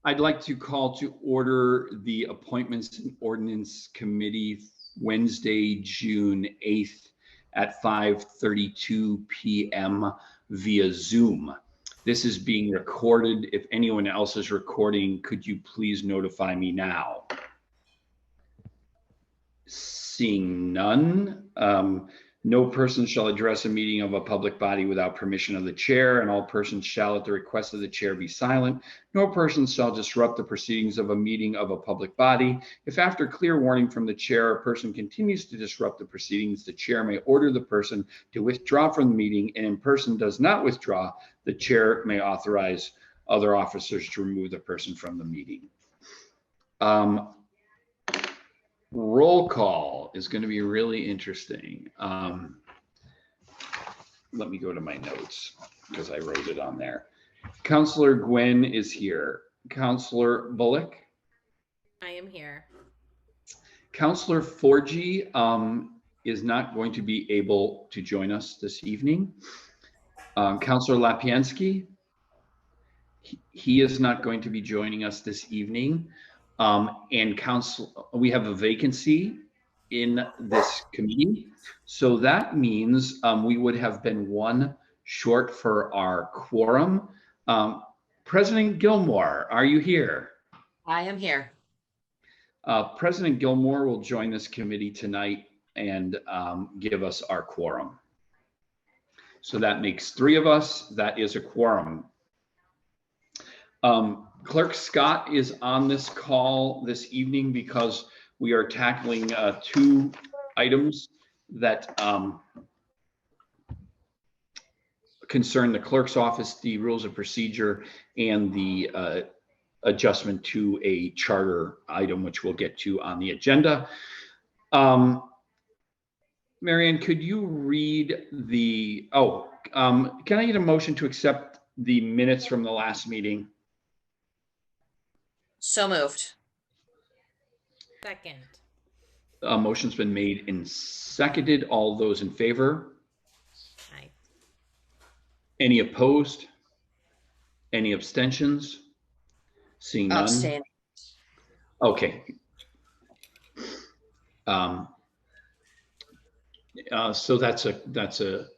I'd like to call to order the Appointments and Ordinance Committee Wednesday, June 8th at 5:32 p.m. via Zoom. This is being recorded. If anyone else is recording, could you please notify me now? Seeing none, no person shall address a meeting of a public body without permission of the chair, and all persons shall at the request of the chair be silent. No person shall disrupt the proceedings of a meeting of a public body. If after clear warning from the chair, a person continues to disrupt the proceedings, the chair may order the person to withdraw from the meeting, and in person does not withdraw, the chair may authorize other officers to remove the person from the meeting. Roll call is going to be really interesting. Let me go to my notes because I wrote it on there. Councillor Gwen is here. Councillor Bullock? I am here. Councillor Forgy is not going to be able to join us this evening. Councillor Lapiansky, he is not going to be joining us this evening. And we have a vacancy in this committee. So that means we would have been one short for our quorum. President Gilmore, are you here? I am here. President Gilmore will join this committee tonight and give us our quorum. So that makes 3 of us. That is a quorum. Clerk Scott is on this call this evening because we are tackling 2 items that concern the clerk's office, the rules of procedure, and the adjustment to a charter item, which we'll get to on the agenda. Marianne, could you read the, can I get a motion to accept the minutes from the last meeting? So moved. Second. A motion's been made and seconded. All those in favor? Aye. Any opposed? Any abstentions? Seeing none. Abstaining. Okay. So that's an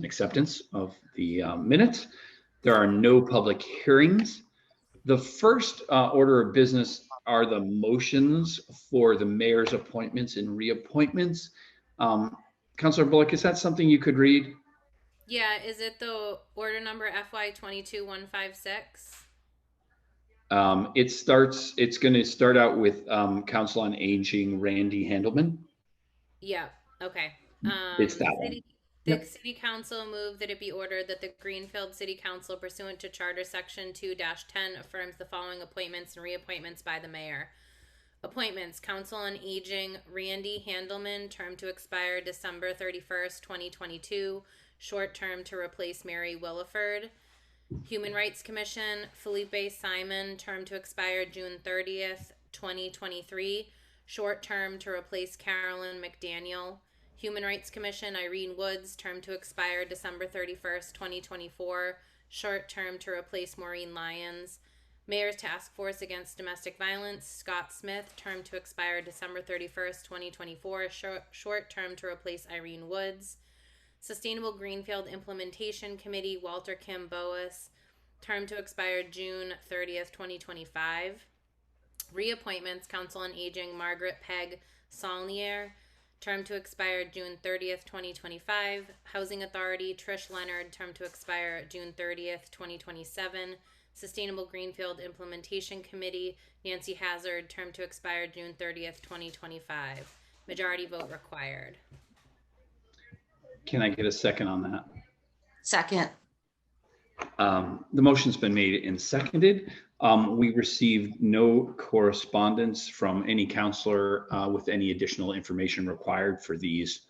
acceptance of the minutes. There are no public hearings. The first order of business are the motions for the mayor's appointments and reappointments. Councillor Bullock, is that something you could read? Yeah, is it the order number FY 22156? It's going to start out with Council on Aging, Randy Handelman. Yeah, okay. It's that one. The City Council moved that it be ordered that the Greenfield City Council, pursuant to Charter Section 2-10, affirms the following appointments and reappointments by the mayor. Appointments: Council on Aging, Randy Handelman, term to expire December 31st, 2022, short term to replace Mary Williford. Human Rights Commission, Felipe Simon, term to expire June 30th, 2023, short term to replace Carolyn McDaniel. Human Rights Commission, Irene Woods, term to expire December 31st, 2024, short term to replace Maureen Lyons. Mayor's Task Force Against Domestic Violence, Scott Smith, term to expire December 31st, 2024, short term to replace Irene Woods. Sustainable Greenfield Implementation Committee, Walter Kim Boas, term to expire June 30th, 2025. Reappointments: Council on Aging, Margaret Peg Saulnier, term to expire June 30th, 2025. Housing Authority, Trish Leonard, term to expire June 30th, 2027. Sustainable Greenfield Implementation Committee, Nancy Hazard, term to expire June 30th, 2025. Majority vote required. Can I get a second on that? Second. The motion's been made and seconded. We received no correspondence from any councillor with any additional information required for these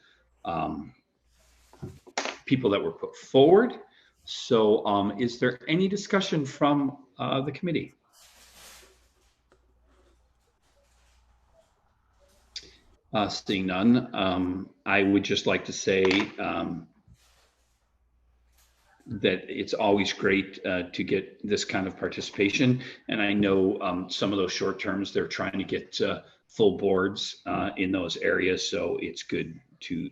people that were put forward. So is there any discussion from the committee? Seeing none, I would just like to say that it's always great to get this kind of participation. And I know some of those short terms, they're trying to get full boards in those areas. So it's good to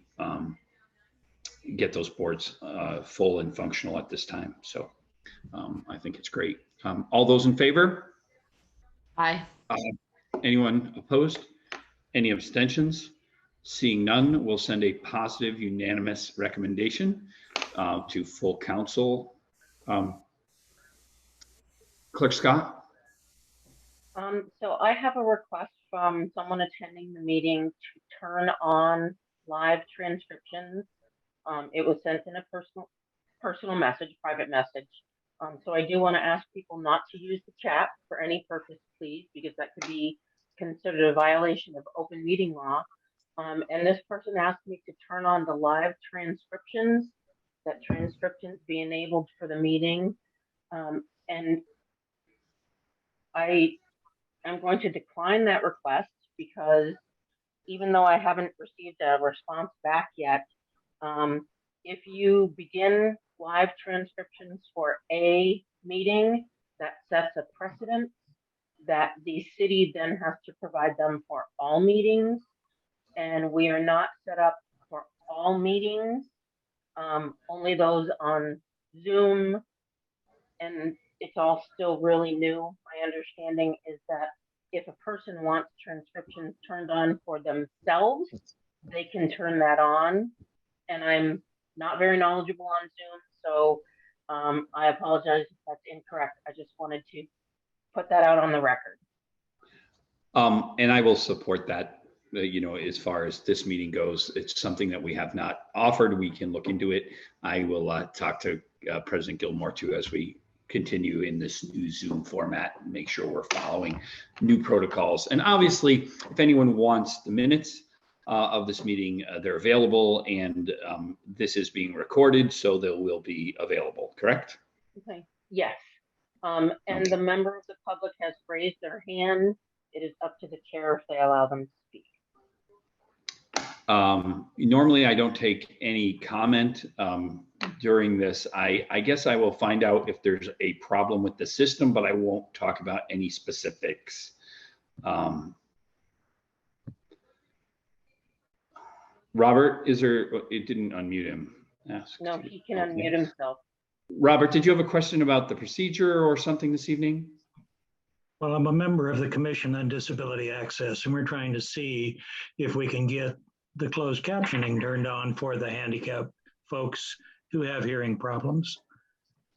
get those boards full and functional at this time. So I think it's great. All those in favor? Aye. Anyone opposed? Any abstentions? Seeing none, we'll send a positive unanimous recommendation to full council. Clerk Scott? So I have a request from someone attending the meeting to turn on live transcriptions. It was sent in a personal message, private message. So I do want to ask people not to use the chat for any purpose, please, because that could be considered a violation of open meeting law. And this person asked me to turn on the live transcriptions, that transcriptions be enabled for the meeting. And I am going to decline that request because even though I haven't received a response back yet, if you begin live transcriptions for a meeting, that sets a precedent that the city then has to provide them for all meetings. And we are not set up for all meetings, only those on Zoom. And it's all still really new. My understanding is that if a person wants transcriptions turned on for themselves, they can turn that on. And I'm not very knowledgeable on Zoom, so I apologize if that's incorrect. I just wanted to put that out on the record. And I will support that. You know, as far as this meeting goes, it's something that we have not offered. We can look into it. I will talk to President Gilmore too as we continue in this new Zoom format and make sure we're following new protocols. And obviously, if anyone wants the minutes of this meeting, they're available, and this is being recorded, so they will be available, correct? Okay, yes. And okay. The member of the public has raised their hand. It is up to the chair if they allow them to speak. Normally, I don't take any comment during this. I guess I will find out if there's a problem with the system, but I won't talk about any specifics. Robert, is there, it didn't unmute him. No, he can unmute himself. Robert, did you have a question about the procedure or something this evening? Well, I'm a member of the Commission on Disability Access, and we're trying to see if we can get the closed captioning turned on for the handicapped folks who have hearing problems.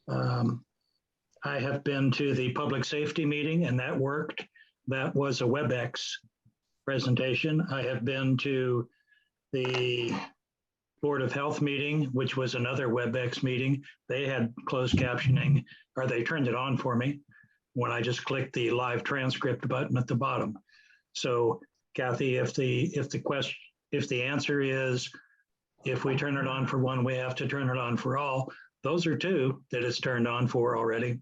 I have been to the public safety meeting, and that worked. That was a WebEx presentation. I have been to the Board of Health meeting, which was another WebEx meeting. They had closed captioning, or they turned it on for me when I just clicked the live transcript button at the bottom. So Kathy, if the answer is, if we turn it on for one, we have to turn it on for all, those are two that it's turned on for already.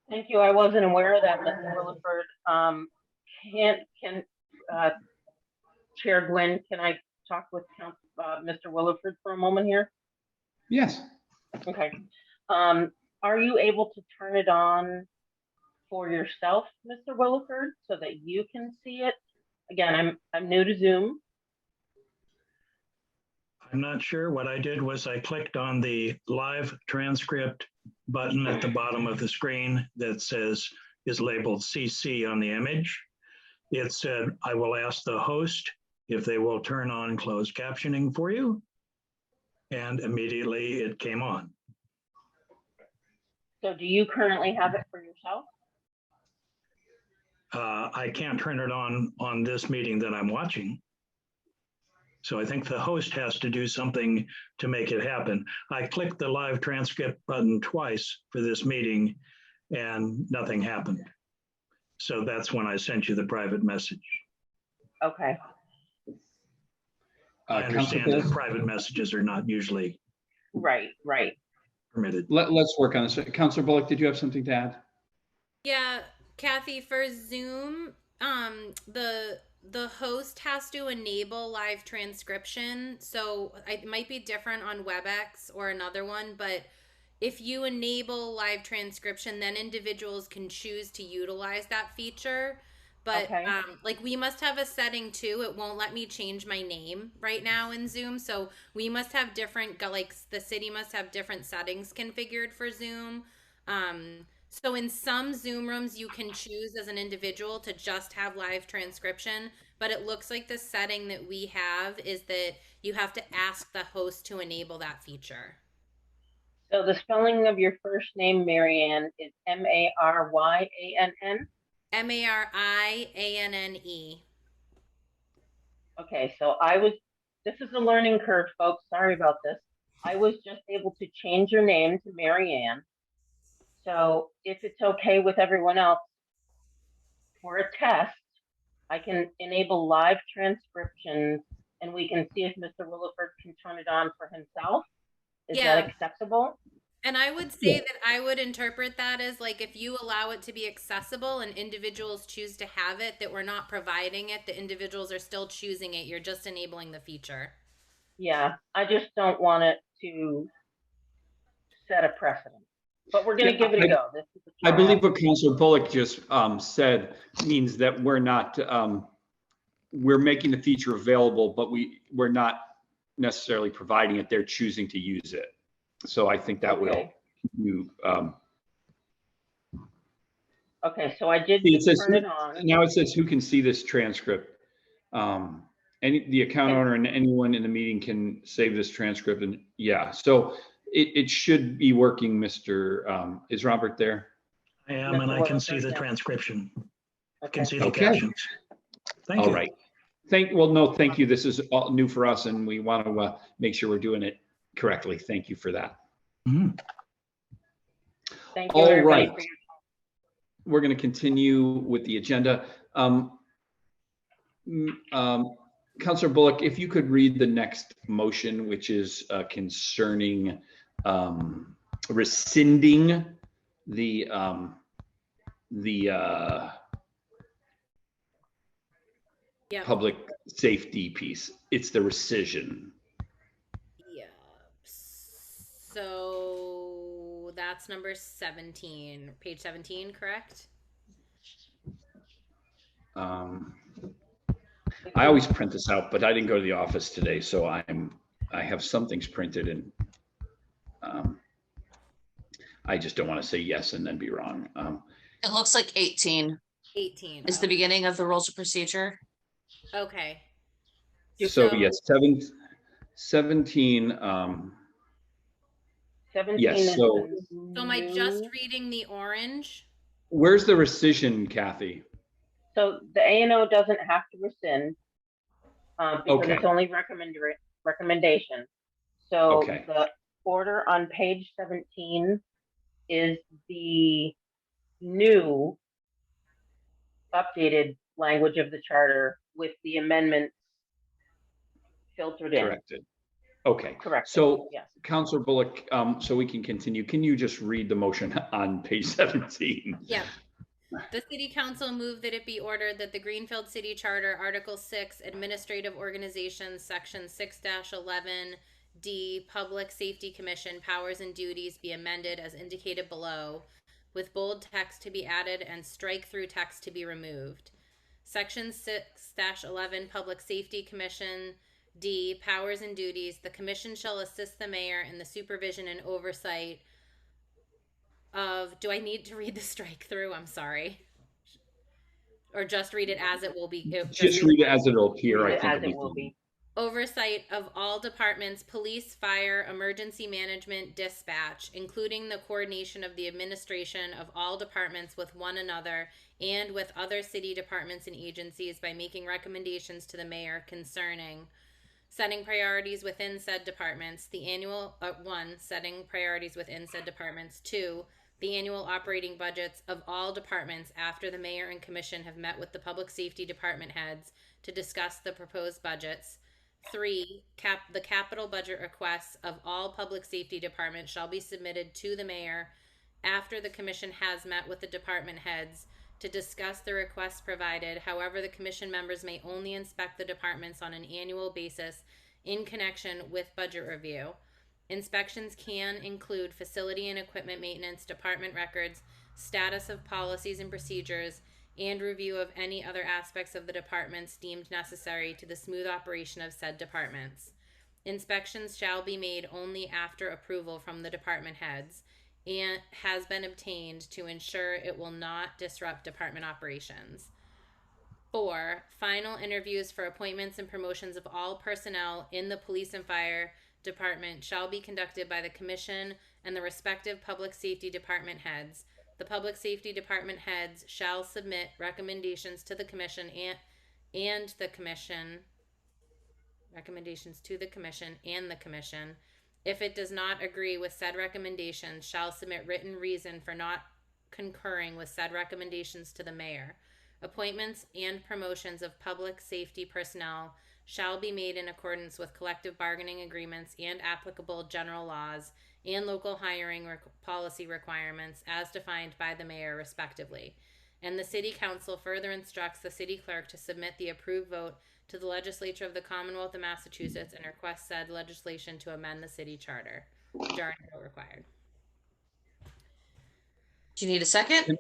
Thank you. I wasn't aware of that, Mr. Williford. Chair Glenn, can I talk with Mr. Williford for a moment here? Yes. Okay. Are you able to turn it on for yourself, Mr. Williford, so that you can see it? Again, I'm new to Zoom. I'm not sure. What I did was I clicked on the live transcript button at the bottom of the screen that is labeled CC on the image. It said, I will ask the host if they will turn on closed captioning for you. And immediately it came on. So do you currently have it for yourself? I can't turn it on this meeting that I'm watching. So I think the host has to do something to make it happen. I clicked the live transcript button twice for this meeting and nothing happened. So that's when I sent you the private message. Okay. I understand that private messages are not usually right permitted. Let's work on this. Councilor Bullock, did you have something to add? Yeah, Kathy, for Zoom, the host has to enable live transcription. So it might be different on WebEx or another one, but if you enable live transcription, then individuals can choose to utilize that feature. But Okay. like we must have a setting too. It won't let me change my name right now in Zoom. So we must have different, like the city must have different settings configured for Zoom. So in some Zoom rooms, you can choose as an individual to just have live transcription. But it looks like the setting that we have is that you have to ask the host to enable that feature. So the spelling of your first name, Marianne, is Maryann? Marianne. Okay, so this is a learning curve, folks. Sorry about this. I was just able to change your name to Marianne. So if it's okay with everyone else, for a test, I can enable live transcriptions and we can see if Mr. Williford can turn it on for himself. Is that acceptable? And I would say that I would interpret that as like if you allow it to be accessible and individuals choose to have it, that we're not providing it, the individuals are still choosing it. You're just enabling the feature. Yeah, I just don't want it to set a precedent. But we're going to give it a go. This is a I trial. believe what Councilor Bullock just said means that we're not, we're making the feature available, but we're not necessarily providing it. They're choosing to use it. So I think that will, okay, so I did it says, turn it on. now it says who can see this transcript. The account owner and anyone in the meeting can save this transcript, and so it should be working. Mr. Is Robert there? I am, and I can see the transcription. I can see the Okay. captions. Thank you. All right. Thank you. This is all new for us, and we want to make sure we're doing it correctly. Thank you for that. Mm-hmm. Thank you, All everybody, right. for your We're going to continue with the agenda. Councilor Bullock, if you could read the next motion, which is concerning rescinding the public safety piece. It's the rescission. Yeah. So that's number 17, page 17, correct? I always print this out, but I didn't go to the office today, so I have some things printed, and I just don't want to say yes and then be wrong. It looks like 18 is the beginning of the rules of procedure. Okay. So yes, 17. 17 yes. is So am I just reading the orange? Where's the rescission, Kathy? So the A&O doesn't have to rescind because Okay. it's only recommendation. So Okay. the order on page 17 is the new updated language of the charter with the amendments filtered in. Corrected. Okay. Correct. So, yes. Councilor Bullock, so we can continue. Can you just read the motion on page 17? Yeah. The City Council moved that it be ordered that the Greenfield City Charter, Article 6, Administrative Organizations, Section 6-11D, Public Safety Commission, Powers and Duties be amended as indicated below, with bold text to be added and strike-through text to be removed. Section 6-11, Public Safety Commission, D, Powers and Duties. The Commission shall assist the mayor in the supervision and oversight of, do I need to read the strike through? I'm sorry. Or just read it as it will be. Just read it as it'll appear. I think as it will be. Oversight of all departments, police, fire, emergency management, dispatch, including the coordination of the administration of all departments with one another and with other city departments and agencies by making recommendations to the mayor concerning setting priorities within said departments, the annual, setting priorities within said departments, 2, the annual operating budgets of all departments after the mayor and commission have met with the public safety department heads to discuss the proposed budgets. 3, the capital budget requests of all public safety departments shall be submitted to the mayor after the commission has met with the department heads to discuss the requests provided. However, the commission members may only inspect the departments on an annual basis in connection with budget review. Inspections can include facility and equipment maintenance, department records, status of policies and procedures, and review of any other aspects of the departments deemed necessary to the smooth operation of said departments. Inspections shall be made only after approval from the department heads and has been obtained to ensure it will not disrupt department operations. 4, final interviews for appointments and promotions of all personnel in the police and fire department shall be conducted by the commission and the respective public safety department heads. The public safety department heads shall submit recommendations to the commission and the commission recommendations to the commission and the commission. If it does not agree with said recommendations, shall submit written reason for not concurring with said recommendations to the mayor. Appointments and promotions of public safety personnel shall be made in accordance with collective bargaining agreements and applicable general laws and local hiring policy requirements as defined by the mayor respectively. And the city council further instructs the city clerk to submit the approved vote to the legislature of the Commonwealth of Massachusetts and request said legislation to amend the city charter. Majority vote required. Do you need a second?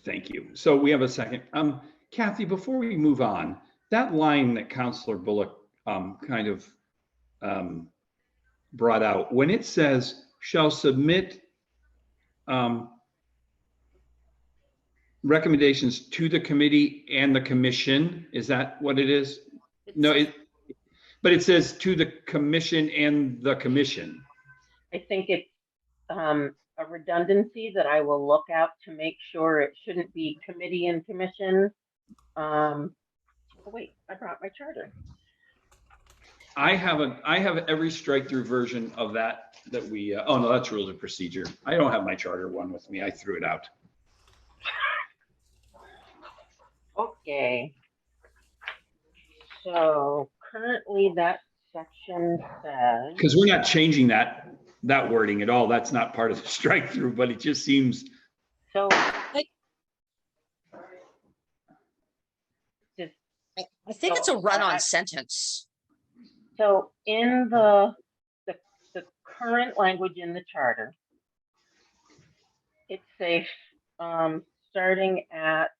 Thank you. So we have a second. Kathy, before we move on, that line that Councilor Bullock kind of brought out, when it says shall submit recommendations to the committee and the commission, is that what it is? No, but it says to the commission and the commission. I think it's a redundancy that I will look out to make sure it shouldn't be committee and commission. Oh wait, I brought my charter. I have every strike through version of that we, oh no, that's rules of procedure. I don't have my charter one with me. I threw it out. Okay. So currently that section says. Because we're not changing that wording at all. That's not part of the strike through, but it just seems. So. I think it's a run-on sentence. So in the current language in the charter, it's safe, starting at.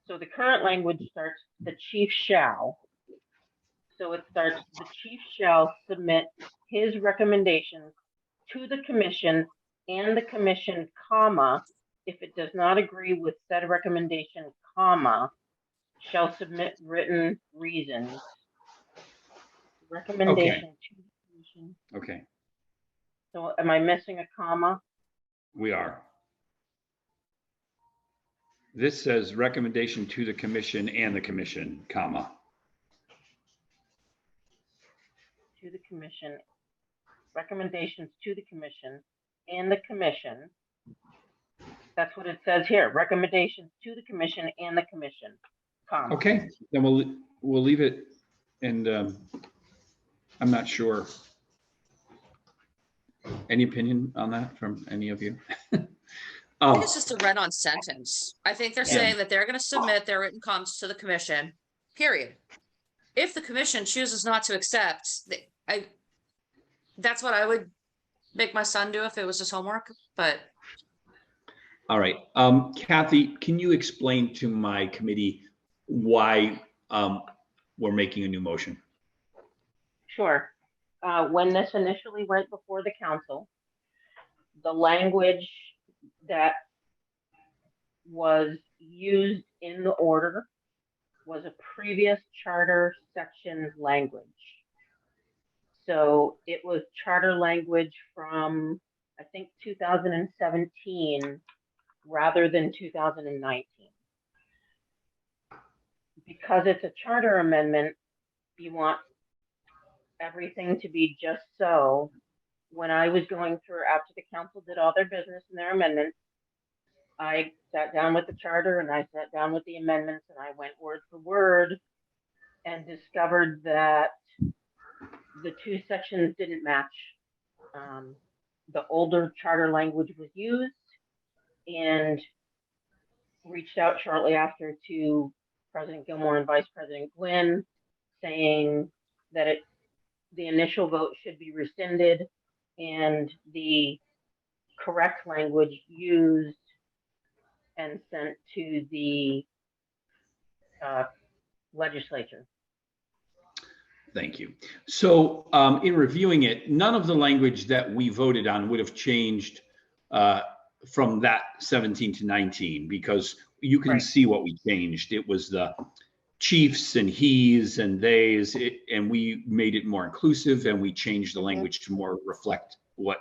So the current language starts, the chief shall. So it starts, the chief shall submit his recommendations to the commission and the commission, comma, if it does not agree with said recommendation, comma, shall submit written reasons. Recommendation to the commission. Okay. So am I missing a comma? We are. This says recommendation to the commission and the commission, comma. To the commission, recommendations to the commission and the commission. That's what it says here, recommendations to the commission and the commission, comma. Okay, then we'll leave it, and I'm not sure. Any opinion on that from any of you? I think it's just a run-on sentence. I think they're saying that they're going to submit their written comments to the commission, period. If the commission chooses not to accept, that's what I would make my son do if it was his homework, but. All right, Kathy, can you explain to my committee why we're making a new motion? Sure. When this initially went before the council, the language that was used in the order was a previous charter section language. So it was charter language from, I think, 2017 rather than 2019. Because it's a charter amendment, you want everything to be just so. When I was going through, after the council did all their business and their amendments, I sat down with the charter and I sat down with the amendments and I went word for word and discovered that the two sections didn't match. The older charter language was used and reached out shortly after to President Gilmore and Vice President Gwynn, saying that the initial vote should be rescinded and the correct language used and sent to the legislature. Thank you. So in reviewing it, none of the language that we voted on would have changed from that 17 to 19, because you can see what we changed. It was the chiefs and he's and they's, and we made it more inclusive, and we changed the language to more reflect what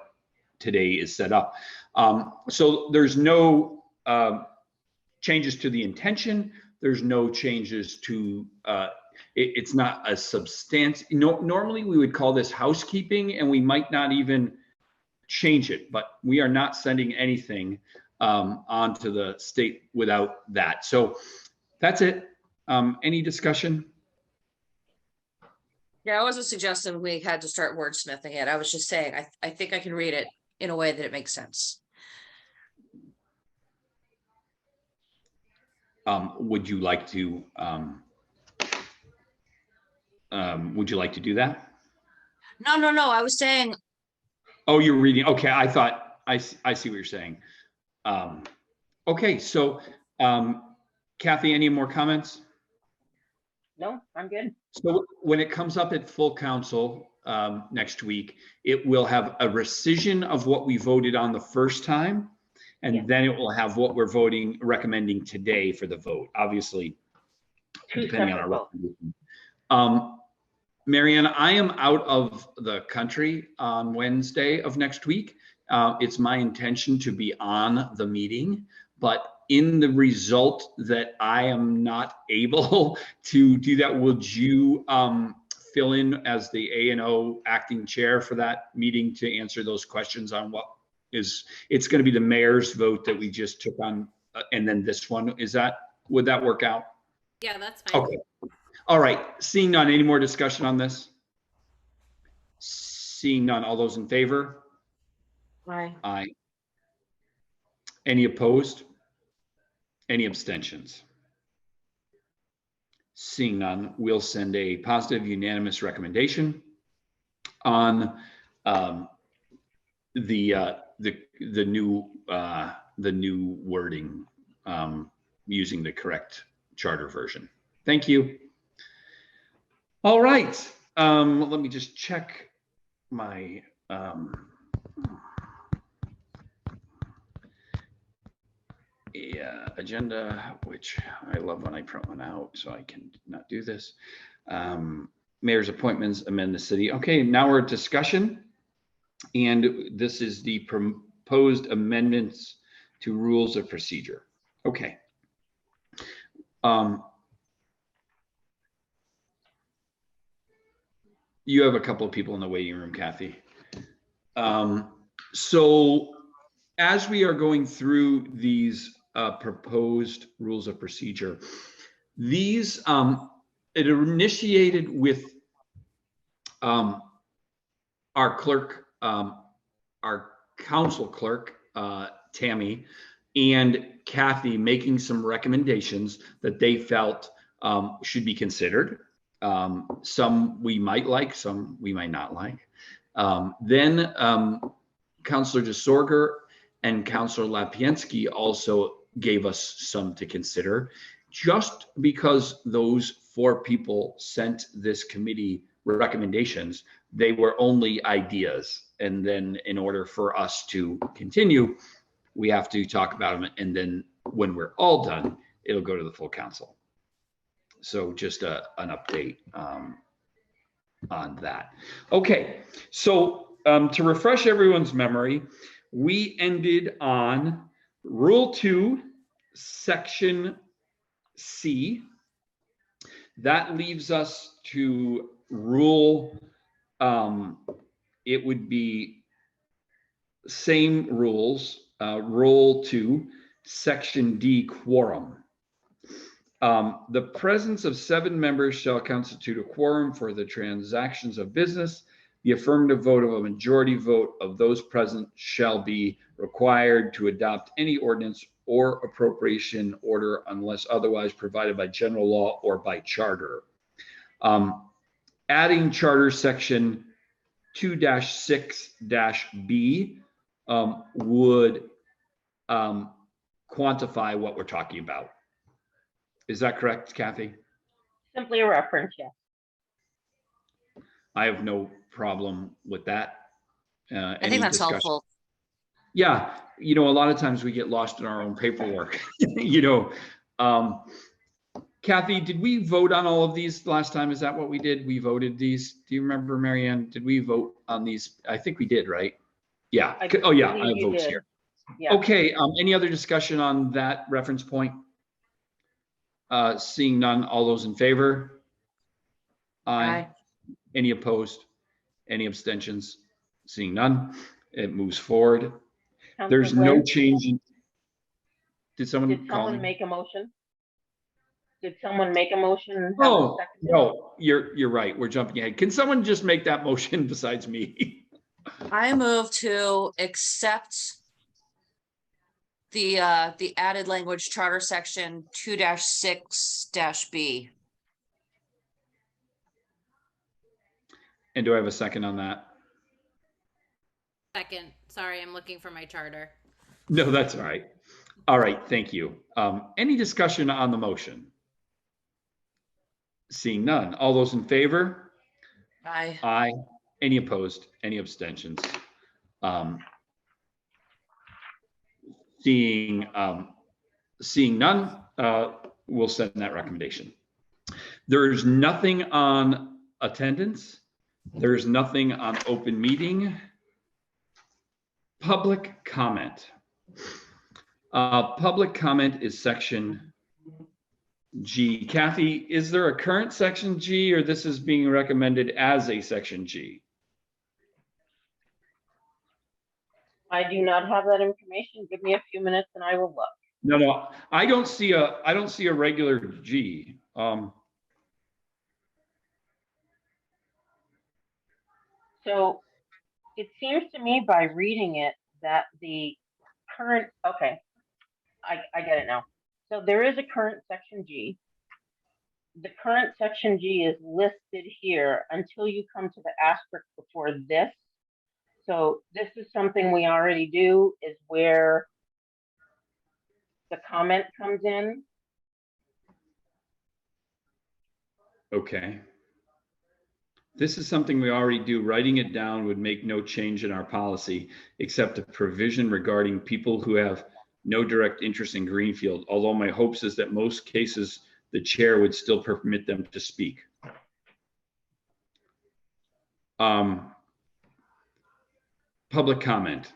today is set up. So there's no changes to the intention. There's no changes to, it's not a substance. Normally we would call this housekeeping, and we might not even change it, but we are not sending anything onto the state without that. So that's it. Any discussion? Yeah, I wasn't suggesting we had to start wordsmithing it. I was just saying, I think I can read it in a way that it makes sense. Would you like to do that? No. I was saying. Oh, you're reading. Okay, I thought I see what you're saying. Okay, so Kathy, any more comments? No, I'm good. So when it comes up at full council next week, it will have a rescission of what we voted on the first time, and then it will have what we're recommending today for the vote. Obviously, depending on our recommendation. Marianne, I am out of the country on Wednesday of next week. It's my intention to be on the meeting, but in the result that I am not able to do that, would you fill in as the A&O acting chair for that meeting to answer those questions on what is, it's going to be the mayor's vote that we just took on, and then this one, would that work out? Yeah, that's fine. Okay. All right. Seeing none, any more discussion on this? Seeing none, all those in favor? Aye. Aye. Any opposed? Any abstentions? Seeing none, we'll send a positive unanimous recommendation on the new wording using the correct charter version. Thank you. All right. Let me just check my agenda, which I love when I print one out, so I can not do this. Mayor's appointments, amend the city. Okay, now we're at discussion, and this is the proposed amendments to rules of procedure. Okay. You have a couple of people in the waiting room, Kathy. So as we are going through these proposed rules of procedure, these it initiated with our clerk, our council clerk, Tammy, and Kathy making some recommendations that they felt should be considered. Some we might like, some we might not like. Then Councillor DeSorger and Councillor Lapiensky also gave us some to consider. Just because those 4 people sent this committee recommendations, they were only ideas. And then in order for us to continue, we have to talk about them. And then when we're all done, it'll go to the full council. So just an update on that. Okay, so to refresh everyone's memory, we ended on Rule 2, Section C. That leaves us to Rule, it would be same rules, Rule 2, Section D Quorum. The presence of 7 members shall constitute a quorum for the transactions of business. The affirmative vote of a majority vote of those present shall be required to adopt any ordinance or appropriation order unless otherwise provided by general law or by charter. Adding charter section 2-6-B would quantify what we're talking about. Is that correct, Kathy? Simply a reference, yes. I have no problem with that. I think that's helpful. Yeah, you know, a lot of times we get lost in our own paperwork. You know, Kathy, did we vote on all of these last time? Is that what we did? We voted these. Do you remember, Marianne? Did we vote on these? I think we did, right? Yeah. Oh, yeah. I have votes here. Yeah. Okay. Any other discussion on that reference point? Seeing none, all those in favor? Aye. Any opposed? Any abstentions? Seeing none, it moves forward. There's no change in. Did someone make a motion? Did someone make a motion? Oh, no, you're right. We're jumping ahead. Can someone just make that motion besides me? I move to accept the added language charter section 2-6-B. And do I have a second on that? Second. Sorry, I'm looking for my charter. No, that's all right. All right, thank you. Any discussion on the motion? Seeing none. All those in favor? Aye. Aye. Any opposed? Any abstentions? Seeing none, we'll send that recommendation. There's nothing on attendance. There's nothing on open meeting. Public comment. Public comment is section G. Kathy, is there a current section G, or this is being recommended as a section G? I do not have that information. Give me a few minutes and I will look. No, I don't see a regular G. So it seems to me by reading it that the current, okay, I get it now. So there is a current section G. The current section G is listed here until you come to the asterisk before this. So this is something we already do, is where the comment comes in. Okay. This is something we already do. Writing it down would make no change in our policy, except a provision regarding people who have no direct interest in Greenfield, although my hopes is that most cases, the chair would still permit them to speak. Public comment.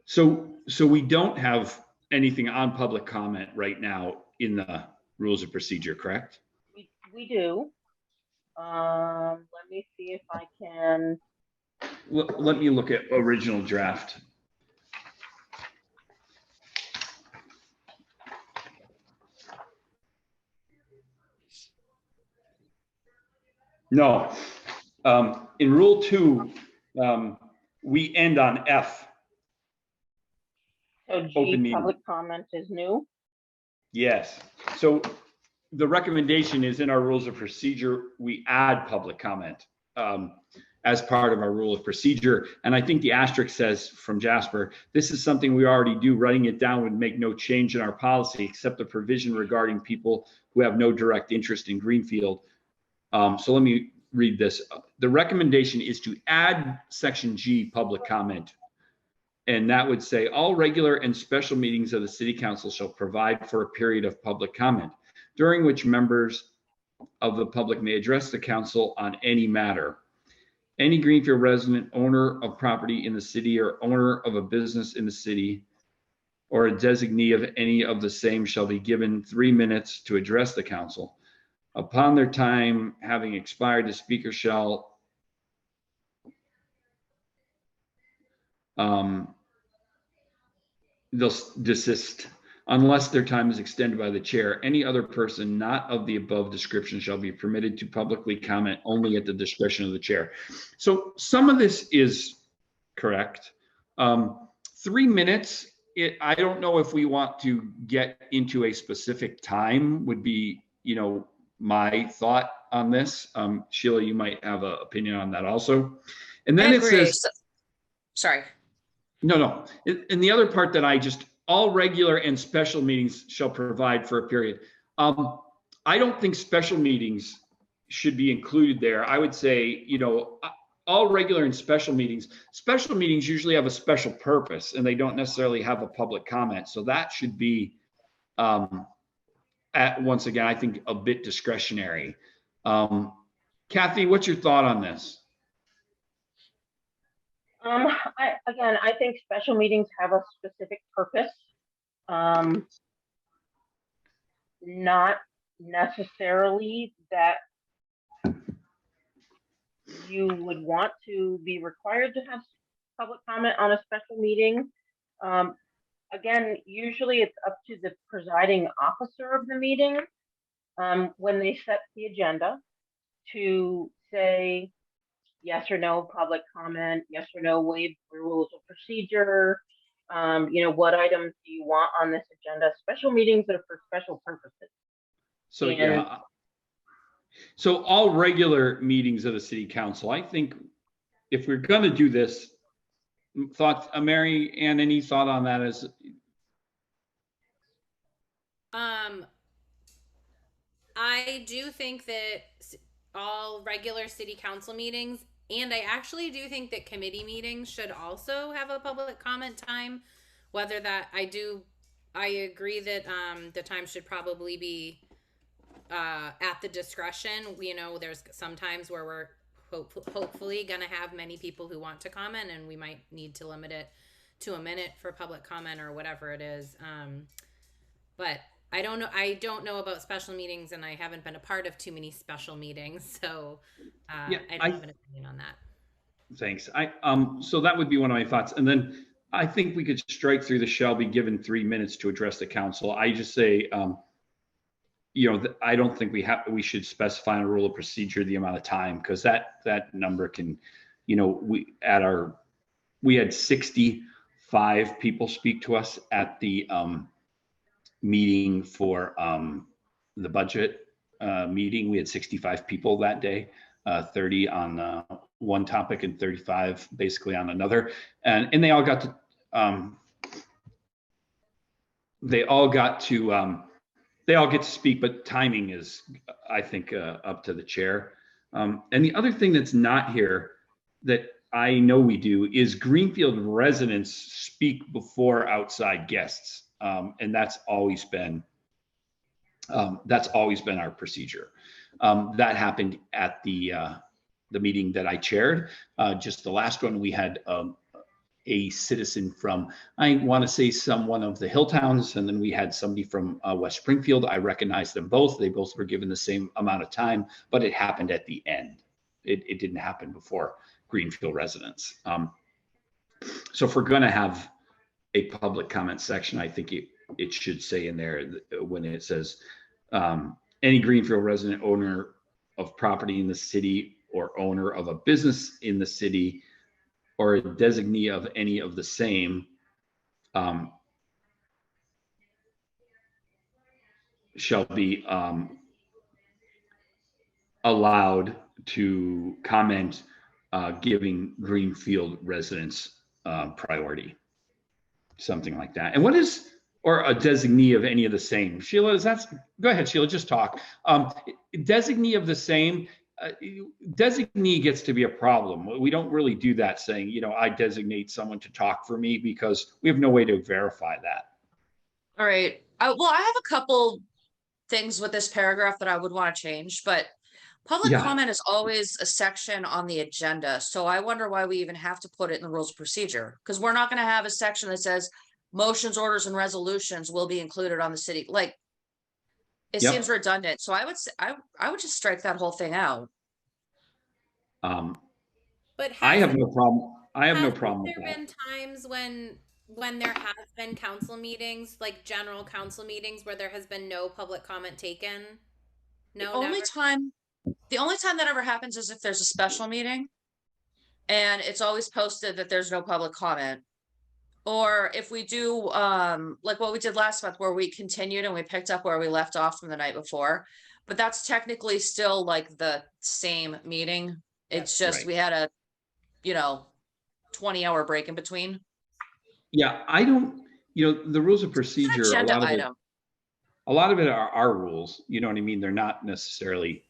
So we don't have anything on public comment right now in the rules of procedure, correct? We do. Let me see if I can. Let me look at original draft. No, in Rule 2, we end on F. So G, public comment is new? Yes. So the recommendation is in our rules of procedure, we add public comment as part of our rule of procedure. And I think the asterisk says from Jasper, this is something we already do. Writing it down would make no change in our policy except the provision regarding people who have no direct interest in Greenfield. So let me read this. The recommendation is to add section G, public comment. And that would say all regular and special meetings of the city council shall provide for a period of public comment, during which members of the public may address the council on any matter. Any Greenfield resident, owner of property in the city, or owner of a business in the city, or a designee of any of the same shall be given 3 minutes to address the council. Upon their time having expired, the speaker shall they'll desist. unless their time is extended by the chair. Any other person not of the above description shall be permitted to publicly comment only at the discretion of the chair. So some of this is correct. 3 minutes, I don't know if we want to get into a specific time would be, my thought on this. Sheila, you might have an opinion on that also. And then it says, sorry. No. And the other part that all regular and special meetings shall provide for a period. I don't think special meetings should be included there. I would say, all regular and special meetings usually have a special purpose and they don't necessarily have a public comment. So that should be, once again, I think a bit discretionary. Kathy, what's your thought on this? I think special meetings have a specific purpose. Not necessarily that you would want to be required to have public comment on a special meeting. Again, usually it's up to the presiding officer of the meeting when they set the agenda to say yes or no public comment, yes or no waive the rules of procedure. What items do you want on this agenda? Special meetings are for special purposes. So So all regular meetings of the city council, I think if we're going to do this, thoughts, Mary Ann, any thought on that? I do think that all regular city council meetings, and I actually do think that committee meetings should also have a public comment time. Whether that I agree that the time should probably be at the discretion. There's some times where we're hopefully going to have many people who want to comment, and we might need to limit it to a minute for public comment or whatever it is. But I don't know about special meetings, and I haven't been a part of too many special meetings, so I don't have an opinion on that. Thanks. So that would be one of my thoughts, and then I think we could strike through the shall be given 3 minutes to address the council. I just say, I don't think we should specify in a rule of procedure the amount of time, because that number can, we had 65 people speak to us at the meeting for the budget meeting. We had 65 people that day, 30 on one topic and 35 basically on another, and they all got to they all get to speak, but timing is, I think, up to the chair. And the other thing that's not here that I know we do is Greenfield residents speak before outside guests, and that's always been our procedure. That happened at the meeting that I chaired. Just the last one, we had a citizen from, I want to say, one of the hill towns, and then we had somebody from West Springfield. I recognized them both. They both were given the same amount of time, but it happened at the end. It didn't happen before Greenfield residents. So if we're going to have a public comment section, I think it should say in there when it says any Greenfield resident, owner of property in the city or owner of a business in the city or a designee of any of the same shall be allowed to comment, giving Greenfield residents priority, something like that. And or a designee of any of the same. Sheila, go ahead, Sheila, just talk. Designee of the same, designee gets to be a problem. We don't really do that saying, I designate someone to talk for me, because we have no way to verify that. All right. Well, I have a couple things with this paragraph that I would want to change, but public comment is always a section on the agenda. So I wonder why we even have to put it in the rules of procedure, because we're not going to have a section that says motions, orders, and resolutions will be included on the city. Like, it seems redundant. So I would just strike that whole thing out. But I have no problem. I have no problem with that. There been times when when there has been council meetings, like general council meetings where there has been no public comment taken? No, Only never? time, the only time that ever happens is if there's a special meeting. And it's always posted that there's no public comment. Or if we do, like what we did last month, where we continued and we picked up where we left off from the night before. But that's technically still like the same meeting. It's just, Right. we had a, 20-hour break in between. Yeah, I don't, the rules of procedure, Agenda item. a lot of it are our rules, you know what I mean? They're not necessarily,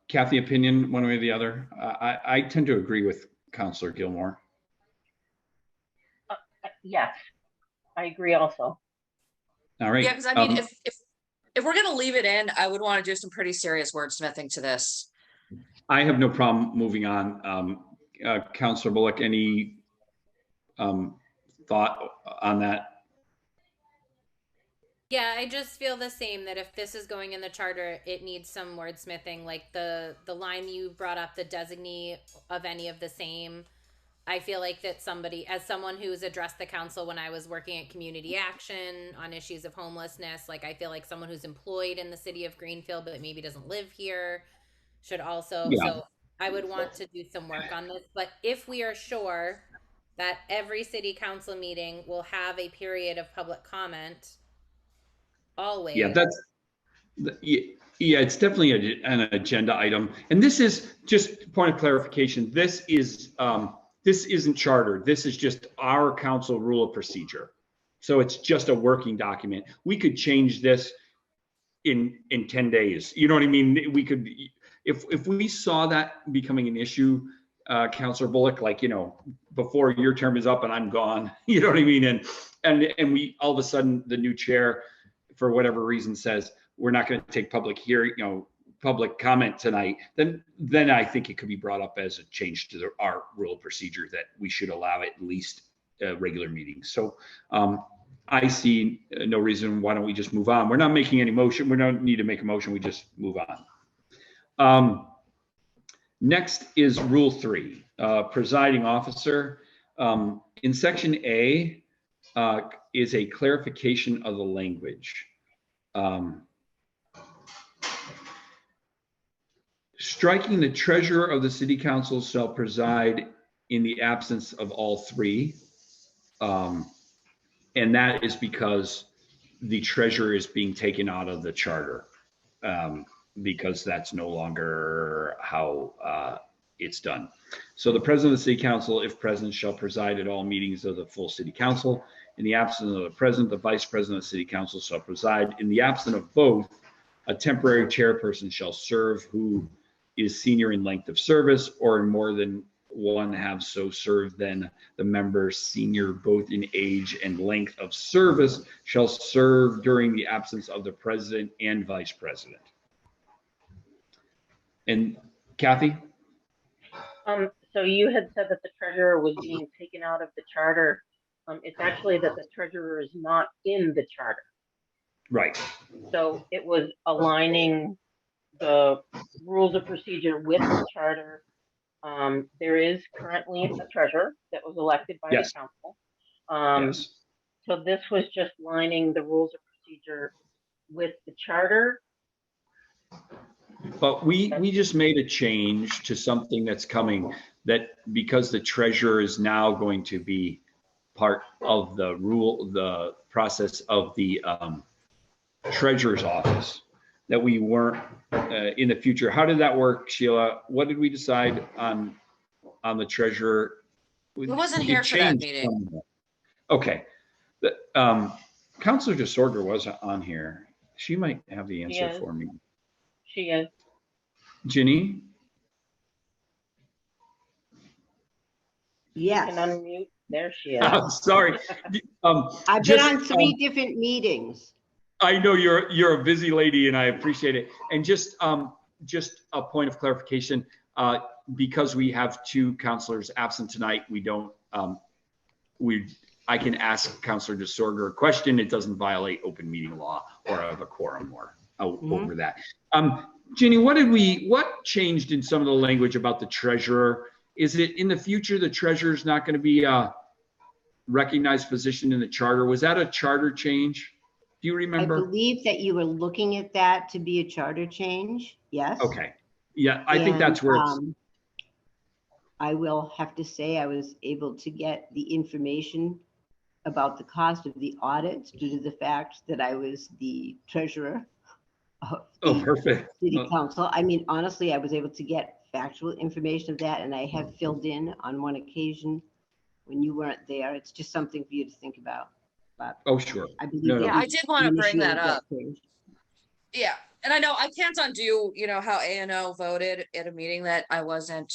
Kathy, opinion one way or the other. I tend to agree with Counselor Gilmore. Yes, I agree also. All right. Yeah, because I mean, if we're gonna leave it in, I would want to do some pretty serious wordsmithing to this. I have no problem moving on. Counselor Bullock, any thought on that? Yeah, I just feel the same, that if this is going in the charter, it needs some wordsmithing, like the line you brought up, the designee of any of the same. I feel like that somebody, as someone who's addressed the council when I was working at Community Action on issues of homelessness, like I feel like someone who's employed in the city of Greenfield but maybe doesn't live here should also, Yeah. so I would want to do some work on this. But if we are sure that every city council meeting will have a period of public comment, always. Yeah, it's definitely an agenda item. And this is just point of clarification. This isn't charter. This is just our council rule of procedure. So it's just a working document. We could change this in 10 days. You know what I mean? We could, if we saw that becoming an issue, Councilor Bullock, like, before your term is up and I'm gone, you know what I mean? And we, all of a sudden, the new chair, for whatever reason, says we're not going to take public public comment tonight, then I think it could be brought up as a change to our rule of procedure that we should allow at least regular meetings. So I see no reason why don't we just move on. We're not making any motion. We don't need to make a motion. We just move on. Next is Rule 3, presiding officer. In Section A is a clarification of the language. Striking the treasurer of the city council shall preside in the absence of all three. And that is because the treasurer is being taken out of the charter, because that's no longer how it's done. So the president of the city council, if present, shall preside at all meetings of the full city council. In the absence of the president, the vice president of the city council shall preside. In the absence of both, a temporary chairperson shall serve who is senior in length of service, or in more than one have so served, then the member senior both in age and length of service shall serve during the absence of the president and vice president. And Kathy? So you had said that the treasurer was being taken out of the charter. It's actually that the treasurer is not in the charter. Right. So it was aligning the rules of procedure with the charter. There is currently a treasurer that was elected by Yes. the council. Yes. So this was just lining the rules of procedure with the charter. But we just made a change to something that's coming, that because the treasurer is now going to be part of the process of the treasurer's office, that we weren't in the future. How did that work, Sheila? What did we decide on the treasurer? It wasn't here for that meeting. Okay. Councilor DeSorger was on here. She might have the answer for me. She is. Ginny? Yes. You can unmute. There she is. I'm sorry. I've been on 3 different meetings. I know you're a busy lady, and I appreciate it. And just a point of clarification, because we have 2 counselors absent tonight, we don't. I can ask Councilor DeSorger a question. It doesn't violate open meeting law or have a quorum or over that. Ginny, what changed in some of the language about the treasurer? Is it in the future the treasurer is not going to be recognized position in the charter. Was that a charter change? Do you I remember? believe that you were looking at that to be a charter change, yes? Okay. Yeah, I think that's And, where it's, I will have to say I was able to get the information about the cost of the audit due to the fact that I was the treasurer of oh, the perfect. city council. I mean, honestly, I was able to get factual information of that, and I have filled in on one occasion when you weren't there. It's just something for you to think about. But Oh, sure. I believe No, that no. Yeah, I we did want to bring that initiated up. change. Yeah, and I know I can't undo, how ANO voted at a meeting that I wasn't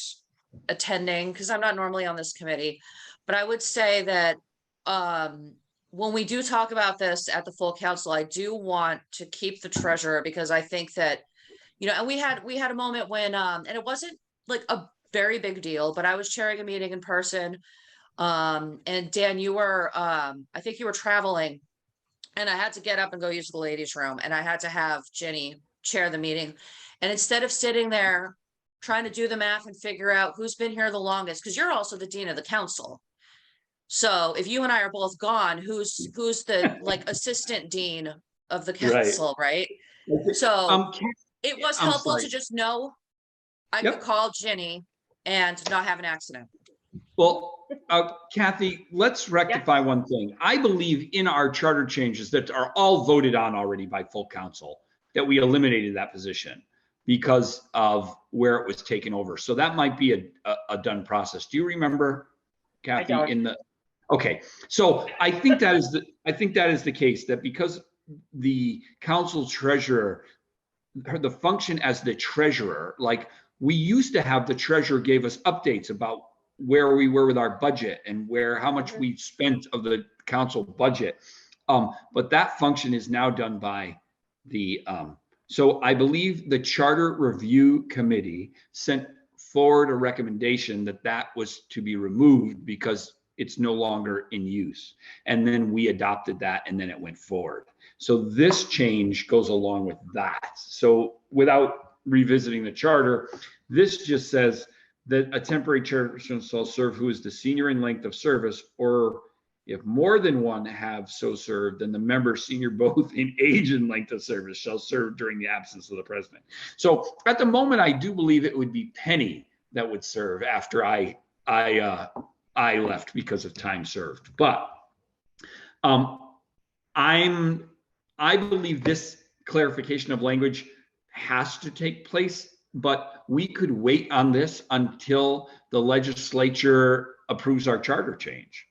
attending because I'm not normally on this committee. But I would say that when we do talk about this at the full council, I do want to keep the treasurer because I think that, and we had a moment when and it wasn't like a very big deal, but I was chairing a meeting in person. And Dan, you were I think you were traveling. And I had to get up and go use the ladies' room, and I had to have Jenny chair the meeting. And instead of sitting there trying to do the math and figure out who's been here the longest, because you're also the dean of the council. So if you and I are both gone, who's the like assistant dean of the council, right? So it was I'm helpful sorry. to just know I Yep. could call Jenny and not have an accident. Well, Kathy, let's rectify one thing. I believe in our charter changes that are all voted on already by full council, that we eliminated that position because of where it was taken over. So that might be a done process. Do you remember, Kathy, I don't. in the, okay. So I think that is the case, that because the council treasurer, the function as the treasurer, like we used to have, the treasurer gave us updates about where we were with our budget and how much we spent of the council budget. But that function is now done by the, so I believe the Charter Review Committee sent forward a recommendation that was to be removed because it's no longer in use. And then we adopted that, and then it went forward. So this change goes along with that. So without revisiting the charter, this just says that a temporary chairperson shall serve who is the senior in length of service, or if more than one have so served, then the member senior both in age and length of service shall serve during the absence of the president. So at the moment, I do believe it would be Penny that would serve after I left because of time served. But I believe this clarification of language has to take place, but we could wait on this until the legislature approves our charter change.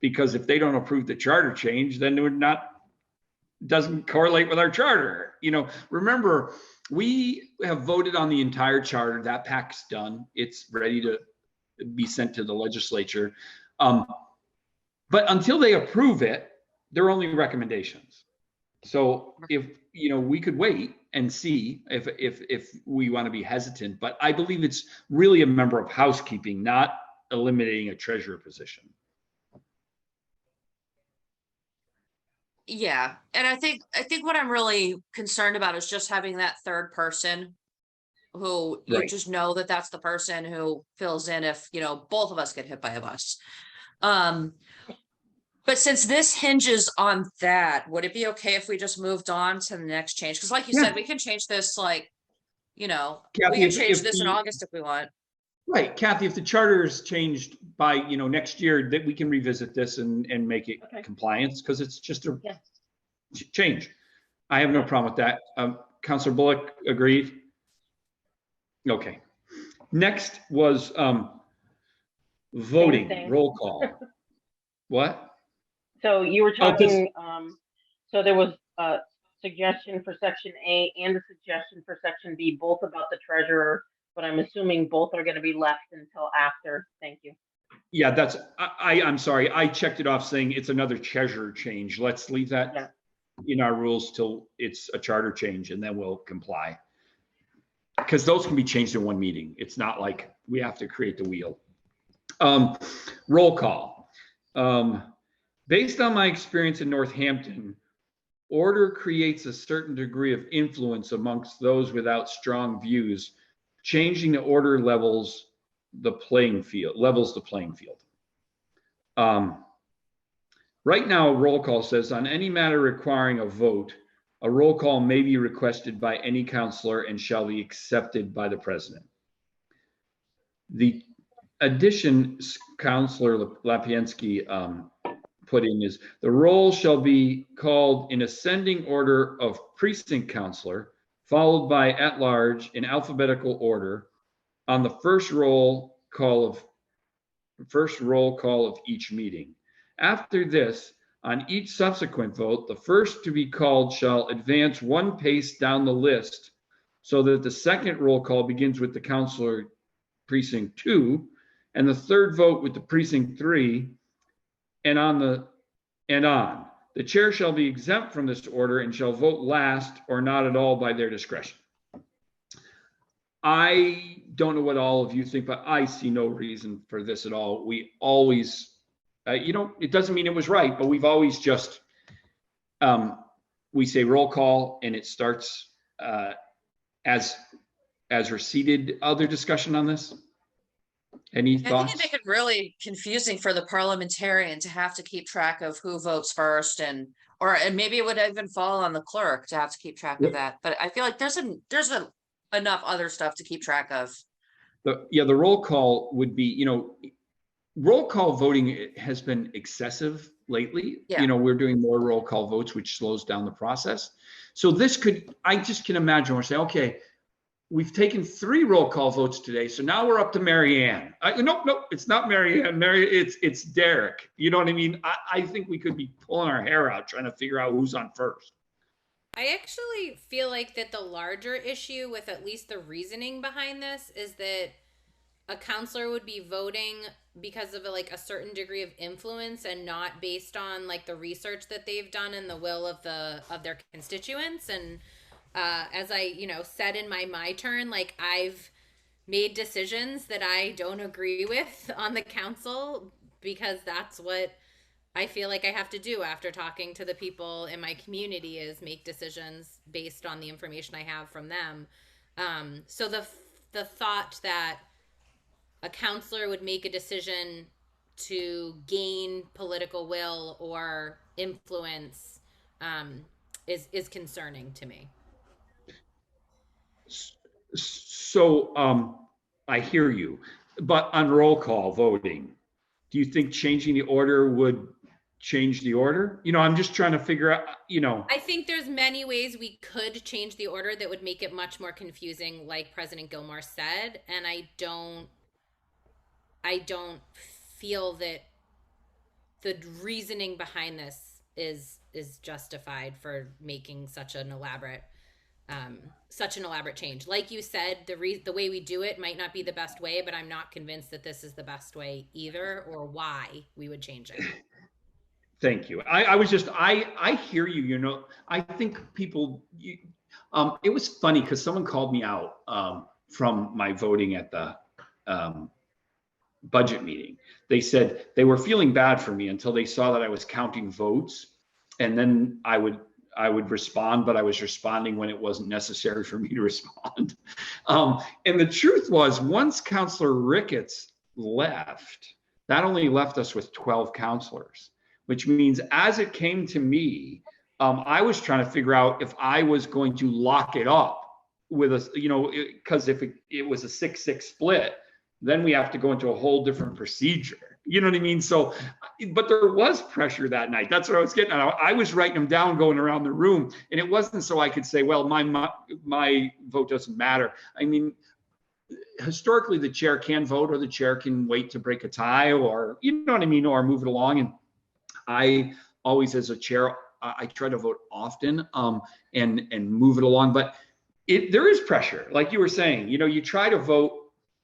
Because if they don't approve the charter change, then it doesn't correlate with our charter. Remember, we have voted on the entire charter. That pack's done. It's ready to be sent to the legislature. But until they approve it, they're only recommendations. So if, we could wait and see if we want to be hesitant, but I believe it's really a member of housekeeping, not eliminating a treasurer position. Yeah, and I think what I'm really concerned about is just having that third person who you Right. just know that that's the person who fills in if, both of us get hit by a bus. But since this hinges on that, would it be okay if we just moved on to the next change? Because like you said, we can change this Kathy, we can change this in August if we want. Right, Kathy, if the charter is changed by, next year, that we can revisit this and make it compliance, because it's just a change. I have no problem with that. Councilor Bullock agreed? Okay. Next was voting, roll call. What? So you were talking, so there was a suggestion for section A and a suggestion for section B, both about the treasurer, but I'm assuming both are going to be left until after. Thank you. Yeah, I'm sorry. I checked it off saying it's another treasurer change. Let's leave that in our rules till it's a charter change, and then we'll comply. Because those can be changed in one meeting. It's not like we have to create the wheel. Roll call. Based on my experience in Northampton, order creates a certain degree of influence amongst those without strong views. Changing the order levels the playing field. Right now, roll call says on any matter requiring a vote, a roll call may be requested by any counselor and shall be accepted by the president. The addition Counselor Lapiensky put in is the roll shall be called in ascending order of precinct counselor, followed by at large in alphabetical order on the first roll call of each meeting. After this, on each subsequent vote, the first to be called shall advance one pace down the list so that the second roll call begins with the counselor precinct 2 and the third vote with the precinct 3 and on. The chair shall be exempt from this order and shall vote last or not at all by their discretion. I don't know what all of you think, but I see no reason for this at all. We always, it doesn't mean it was right, but we've always just, we say roll call and it starts as we're seated. Other discussion on this? Any thoughts? I think it make it really confusing for the parliamentarian to have to keep track of who votes first and maybe it would even fall on the clerk to have to keep track of that. But I feel like there's enough other stuff to keep track of. The roll call would be, roll call voting has been excessive lately. Yeah. We're doing more roll call votes, which slows down the process. So I just can imagine we're saying, okay, we've taken 3 roll call votes today. So now we're up to Mary Ann. Nope, it's not Mary Ann. It's Derek. You know what I mean? I think we could be pulling our hair out trying to figure out who's on first. I actually feel like that the larger issue with at least the reasoning behind this is that a counselor would be voting because of a certain degree of influence and not based on the research that they've done and the will of their constituents. And as I said in my turn, I've made decisions that I don't agree with on the council because that's what I feel like I have to do after talking to the people in my community, is make decisions based on the information I have from them. So the thought that a counselor would make a decision to gain political will or influence is concerning to me. So I hear you, but on roll call voting, do you think changing the order would change the order? I'm just trying to figure out, I think there's many ways we could change the order that would make it much more confusing, like President Gilmore said, and I don't feel that the reasoning behind this is justified for making such an elaborate change. Like you said, the way we do it might not be the best way, but I'm not convinced that this is the best way either, or why we would change it. Thank you. I hear you. I think people, it was funny because someone called me out from my voting at the budget meeting. They said they were feeling bad for me until they saw that I was counting votes, and then I would respond, but I was responding when it wasn't necessary for me to respond. And the truth was, once Councillor Ricketts left, that only left us with 12 councillors, which means as it came to me, I was trying to figure out if I was going to lock it up with because if it was a 6-6 split, then we have to go into a whole different procedure. You know what I mean? So, but there was pressure that night. That's what I was getting at. I was writing them down, going around the room, and it wasn't so I could say, well, my vote doesn't matter. I mean, historically, the chair can vote, or the chair can wait to break a tie, or or move it along. And I always, as a chair, I try to vote often and move it along. But there is pressure, like you were saying. You try to vote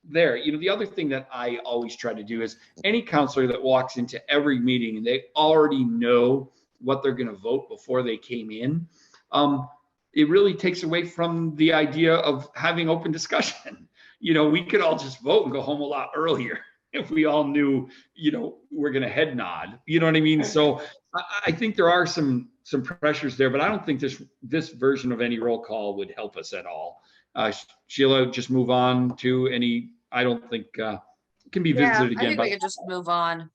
there. The other thing that I always try to do is any counselor that walks into every meeting and they already know what they're going to vote before they came in, it really takes away from the idea of having open discussion. We could all just vote and go home a lot earlier if we all knew, we're going to head nod. You know what I mean? So I think there are some pressures there, but I don't think this version of any roll call would help us at all. Sheila, just move on to any. I don't think it can be visited again. I think we could just move on.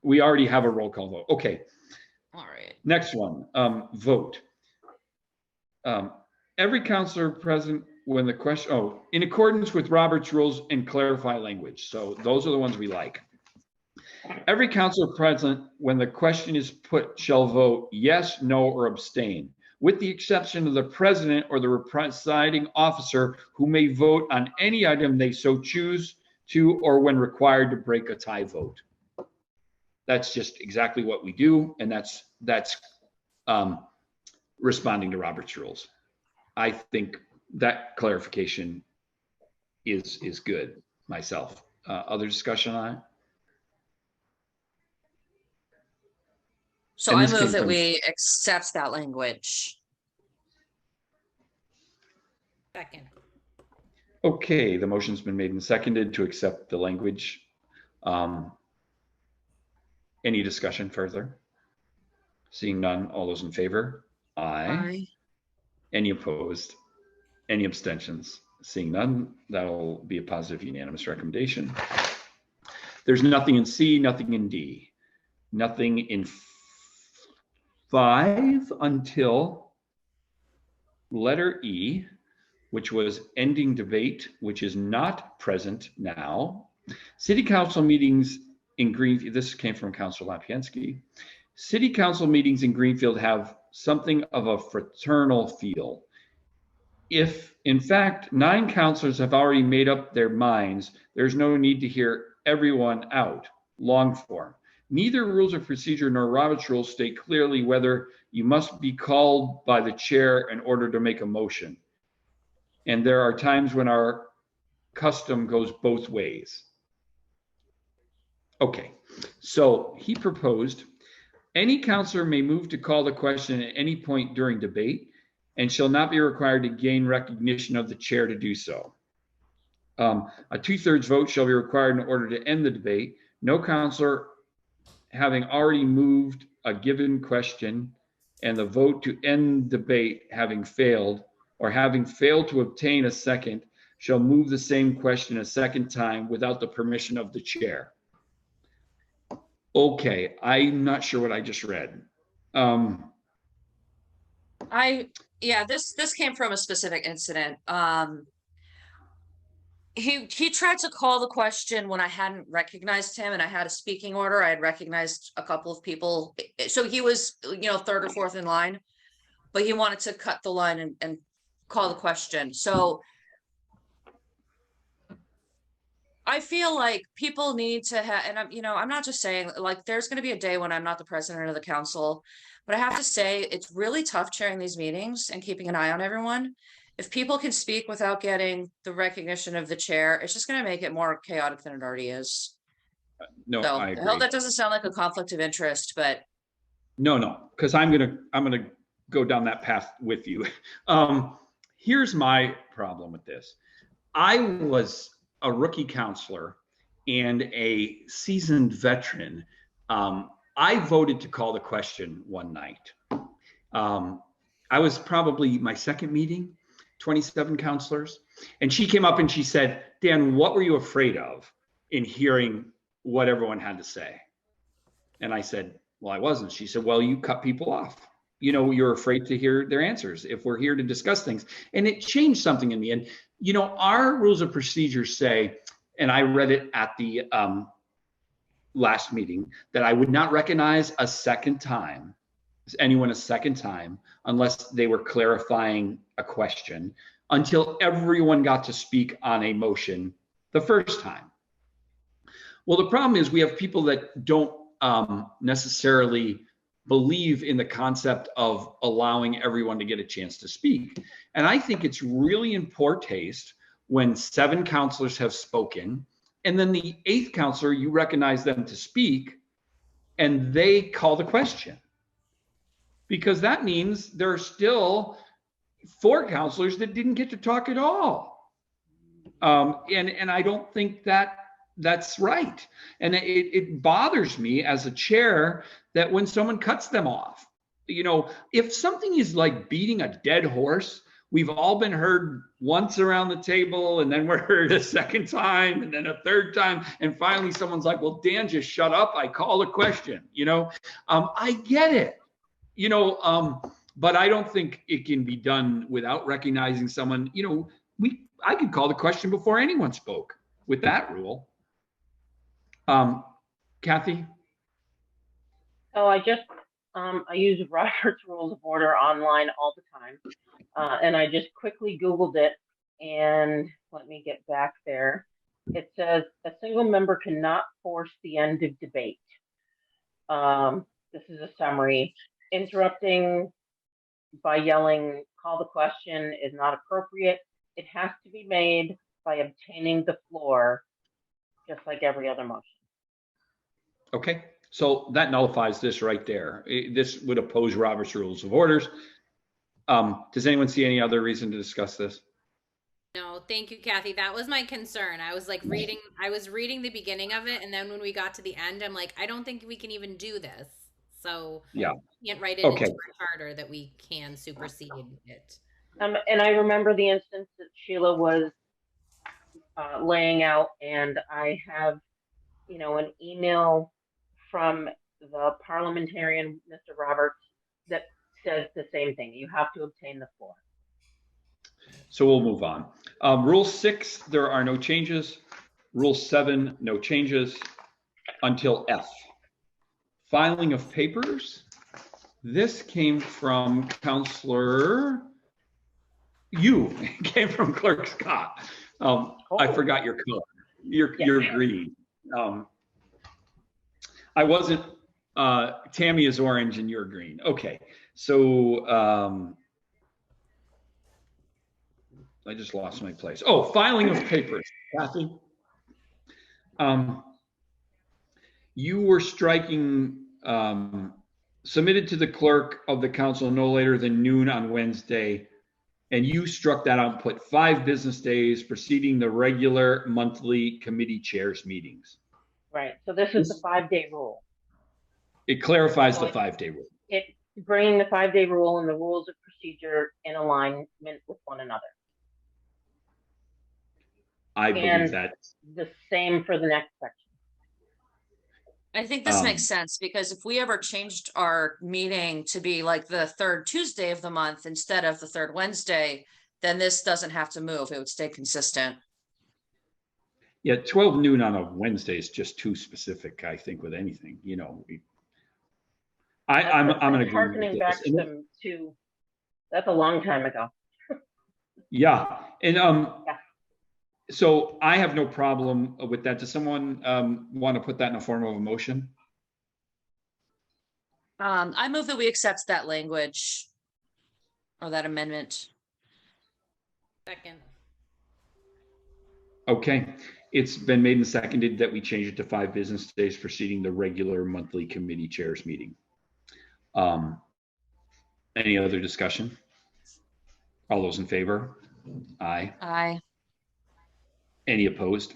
we already have a roll call vote. Okay, All right. next one, vote. Every counselor present when the question, in accordance with Robert's rules and clarify language. So those are the ones we like. Every counselor present when the question is put shall vote yes, no, or abstain, with the exception of the president or the presiding officer, who may vote on any item they so choose to, or when required to break a tie vote. That's just exactly what we do, and that's responding to Robert's rules. I think that clarification is good myself. Other discussion on it? So I move that we accept that language. Second. Okay, the motion's been made and seconded to accept the language. Any discussion further? Seeing none, all those in favor? Aye. Any opposed? Any abstentions? Seeing none, that'll be a positive unanimous recommendation. There's nothing in C, nothing in D, nothing in 5 until letter E, which was ending debate, which is not present now. City council meetings in Greenfield, this came from Councilor Lapinski. City council meetings in Greenfield have something of a fraternal feel. If, in fact, 9 councilors have already made up their minds, there's no need to hear everyone out, long form. Neither rules of procedure nor Robert's rules state clearly whether you must be called by the chair in order to make a motion. And there are times when our custom goes both ways. Okay, so he proposed, any counselor may move to call the question at any point during debate and shall not be required to gain recognition of the chair to do so. A 2/3 vote shall be required in order to end the debate. No counselor having already moved a given question and the vote to end debate having failed, or having failed to obtain a second, shall move the same question a second time without the permission of the chair. Okay, I'm not sure what I just read. This came from a specific incident. He tried to call the question when I hadn't recognized him and I had a speaking order. I had recognized a couple of people. So he was, 3rd or 4th in line, but he wanted to cut the line and call the question. So I feel like people need to have, and I'm not just saying, like, there's going to be a day when I'm not the president of the council, but I have to say it's really tough chairing these meetings and keeping an eye on everyone. If people can speak without getting the recognition of the chair, it's just going to make it more chaotic than it already is. No, so, I agree. I hope that doesn't sound like a conflict of interest, but no, because I'm gonna go down that path with you. Here's my problem with this. I was a rookie counselor and a seasoned veteran. I voted to call the question one night. I was probably my second meeting, 27 counselors. And she came up and she said, Dan, what were you afraid of in hearing what everyone had to say? And I said, well, I wasn't. She said, well, you cut people off. You're afraid to hear their answers if we're here to discuss things. And it changed something in the end. Our rules of procedure say, and I read it at the last meeting, that I would not recognize anyone a second time unless they were clarifying a question until everyone got to speak on a motion the first time. Well, the problem is we have people that don't necessarily believe in the concept of allowing everyone to get a chance to speak. And I think it's really in poor taste when 7 counselors have spoken and then the 8th counselor, you recognize them to speak and they call the question. Because that means there are still 4 counselors that didn't get to talk at all. And I don't think that's right. And it bothers me as a chair that when someone cuts them off, if something is like beating a dead horse, we've all been heard once around the table, and then we're heard a second time, and then a third time, and finally someone's like, well, Dan, just shut up. I called a question, I get it, but I don't think it can be done without recognizing someone. I could call the question before anyone spoke with that rule. Kathy? Oh, I use Robert's Rules of Order online all the time. And I just quickly Googled it, and let me get back there. It says a single member cannot force the end of debate. This is a summary. Interrupting by yelling, call the question, is not appropriate. It has to be made by obtaining the floor, just like every other motion. Okay, so that nullifies this right there. This would oppose Robert's Rules of Orders. Does anyone see any other reason to discuss this? No, thank you, Kathy. That was my concern. I was reading the beginning of it, and then when we got to the end, I'm like, I don't think we can even do this. So yeah, we can't write it into our charter that we can supersede it. And I remember the instance that Sheila was laying out, and I have, an email from the parliamentarian, Mr. Roberts, that says the same thing. You have to obtain the floor. So we'll move on. Rule 6, there are no changes. Rule 7, no changes until F. Filing of papers. This came from Counselor. It came from Clerk Scott. I forgot your color. You're green. I wasn't. Tammy is orange and you're green. Okay, so I just lost my place. Oh, filing of papers, Kathy. You were striking submitted to the clerk of the council no later than noon on Wednesday, and you struck that out and put 5 business days preceding the regular monthly committee chairs meetings. Right. So this is the 5-day rule. It clarifies the 5-day rule. It bringing the 5-day rule and the rules of procedure in alignment with one another. I believe that. The same for the next section. I think this makes sense, because if we ever changed our meeting to be like the 3rd Tuesday of the month instead of the 3rd Wednesday, then this doesn't have to move. It would stay consistent. Yeah, 12 noon on a Wednesday is just too specific, I think, with anything, I'm going to harkening back to that's a long time ago. Yeah, and so I have no problem with that. Does someone want to put that in a form of a motion? I move that we accept that language or that amendment. Second. Okay, it's been made and seconded that we change it to 5 business days preceding the regular monthly committee chairs meeting. Any other discussion? All those in favor? Aye. Aye. Any opposed?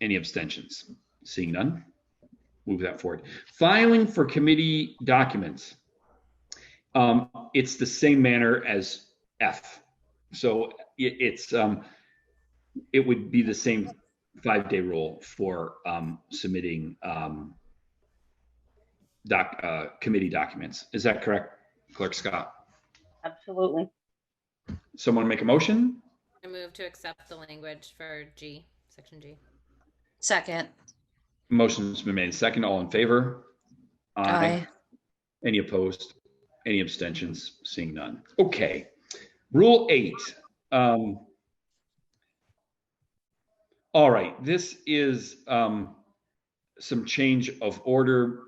Any abstentions? Seeing none, move that forward. Filing for committee documents. It's the same manner as F. So it would be the same 5-day rule for submitting committee documents. Is that correct, Clerk Scott? Absolutely. Someone make a motion? I move to accept the language for G, section G. Second. Motion's been made. Second, all in favor? Aye. Any opposed? Any abstentions? Seeing none. Okay. Rule 8. All right. This is some change of order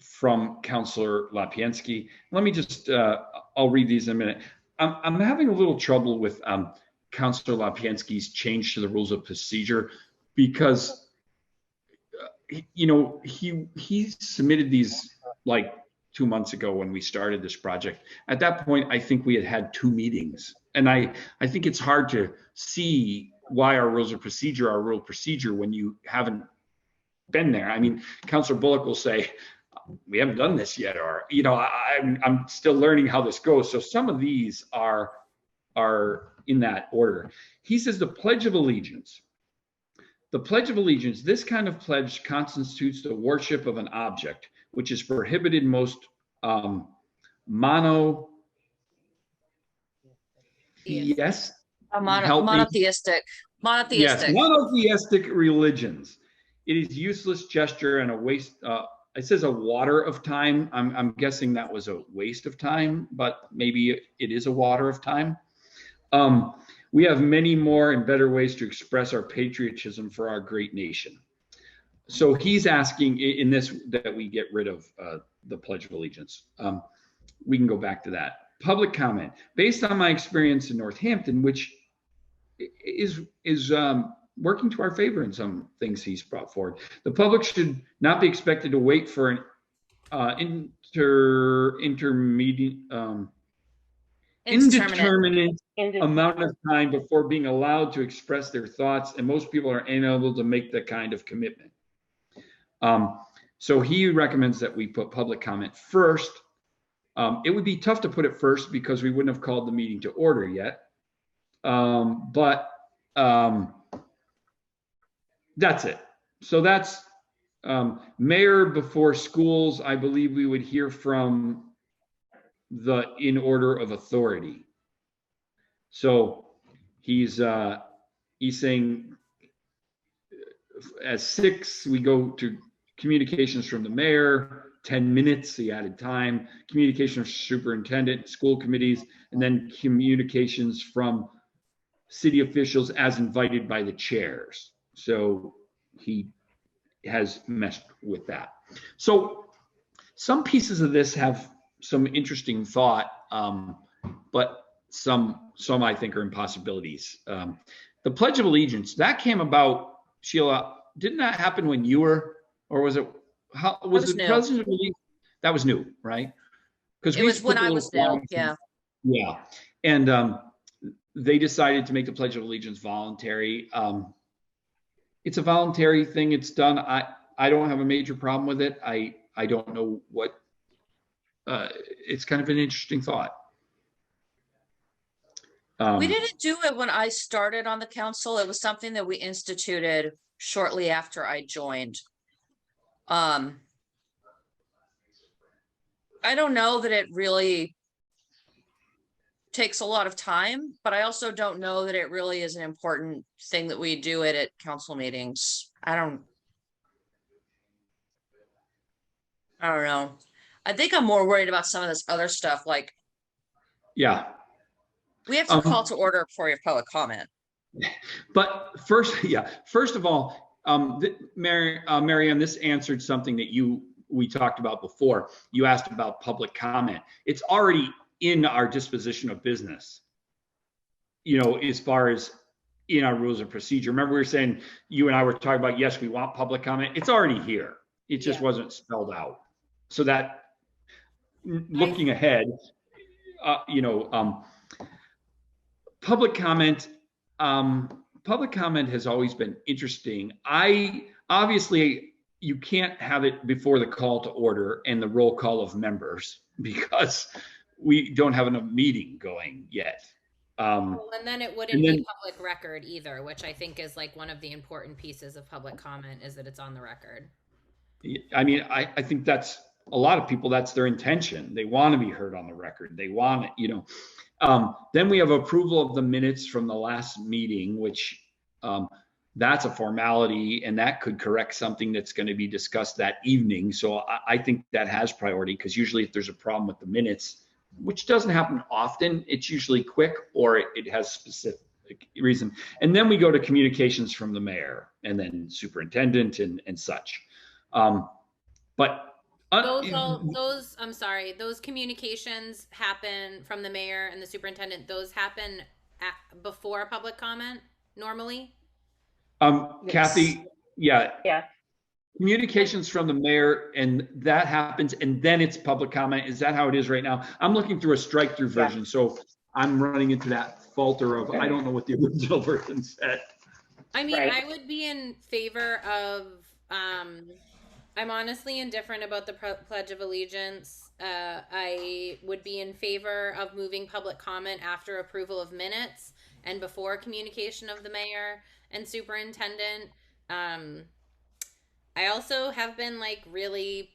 from Councilor Lapiensky. Let me just, I'll read these in a minute. I'm having a little trouble with Councilor Lapiensky's change to the rules of procedure because, he submitted these like 2 months ago when we started this project. At that point, I think we had 2 meetings. And I think it's hard to see why our rules of procedure are rule procedure when you haven't been there. I mean, Councilor Bullock will say, we haven't done this yet, or, you know, I'm still learning how this goes. So some of these are in that order. He says the Pledge of Allegiance. The Pledge of Allegiance, this kind of pledge constitutes the worship of an object, which is prohibited in most monotheistic religions. It is useless gesture and a waste. It says a water of time. I'm guessing that was a waste of time, but maybe it is a water of time. We have many more and better ways to express our patriotism for our great nation. So he's asking in this that we get rid of the Pledge of Allegiance. We can go back to that. Public comment. Based on my experience in Northampton, which is working to our favor in some things he's brought forward, the public should not be expected to wait for an indeterminate amount of time before being allowed to express their thoughts, and most people are unable to make that kind of commitment. So he recommends that we put public comment first. It would be tough to put it first because we wouldn't have called the meeting to order yet. But that's it. So that's mayor before schools. I believe we would hear from the in order of authority. So he's saying as 6, we go to communications from the mayor, 10 minutes, he added time, communication from superintendent, school committees, and then communications from city officials as invited by the chairs. So he has messed with that. So some pieces of this have some interesting thought, but some I think are impossibilities. The Pledge of Allegiance, that came about, Sheila, didn't that happen when you were, or was it, how was it President of Allegiance? That was new, right? Because it was when I was new, yeah. Yeah, and they decided to make the Pledge of Allegiance voluntary. It's a voluntary thing. It's done. I don't have a major problem with it. I don't know what. It's kind of an interesting thought. We didn't do it when I started on the council. It was something that we instituted shortly after I joined. I don't know that it really takes a lot of time, but I also don't know that it really is an important thing that we do it at council meetings. I don't know. I think I'm more worried about some of this other stuff. Like, yeah, we have to call to order before your public comment. But first of all, Marianne, this answered something that we talked about before. You asked about public comment. It's already in our disposition of business, you know, as far as in our rules of procedure. Remember, we were saying, you and I were talking about, yes, we want public comment. It's already here. It just wasn't spelled out. So that looking ahead, public comment has always been interesting. Obviously, you can't have it before the call to order and the roll call of members because we don't have enough meeting going yet. And then it wouldn't be public record either, which I think is like one of the important pieces of public comment, is that it's on the record. I mean, I think that's a lot of people, that's their intention. They want to be heard on the record. They want it, you know. Then we have approval of the minutes from the last meeting, which that's a formality, and that could correct something that's going to be discussed that evening. So I think that has priority, because usually if there's a problem with the minutes, which doesn't happen often, it's usually quick or it has specific reason. And then we go to communications from the mayor and then superintendent and such. But those communications happen from the mayor and the superintendent. Those happen before public comment normally. Kathy, yeah. Communications from the mayor, and that happens, and then it's public comment. Is that how it is right now? I'm looking through a strike-through version, so I'm running into that falter of I don't know what the original version said. I mean, I would be in favor of I'm honestly indifferent about the Pledge of Allegiance. I would be in favor of moving public comment after approval of minutes and before communication of the mayor and superintendent. I also have been like really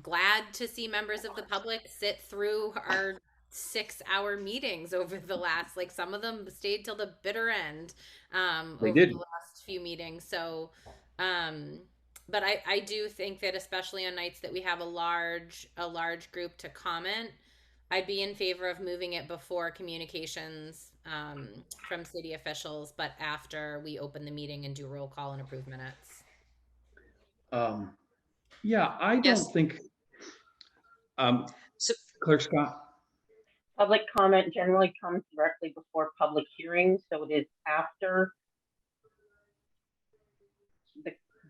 glad to see members of the public sit through our 6-hour meetings over the last, like, some of them stayed till the bitter end They over did. the last few meetings. So but I do think that especially on nights that we have a large group to comment, I'd be in favor of moving it before communications from city officials, but after we open the meeting and do roll call and approve minutes. Yeah, I don't Yes. think, So, Clerk Scott. Public comment generally comes directly before public hearings, so it is after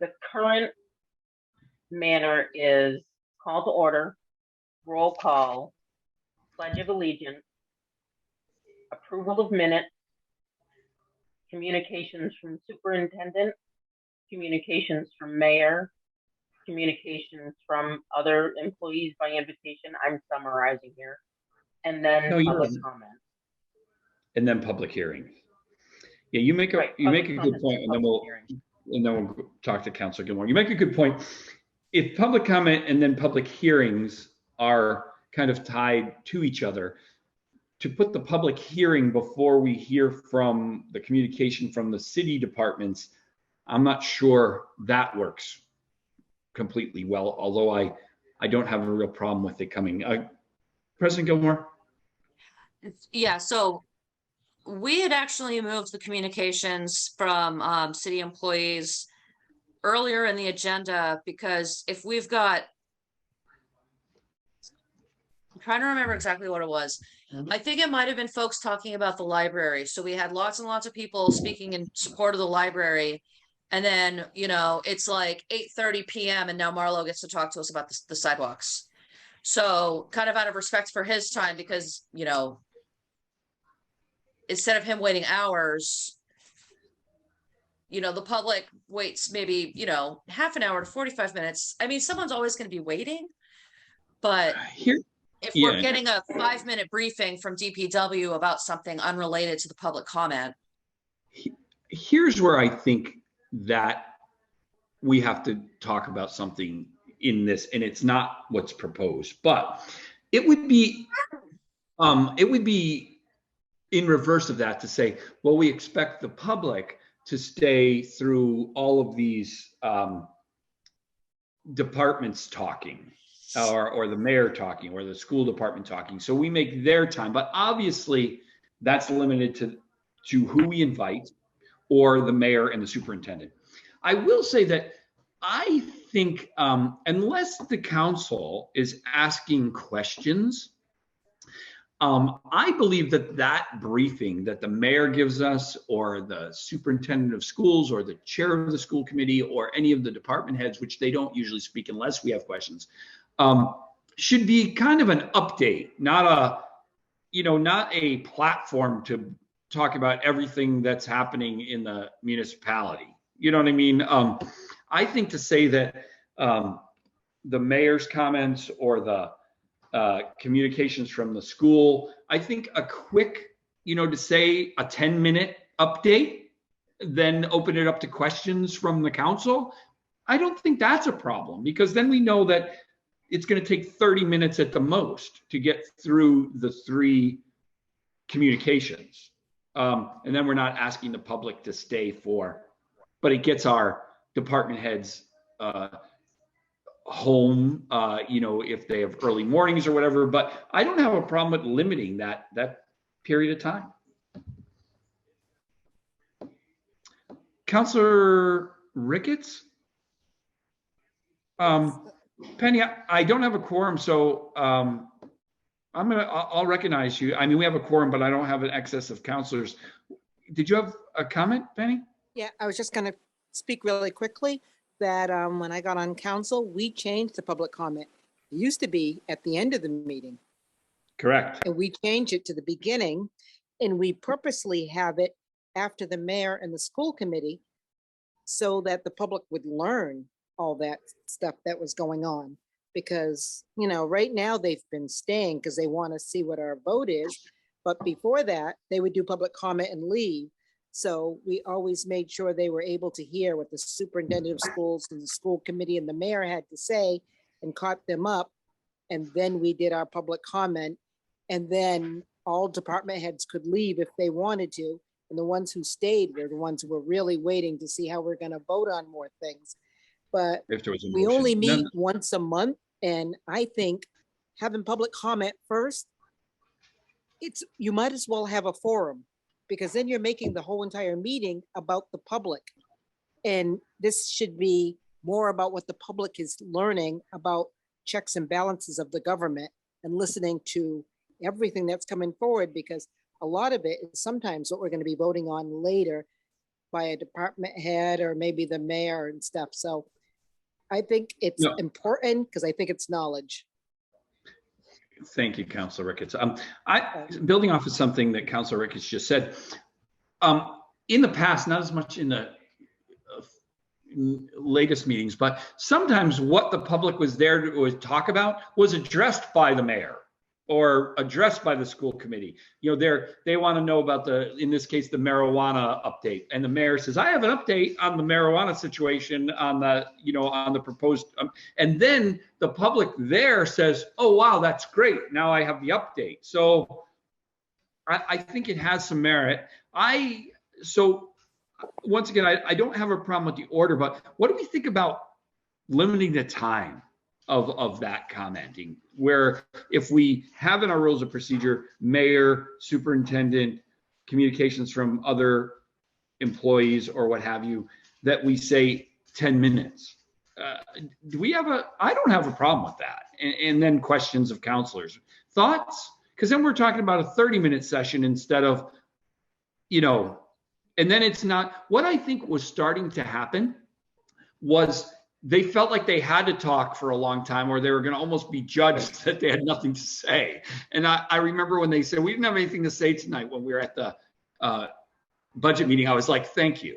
the current manner is call to order, roll call, pledge of allegiance, approval of minutes, communications from superintendent, communications from mayor, communications from other employees by invitation. I'm summarizing here. And then No, you public are. comment. And then public hearings. Yeah, you make a Right, you make a public good point, and then public we'll talk to Councilor Gilmore. You make a good point. If public comment and then public hearings are kind of tied to each other, to put the public hearing before we hear from the communication from the city departments, I'm not sure that works completely well, although I don't have a real problem with it coming. President Gilmore? yeah, so we had actually moved the communications from city employees earlier in the agenda, because if we've got, I'm trying to remember exactly what it was. I think it might have been folks talking about the library. So we had lots and lots of people speaking in support of the library. And then, you know, it's like 8:30 p.m. and now Marlo gets to talk to us about the sidewalks. So kind of out of respect for his time, because, you know, instead of him waiting hours, you know, the public waits maybe, you know, half an hour to 45 minutes. I mean, someone's always going to be waiting, but Here, if yeah. we're getting a 5-minute briefing from DPW about something unrelated to the public comment. Here's where I think that we have to talk about something in this, and it's not what's proposed, but it would be in reverse of that to say, well, we expect the public to stay through all of these departments talking, or the mayor talking, or the school department talking. So we make their time, but obviously that's limited to who we invite, or the mayor and the superintendent. I will say that I think unless the council is asking questions, I believe that briefing that the mayor gives us, or the superintendent of schools, or the chair of the school committee, or any of the department heads, which they don't usually speak unless we have questions, should be kind of an update, not a platform to talk about everything that's happening in the municipality. You know what I mean? I think to say that the mayor's comments, or the communications from the school, I think a quick, to say a 10-minute update, then open it up to questions from the council, I don't think that's a problem, because then we know that it's going to take 30 minutes at the most to get through the 3 communications. And then we're not asking the public to stay but it gets our department heads home, if they have early mornings or whatever. But I don't have a problem with limiting that period of time. Councilor Ricketts? Penny, I don't have a quorum, so I'll recognize you. I mean, we have a quorum, but I don't have an excess of councilors. Did you have a comment, Penny? Yeah, I was just going to speak really quickly that when I got on council, we changed the public comment. It used to be at the end of the meeting. Correct. And we changed it to the beginning, and we purposely have it after the mayor and the school committee so that the public would learn all that stuff that was going on. Because, you know, right now they've been staying because they want to see what our vote is. But before that, they would do public comment and leave. So we always made sure they were able to hear what the superintendent of schools and the school committee and the mayor had to say and caught them up. And then we did our public comment. And then all department heads could leave if they wanted to. And the ones who stayed were the ones who were really waiting to see how we're going to vote on more things. But If there was a we motion. only meet No, once a month. And I think having public comment first, you might as well have a forum, because then you're making the whole entire meeting about the public. And this should be more about what the public is learning about checks and balances of the government and listening to everything that's coming forward, because a lot of it is sometimes what we're going to be voting on later by a department head or maybe the mayor and stuff. So I think it's No. important because I think it's knowledge. Thank you, Councilor Ricketts. Building off of something that Councilor Ricketts just said, in the past, not as much in the latest meetings, but sometimes what the public was there to talk about was addressed by the mayor or addressed by the school committee. You know, they want to know about in this case, the marijuana update. And the mayor says, I have an update on the marijuana situation on the proposed, and then the public there says, oh, wow, that's great. Now I have the update. So I think it has some merit. So once again, I don't have a problem with the order, but what do we think about limiting the time of that commenting, where if we have in our rules of procedure, mayor, superintendent, communications from other employees or what have you, that we say 10 minutes? Do we have I don't have a problem with that. And then questions of counselors. Thoughts? Because then we're talking about a 30-minute session instead of, and then it's not. What I think was starting to happen was they felt like they had to talk for a long time, or they were going to almost be judged that they had nothing to say. And I remember when they said, we didn't have anything to say tonight when we were at the budget meeting, I was like, thank you.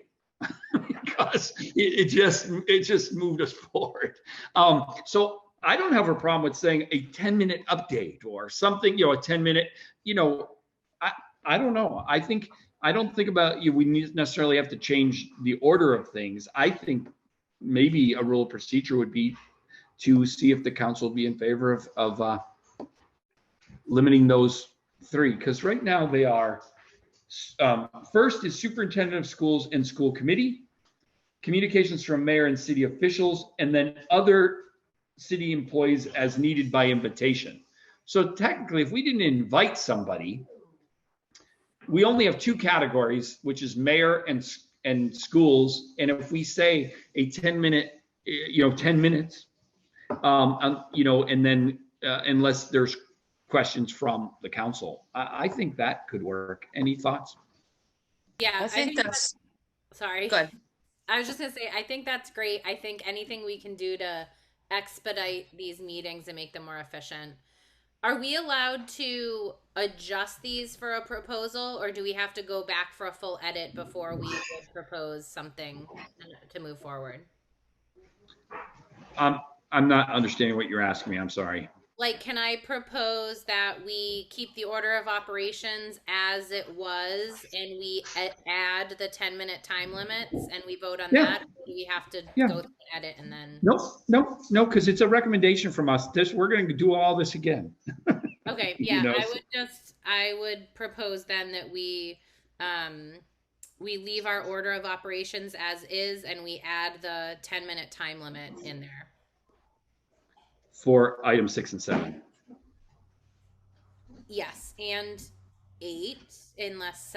Because it just moved us forward. So I don't have a problem with saying a 10-minute update or something, a 10-minute, I don't know. I don't think about we necessarily have to change the order of things. I think maybe a rule of procedure would be to see if the council would be in favor of limiting those three, because right now they are first is superintendent of schools and school committee, communications from mayor and city officials, and then other city employees as needed by invitation. So technically, if we didn't invite somebody, we only have two categories, which is mayor and schools. And if we say a 10-minute, 10 minutes, and then unless there's questions from the council, I think that could work. Any thoughts? Yeah, I think that's sorry. good. I was just gonna say, I think that's great. I think anything we can do to expedite these meetings and make them more efficient. Are we allowed to adjust these for a proposal, or do we have to go back for a full edit before we would propose something to move forward? I'm not understanding what you're asking me. I'm sorry. Like, can I propose that we keep the order of operations as it was and we add the 10-minute time limits and we vote on that? Or do we have to go through the edit and then? No, because it's a recommendation from us. We're going to do all this again. Okay, yeah, I would propose then that we leave our order of operations as is and we add the 10-minute time limit in there. For items 6 and 7. Yes, and 8, unless.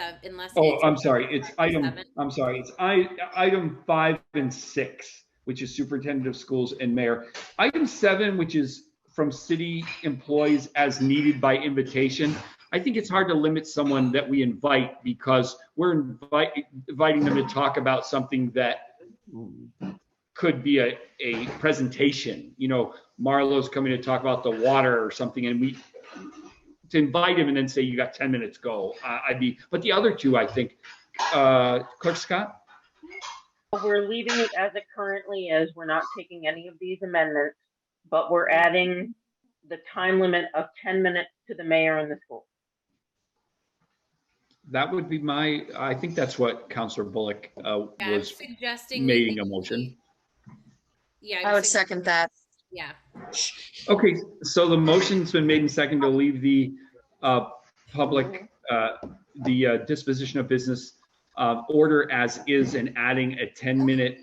Oh, I'm sorry. It's item. 7. I'm sorry. It's item 5 and 6, which is superintendent of schools and mayor. Item 7, which is from city employees as needed by invitation. I think it's hard to limit someone that we invite because we're inviting them to talk about something that could be a presentation. Marlo's coming to talk about the water or something, and to invite him and then say, you got 10 minutes, go. But the other two, I think, Clerk Scott? we're leaving it as it currently is. We're not taking any of these amendments, but we're adding the time limit of 10 minutes to the mayor and the school. That would be I think that's what Councilor Bullock I'm was suggesting making a motion. Yeah, I would second that. Yeah. Okay, so the motion's been made and seconded to leave the public, the disposition of business order as is and adding a 10-minute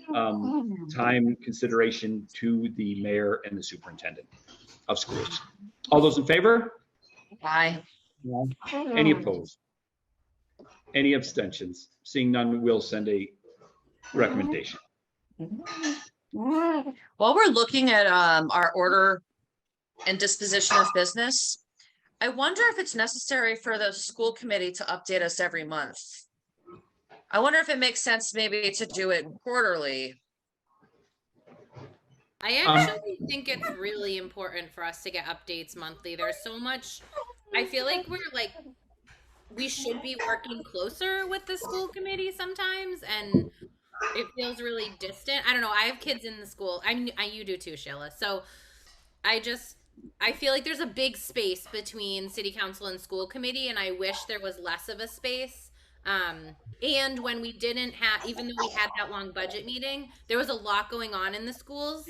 time consideration to the mayor and the superintendent of schools. All those in favor? Aye. Any opposed? Any abstentions? Seeing none, we'll send a recommendation. While we're looking at our order and disposition of business, I wonder if it's necessary for the school committee to update us every month. I wonder if it makes sense maybe to do it quarterly. I actually think it's really important for us to get updates monthly. There's so much, I feel like we should be working closer with the school committee sometimes, and it feels really distant. I don't know. I have kids in the school. You do too, Sheila. So I feel like there's a big space between city council and school committee, and I wish there was less of a space. And when we didn't have, even though we had that long budget meeting, there was a lot going on in the schools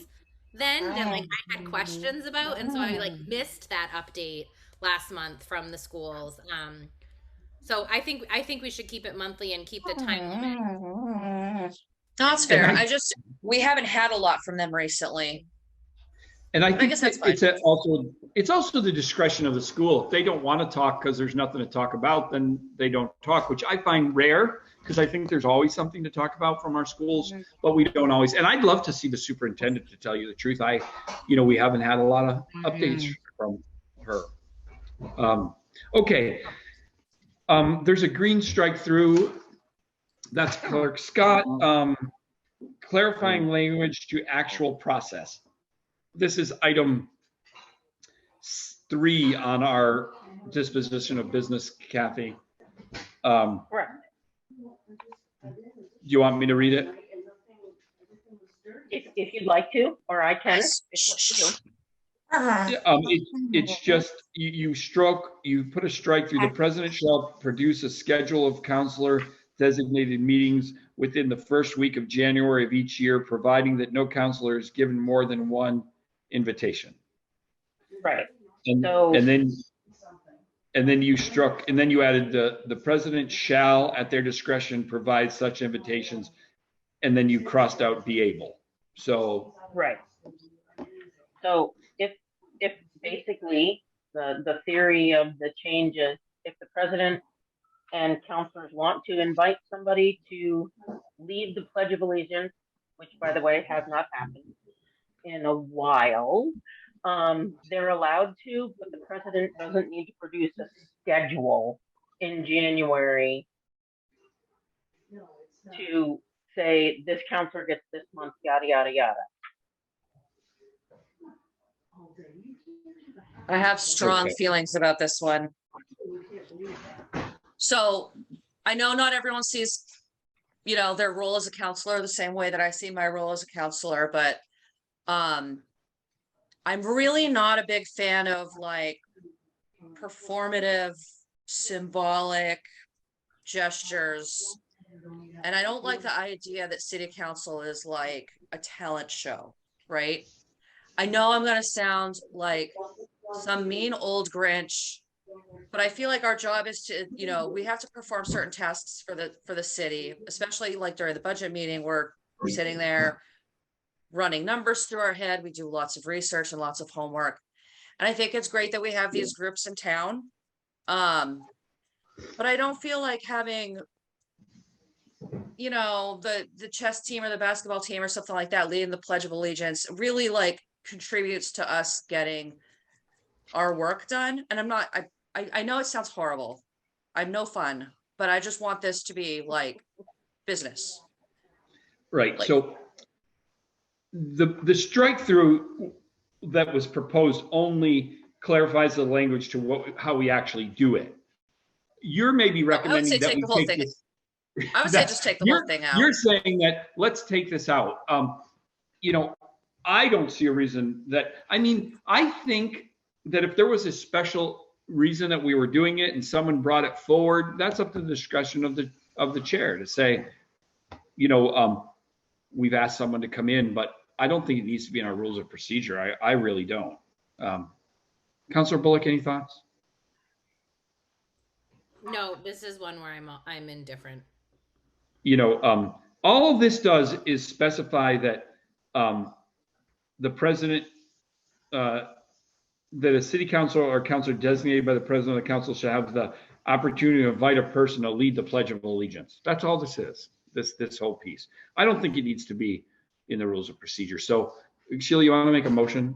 then that I had questions about, and so I missed that update last month from the schools. So I think we should keep it monthly and keep the time limit. No, that's fair. We haven't had a lot from them recently. And I think guess that's fine. It's also the discretion of the school. If they don't want to talk because there's nothing to talk about, then they don't talk, which I find rare because I think there's always something to talk about from our schools, but we don't always. And I'd love to see the superintendent, to tell you the truth. We haven't had a lot of updates from her. Okay. There's a green strike through. That's Clerk Scott. Clarifying language to actual process. This is item 3 on our disposition of business, Kathy. Correct. Do you want me to read it? If you'd like to, or I can. It's just you put a strike through. The president shall produce a schedule of counselor designated meetings within the first week of January of each year, providing that no counselor is given more than one invitation. Right. And then you added the president shall at their discretion provide such invitations, and then you crossed out be able. So right. So if basically the theory of the change is, if the president and counselors want to invite somebody to lead the Pledge of Allegiance, which by the way has not happened in a while, they're allowed to, but the president doesn't need to produce a schedule in January to say this counselor gets this month, yada, yada, yada. I have strong feelings about this one. So I know not everyone sees, their role as a counselor the same way that I see my role as a counselor, but I'm really not a big fan of performative, symbolic gestures. And I don't like the idea that city council is like a talent show, right? I know I'm going to sound like some mean old Grinch, but I feel like our job is to, we have to perform certain tasks for the city, especially during the budget meeting. We're sitting there running numbers through our head. We do lots of research and lots of homework. And I think it's great that we have these groups in town. But I don't feel like having, the chess team or the basketball team or something like that leading the Pledge of Allegiance really contributes to us getting our work done. And I know it sounds horrible. I'm no fun, but I just want this to be business. Right. So the strike through that was proposed only clarifies the language to how we actually do it. You're maybe recommending that we take this. I would say just take the whole thing out. You're saying that let's take this out. You know, I don't see a reason that, I mean, I think that if there was a special reason that we were doing it and someone brought it forward, that's up to the discretion of the chair to say, you know, we've asked someone to come in, but I don't think it needs to be in our rules of procedure. I really don't. Councilor Bullock, any thoughts? No, this is one where I'm indifferent. You know, all this does is specify that the president, that a city council or councilor designated by the president of the council shall have the opportunity to invite a person to lead the Pledge of Allegiance. That's all this is, this whole piece. I don't think it needs to be in the rules of procedure. So, Sheila, you want to make a motion?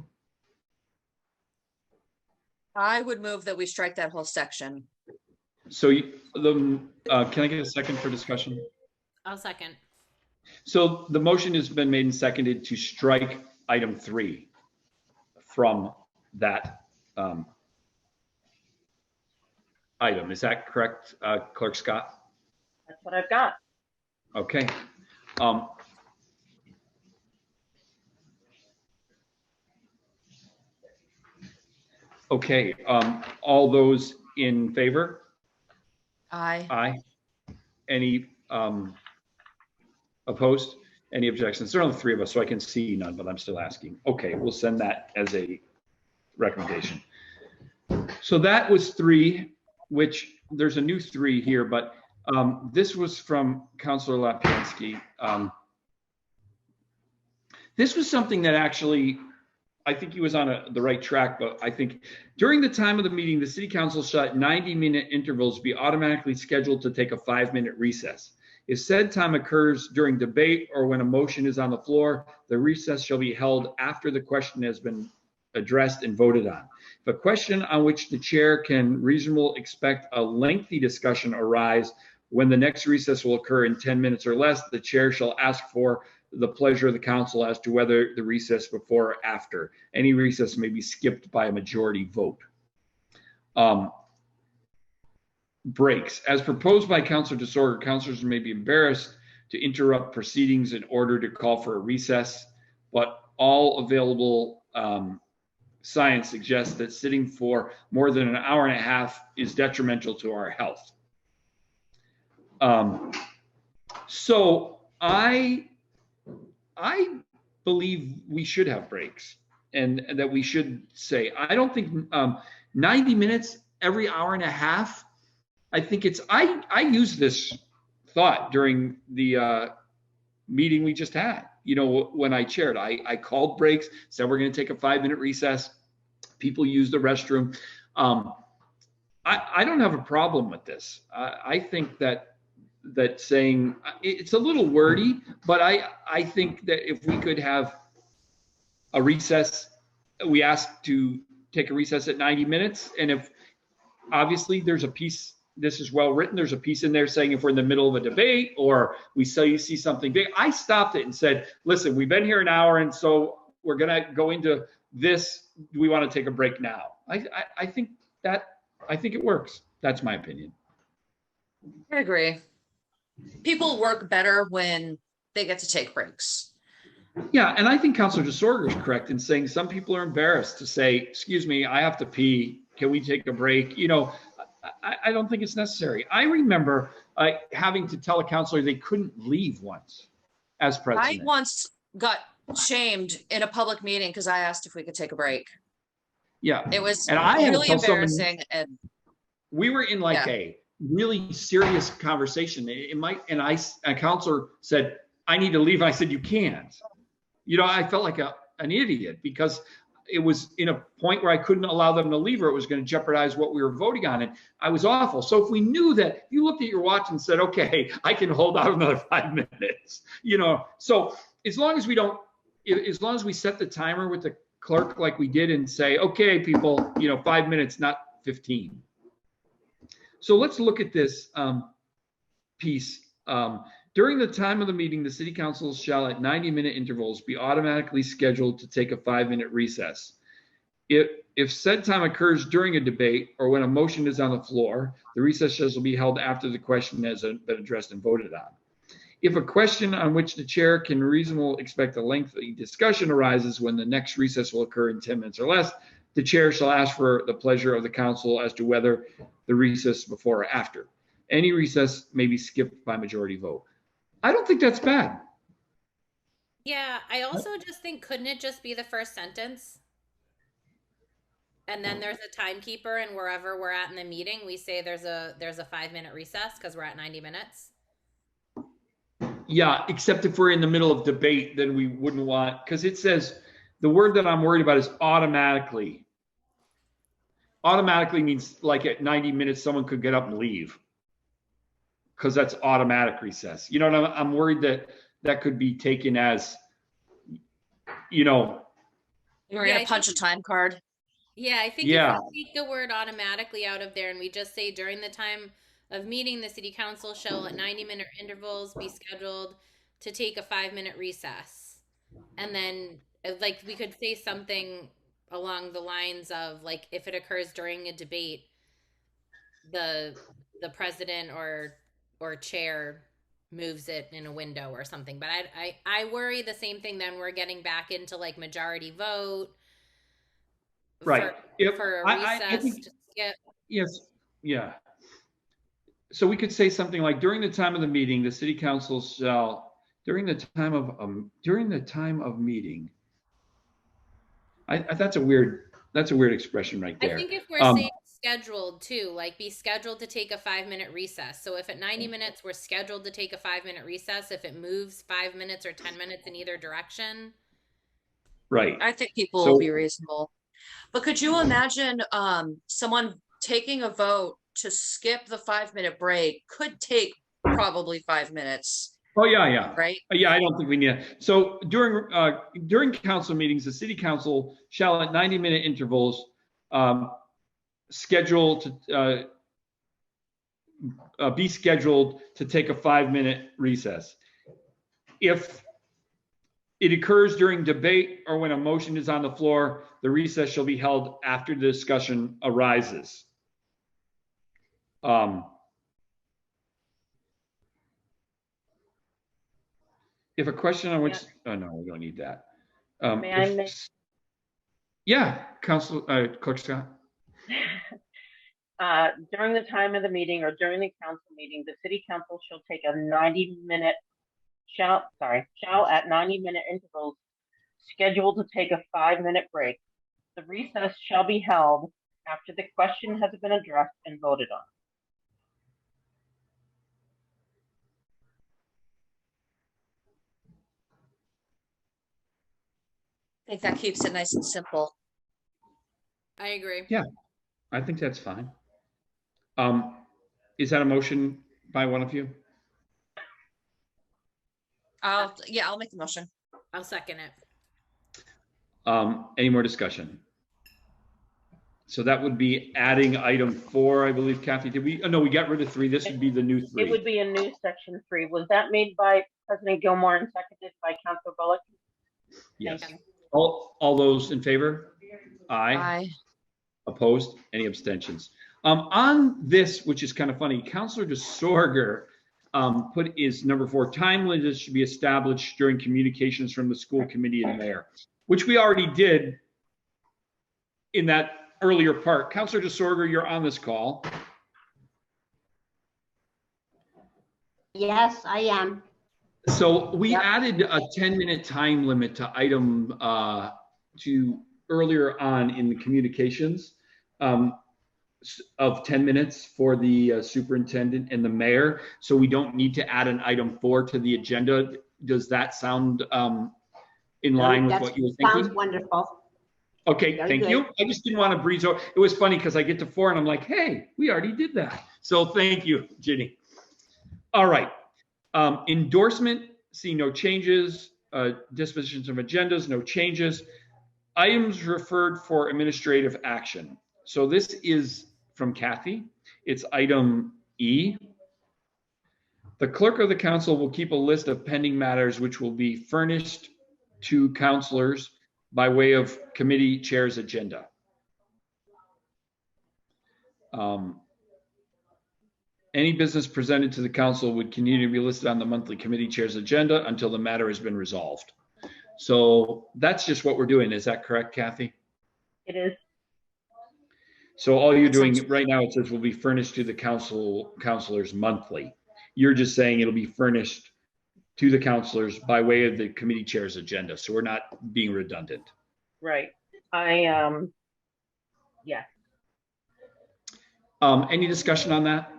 I would move that we strike that whole section. So, can I get a second for discussion? I'll second. So the motion has been made and seconded to strike item 3 from that item. Is that correct, Clerk Scott? That's what I've got. Okay. Okay. All those in favor? Aye. Aye. Any opposed? Any objections? There are only 3 of us, so I can see none, but I'm still asking. Okay, we'll send that as a recommendation. So that was 3, which there's a new 3 here, but this was from Councilor Lapinski. This was something that actually, I think he was on the right track, but I think during the time of the meeting, the city council shall at 90-minute intervals be automatically scheduled to take a 5-minute recess. If said time occurs during debate or when a motion is on the floor, the recess shall be held after the question has been addressed and voted on. If a question on which the chair can reasonably expect a lengthy discussion arise when the next recess will occur in 10 minutes or less, the chair shall ask for the pleasure of the council as to whether the recess before or after. Any recess may be skipped by a majority vote. Breaks. As proposed by Councilor DeSorger, councilors may be embarrassed to interrupt proceedings in order to call for a recess, but all available science suggests that sitting for more than an hour and a half is detrimental to our health. So I believe we should have breaks and that we should say, I don't think 90 minutes every hour and a half. I think it's, I use this thought during the meeting we just had. You know, when I chaired, I called breaks, said we're going to take a 5-minute recess. People use the restroom. I don't have a problem with this. I think that saying, it's a little wordy, but I think that if we could have a recess, we ask to take a recess at 90 minutes. And if obviously there's a piece, this is well written, there's a piece in there saying if we're in the middle of a debate or we see something big, I stopped it and said, listen, we've been here an hour and so we're going to go into this. Do we want to take a break now? I think it works. That's my opinion. I agree. People work better when they get to take breaks. Yeah, and I think Councilor DeSorger is correct in saying some people are embarrassed to say, excuse me, I have to pee. Can we take a break? You know, I don't think it's necessary. I remember having to tell a councilor they couldn't leave once as president. I once got shamed in a public meeting because I asked if we could take a break. Yeah. It was really embarrassing. And we were in like a really serious conversation. A counselor said, I need to leave. I said, you can't. You know, I felt like an idiot because it was in a point where I couldn't allow them to leave or it was going to jeopardize what we were voting on. And I was awful. So if we knew that, you looked at your watch and said, okay, I can hold out another 5 minutes, you know. So as long as we set the timer with the clerk like we did and say, okay, people, you know, 5 minutes, not 15. So let's look at this piece. During the time of the meeting, the city council shall at 90-minute intervals be automatically scheduled to take a 5-minute recess. If said time occurs during a debate or when a motion is on the floor, the recess shall be held after the question has been addressed and voted on. If a question on which the chair can reasonably expect a lengthy discussion arises when the next recess will occur in 10 minutes or less, the chair shall ask for the pleasure of the council as to whether the recess before or after. Any recess may be skipped by majority vote. I don't think that's bad. Yeah, I also just think, couldn't it just be the first sentence? And then there's a timekeeper, and wherever we're at in the meeting, we say there's a 5-minute recess because we're at 90 minutes. Yeah, except if we're in the middle of debate, then we wouldn't want, because it says, the word that I'm worried about is automatically. Automatically means like at 90 minutes, someone could get up and leave. Because that's automatic recess. You know what I'm worried that could be taken as, you know. You're gonna punch a time card. Yeah, I think if we take the word automatically out of there and we just say during the time of meeting, the city council shall at 90-minute intervals be scheduled to take a 5-minute recess. And then like we could say something along the lines of like, if it occurs during a debate, the president or chair moves it in a window or something. But I worry the same thing, then we're getting back into like majority vote. Right. For a recess to skip. Yes. Yeah. So we could say something like, during the time of the meeting, the city council shall, during the time of meeting. That's a weird expression right there. I think if we're saying scheduled too, like be scheduled to take a 5-minute recess. So if at 90 minutes we're scheduled to take a 5-minute recess, if it moves 5 minutes or 10 minutes in either direction. Right. I think people will be reasonable. But could you imagine someone taking a vote to skip the 5-minute break could take probably 5 minutes? Oh yeah. Right. Yeah, I don't think we need it. So during council meetings, the city council shall at 90-minute intervals schedule to be scheduled to take a 5-minute recess. If it occurs during debate or when a motion is on the floor, the recess shall be held after the discussion arises. If a question on which, oh no, we don't need that. May I make? Yeah, Clerk Scott. During the time of the meeting or during the council meeting, the city council shall take a 90-minute, shall at 90-minute intervals scheduled to take a 5-minute break. The recess shall be held after the question has been addressed and voted on. I think that keeps it nice and simple. I agree. Yeah, I think that's fine. Is that a motion by one of you? I'll make the motion. I'll second it. Any more discussion? So that would be adding item 4, I believe, Kathy. Did we? Oh, no, we got rid of 3. This would be the new 3. It would be a new section 3. Was that made by President Gilmore and seconded by Councilor Bullock? Yes. All those in favor? Aye. Aye. Opposed? Any abstentions? On this, which is kind of funny, Councilor DeSorger put is number 4, time limits should be established during communications from the school committee and mayor, which we already did in that earlier part. Councilor DeSorger, you're on this call. Yes, I am. So we added a 10-minute time limit to item to earlier on in the communications of 10 minutes for the superintendent and the mayor. So we don't need to add an item 4 to the agenda. Does that sound in line with what you were thinking? Sounds wonderful. Okay, thank you. I just didn't want to breeze over. It was funny because I get to 4 and I'm like, hey, we already did that. So thank you, Ginny. All right. Endorsement, see no changes. Dispositions of agendas, no changes. Items referred for administrative action. So this is from Kathy. It's item E. The clerk of the council will keep a list of pending matters which will be furnished to councilors by way of committee chair's agenda. Any business presented to the council would continue to be listed on the monthly committee chair's agenda until the matter has been resolved. So that's just what we're doing. Is that correct, Kathy? It is. So all you're doing right now, it says will be furnished to the councilors monthly. You're just saying it'll be furnished to the councilors by way of the committee chair's agenda. So we're not being redundant. Right. Yeah. Any discussion on that?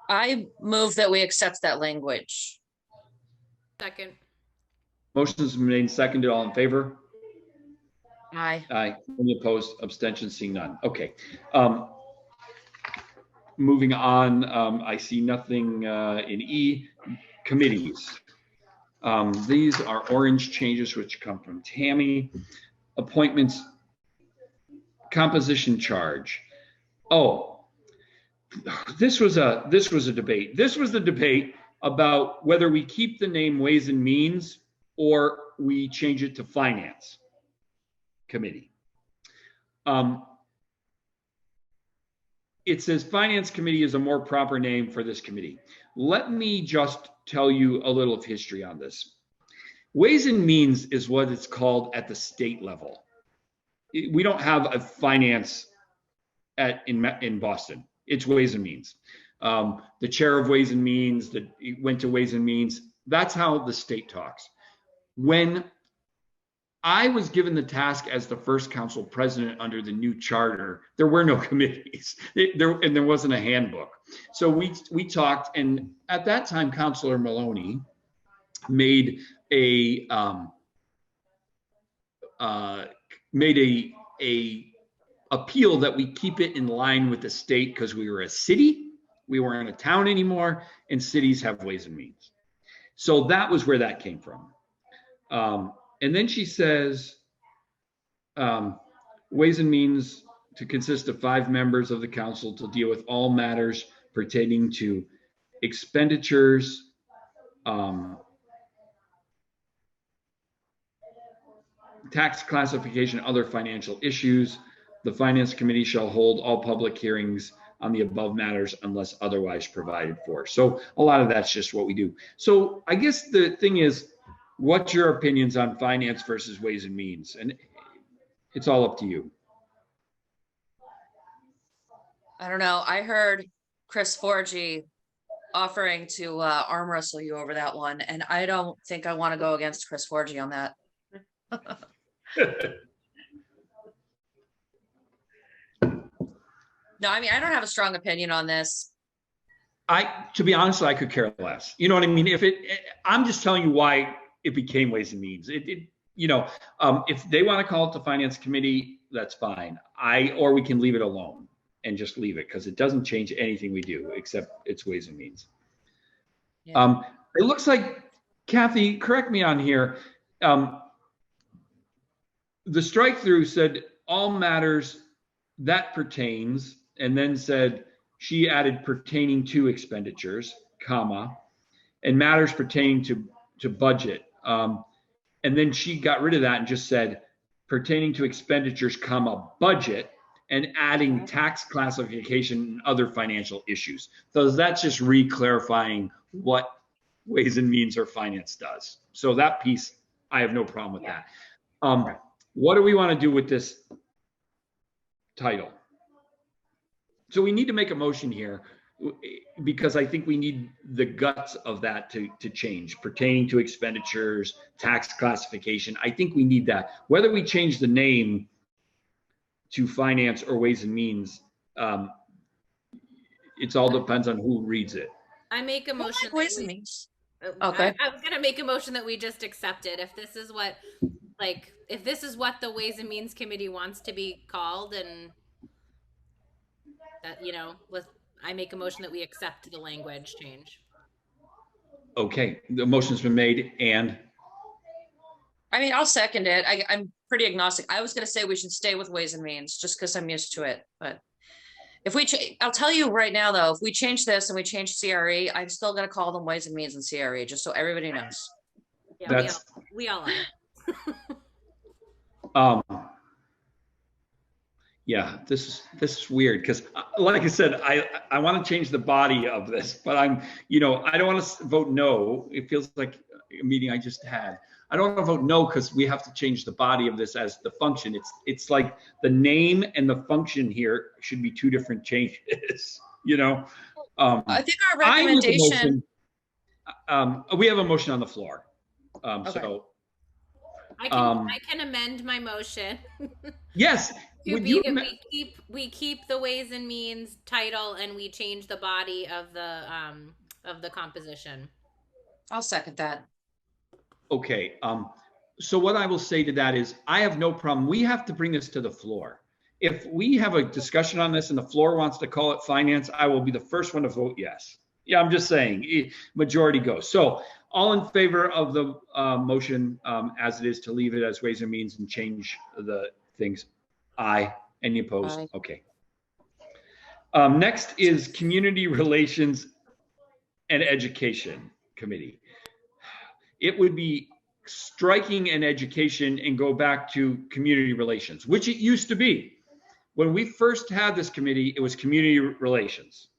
I move that we accept that language. Second. Motion's been made and seconded. All in favor? Aye. Aye. Any opposed? Abstentions? Seeing none. Okay. Moving on, I see nothing in E. Committees. These are orange changes which come from Tammy. Appointments, composition charge. Oh, this was a debate. This was the debate about whether we keep the name Ways and Means or we change it to Finance Committee. It says Finance Committee is a more proper name for this committee. Let me just tell you a little of history on this. Ways and Means is what it's called at the state level. We don't have a finance in Boston. It's Ways and Means. The chair of Ways and Means went to Ways and Means. That's how the state talks. When I was given the task as the first council president under the new charter, there were no committees, and there wasn't a handbook. So we talked, and at that time, Councilor Maloney made a appeal that we keep it in line with the state because we were a city, we weren't a town anymore, and cities have Ways and Means. So that was where that came from. And then she says, Ways and Means to consist of 5 members of the council to deal with all matters pertaining to expenditures, tax classification, other financial issues. The Finance Committee shall hold all public hearings on the above matters unless otherwise provided for. So a lot of that's just what we do. So I guess the thing is, what's your opinions on finance versus Ways and Means? And it's all up to you. I don't know. I heard Chris Forgy offering to arm wrestle you over that one, and I don't think I want to go against Chris Forgy on that. No, I mean, I don't have a strong opinion on this. To be honest, I could care less. You know what I mean? I'm just telling you why it became Ways and Means. If they want to call it the Finance Committee, that's fine. Or we can leave it alone and just leave it because it doesn't change anything we do except it's Ways and Means. Yeah. It looks like, Kathy, correct me on here. The strike through said all matters that pertains, and then said she added pertaining to expenditures, comma, and matters pertaining to budget. And then she got rid of that and just said pertaining to expenditures, comma, budget, and adding tax classification and other financial issues. So that's just re-clarifying what Ways and Means or finance does. So that piece, I have no problem with that. What do we want to do with this title? So we need to make a motion here because I think we need the guts of that to change, pertaining to expenditures, tax classification. I think we need that. Whether we change the name to finance or Ways and Means, it all depends on who reads it. I make a motion. Ways and Means. Okay. I was gonna make a motion that we just accept it. If this is what, if this is what the Ways and Means Committee wants to be called, and that, I make a motion that we accept the language change. Okay, the motion's been made, and I mean, I'll second it. I'm pretty agnostic. I was going to say we should stay with Ways and Means just because I'm used to it. But if I'll tell you right now, though, if we change this and we change CRE, I'm still going to call them Ways and Means and CRE, just so everybody knows. Yeah, we all are. Yeah, this is weird because, like I said, I want to change the body of this, but I don't want to vote no. It feels like a meeting I just had. I don't want to vote no because we have to change the body of this as the function. It's like the name and the function here should be two different changes. I think our I make a recommendation, motion. We have a motion on the floor. Okay. So I can amend my motion. yes, To would be you? that we keep the Ways and Means title and we change the body of the composition. I'll second that. Okay. So what I will say to that is I have no problem. We have to bring this to the floor. If we have a discussion on this and the floor wants to call it finance, I will be the first one to vote yes. Yeah, I'm just saying majority goes. So all in favor of the motion as it is to leave it as Ways and Means and change the things? Aye. Any opposed? Aye. Okay. Next is Community Relations and Education Committee. It would be striking an education and go back to community relations, which it used to be. When we first had this committee, it was community relations.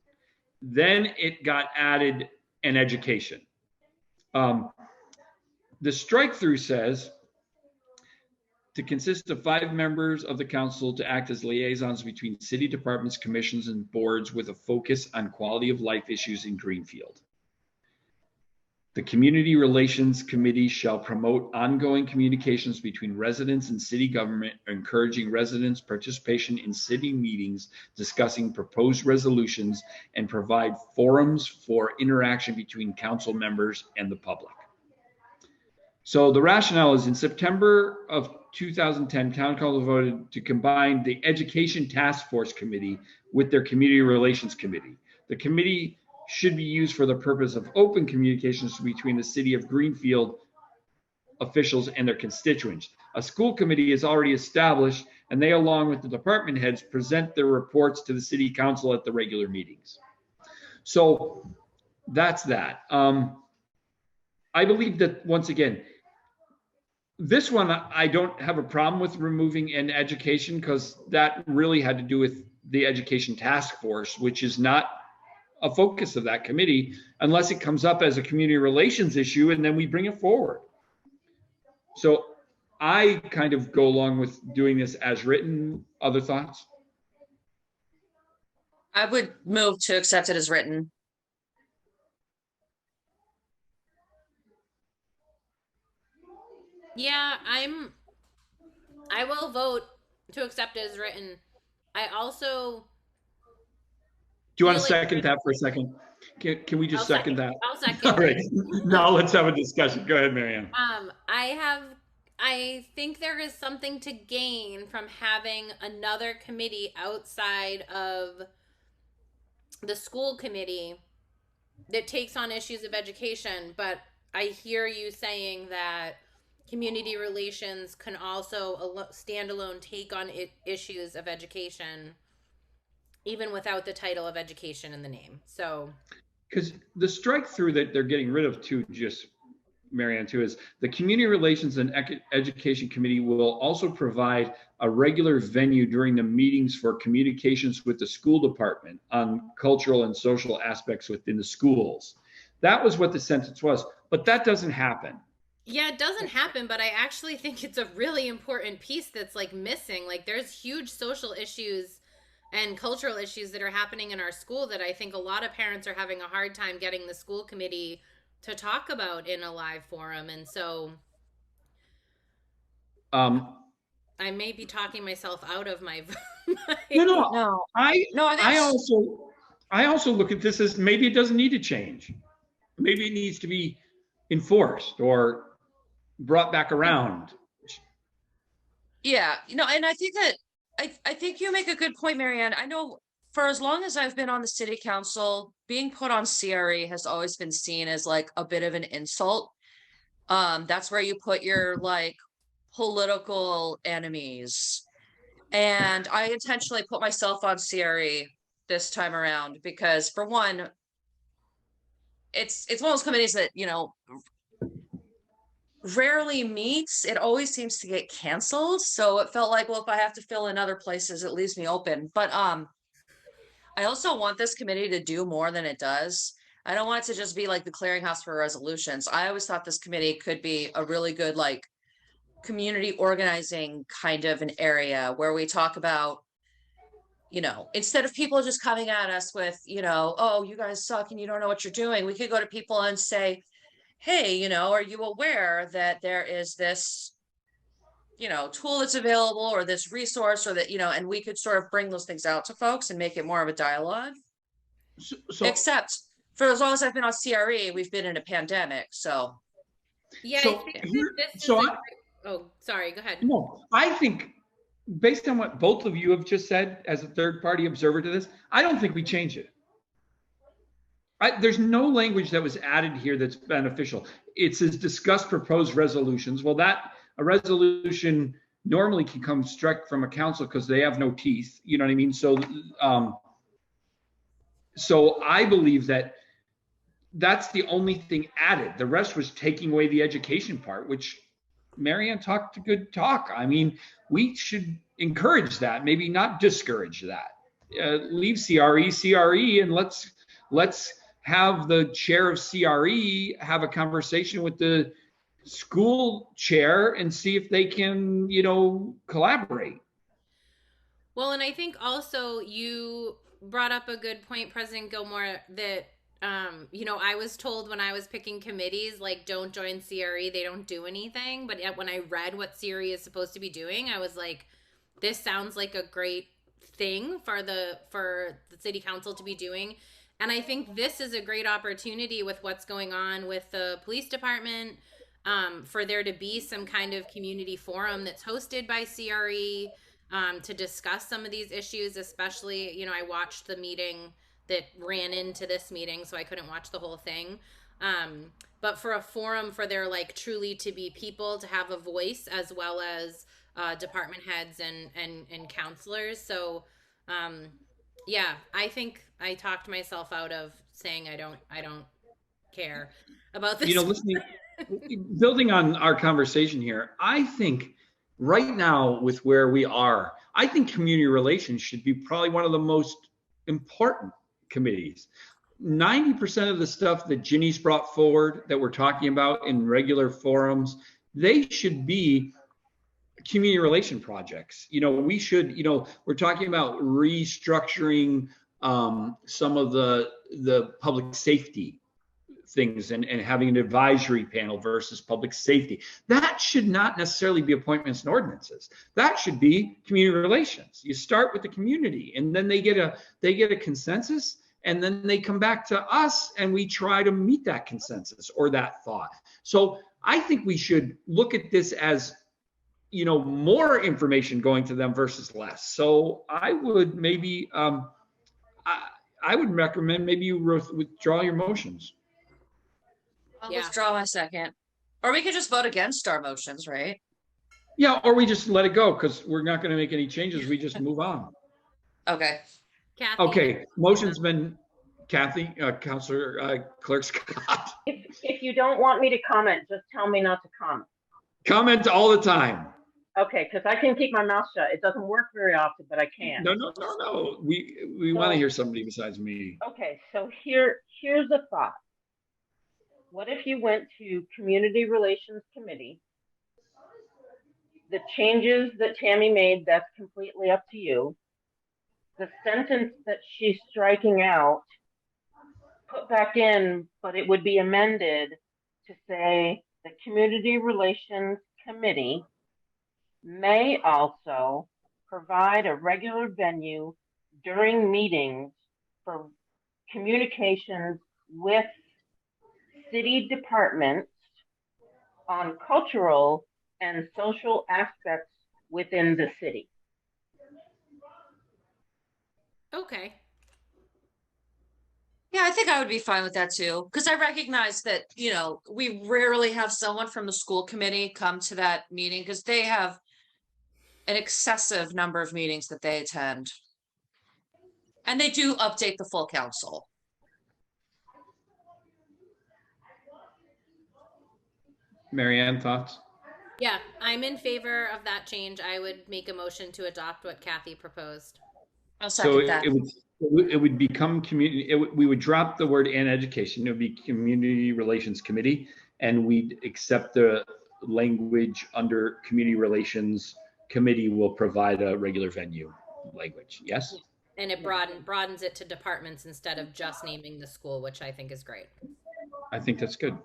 Then it got added an education. The strike through says to consist of 5 members of the council to act as liaisons between city departments, commissions, and boards with a focus on quality of life issues in Greenfield. The Community Relations Committee shall promote ongoing communications between residents and city government, encouraging residents' participation in city meetings, discussing proposed resolutions, and provide forums for interaction between council members and the public. So the rationale is in September of 2010, Town Council voted to combine the Education Task Force Committee with their Community Relations Committee. The committee should be used for the purpose of open communications between the city of Greenfield officials and their constituents. A school committee is already established, and they, along with the department heads, present their reports to the city council at the regular meetings. So that's that. I believe that, once again, this one, I don't have a problem with removing in education because that really had to do with the Education Task Force, which is not a focus of that committee unless it comes up as a community relations issue and then we bring it forward. So I kind of go along with doing this as written. Other thoughts? I would move to accept it as written. Yeah, I will vote to accept it as written. I also. Do you want to second that for a second? Can we just second that? I'll second. All right. Now let's have a discussion. Go ahead, Marianne. I think there is something to gain from having another committee outside of the school committee that takes on issues of education. But I hear you saying that community relations can also standalone take on issues of education, even without the title of education in the name. So, because the strike through that they're getting rid of too, just Marianne too, is the Community Relations and Education Committee will also provide a regular venue during the meetings for communications with the school department on cultural and social aspects within the schools. That was what the sentence was, but that doesn't happen. Yeah, it doesn't happen, but I actually think it's a really important piece that's like missing. Like there's huge social issues and cultural issues that are happening in our school that I think a lot of parents are having a hard time getting the school committee to talk about in a live forum. And so I may be talking myself out of my No. I also look at this as maybe it doesn't need to change. Maybe it needs to be enforced or brought back around. Yeah, and I think that I think you make a good point, Marianne. I know for as long as I've been on the city council, being put on CRE has always been seen as like a bit of an insult. That's where you put your like political enemies. And I intentionally put myself on CRE this time around because, for one, it's one of those committees that, rarely meets. It always seems to get canceled. So it felt like, well, if I have to fill in other places, it leaves me open. But I also want this committee to do more than it does. I don't want it to just be like the clearinghouse for resolutions. I always thought this committee could be a really good, like, community organizing kind of an area where we talk about, you know, instead of people just coming at us with, you know, oh, you guys suck and you don't know what you're doing, we could go to people and say, hey, you know, are you aware that there is this, you know, tool that's available or this resource or that, you know, and we could sort of bring those things out to folks and make it more of a dialogue. So Except for as long as I've been on CRE, we've been in a pandemic. So Yeah, So I think that here- this so is I- oh, sorry, go ahead. no, I think based on what both of you have just said as a third party observer to this, I don't think we change it. There's no language that was added here that's beneficial. It says discuss proposed resolutions. Well, a resolution normally can come struck from a council because they have no teeth. You know what I mean? So I believe that that's the only thing added. The rest was taking away the education part, which Marianne talked a good talk. I mean, we should encourage that, maybe not discourage that. Leave CRE, and let's have the chair of CRE have a conversation with the school chair and see if they can, collaborate. Well, and I think also you brought up a good point, President Gilmore, that I was told when I was picking committees, like, don't join CRE, they don't do anything. But yet when I read what CRE is supposed to be doing, I was like, this sounds like a great thing for the city council to be doing. And I think this is a great opportunity with what's going on with the police department, for there to be some kind of community forum that's hosted by CRE, to discuss some of these issues, especially, I watched the meeting that ran into this meeting, so I couldn't watch the whole thing. But for a forum for there, like, truly to be people to have a voice, as well as department heads and counselors. So yeah, I think I talked myself out of saying I don't care about this. Building on our conversation here, I think right now with where we are, I think community relations should be probably one of the most important committees. 90% of the stuff that Ginny's brought forward that we're talking about in regular forums, they should be community relation projects. We should, we're talking about restructuring some of the public safety things and having an advisory panel versus public safety. That should not necessarily be appointments and ordinances. That should be community relations. You start with the community, and then they get a consensus, and then they come back to us and we try to meet that consensus or that thought. So I think we should look at this as, more information going to them versus less. So I would maybe, I would recommend maybe you withdraw your motions. I'll withdraw my second. Or we could just vote against our motions, right? Yeah, or we just let it go because we're not going to make any changes. We just move on. Okay. Kathy? Okay, motion's been, Kathy, Counselor Clerk Scott. If you don't want me to comment, just tell me not to comment. Comment all the time. Okay, because I can keep my mouth shut. It doesn't work very often, but I can. No. We want to hear somebody besides me. Okay, so here's a thought. What if you went to Community Relations Committee? The changes that Tammy made, that's completely up to you. The sentence that she's striking out, put back in, but it would be amended to say the Community Relations Committee may also provide a regular venue during meetings for communications with city departments on cultural and social aspects within the city. Okay. Yeah, I think I would be fine with that too, because I recognize that, we rarely have someone from the school committee come to that meeting because they have an excessive number of meetings that they attend. And they do update the full council. Mary Ann, thoughts? Yeah, I'm in favor of that change. I would make a motion to adopt what Kathy proposed. I'll So second that. it would become community, we would drop the word and education. It would be Community Relations Committee, and we'd accept the language under Community Relations Committee will provide a regular venue language. Yes? And it broadens it to departments instead of just naming the school, which I think is great. I think that's good.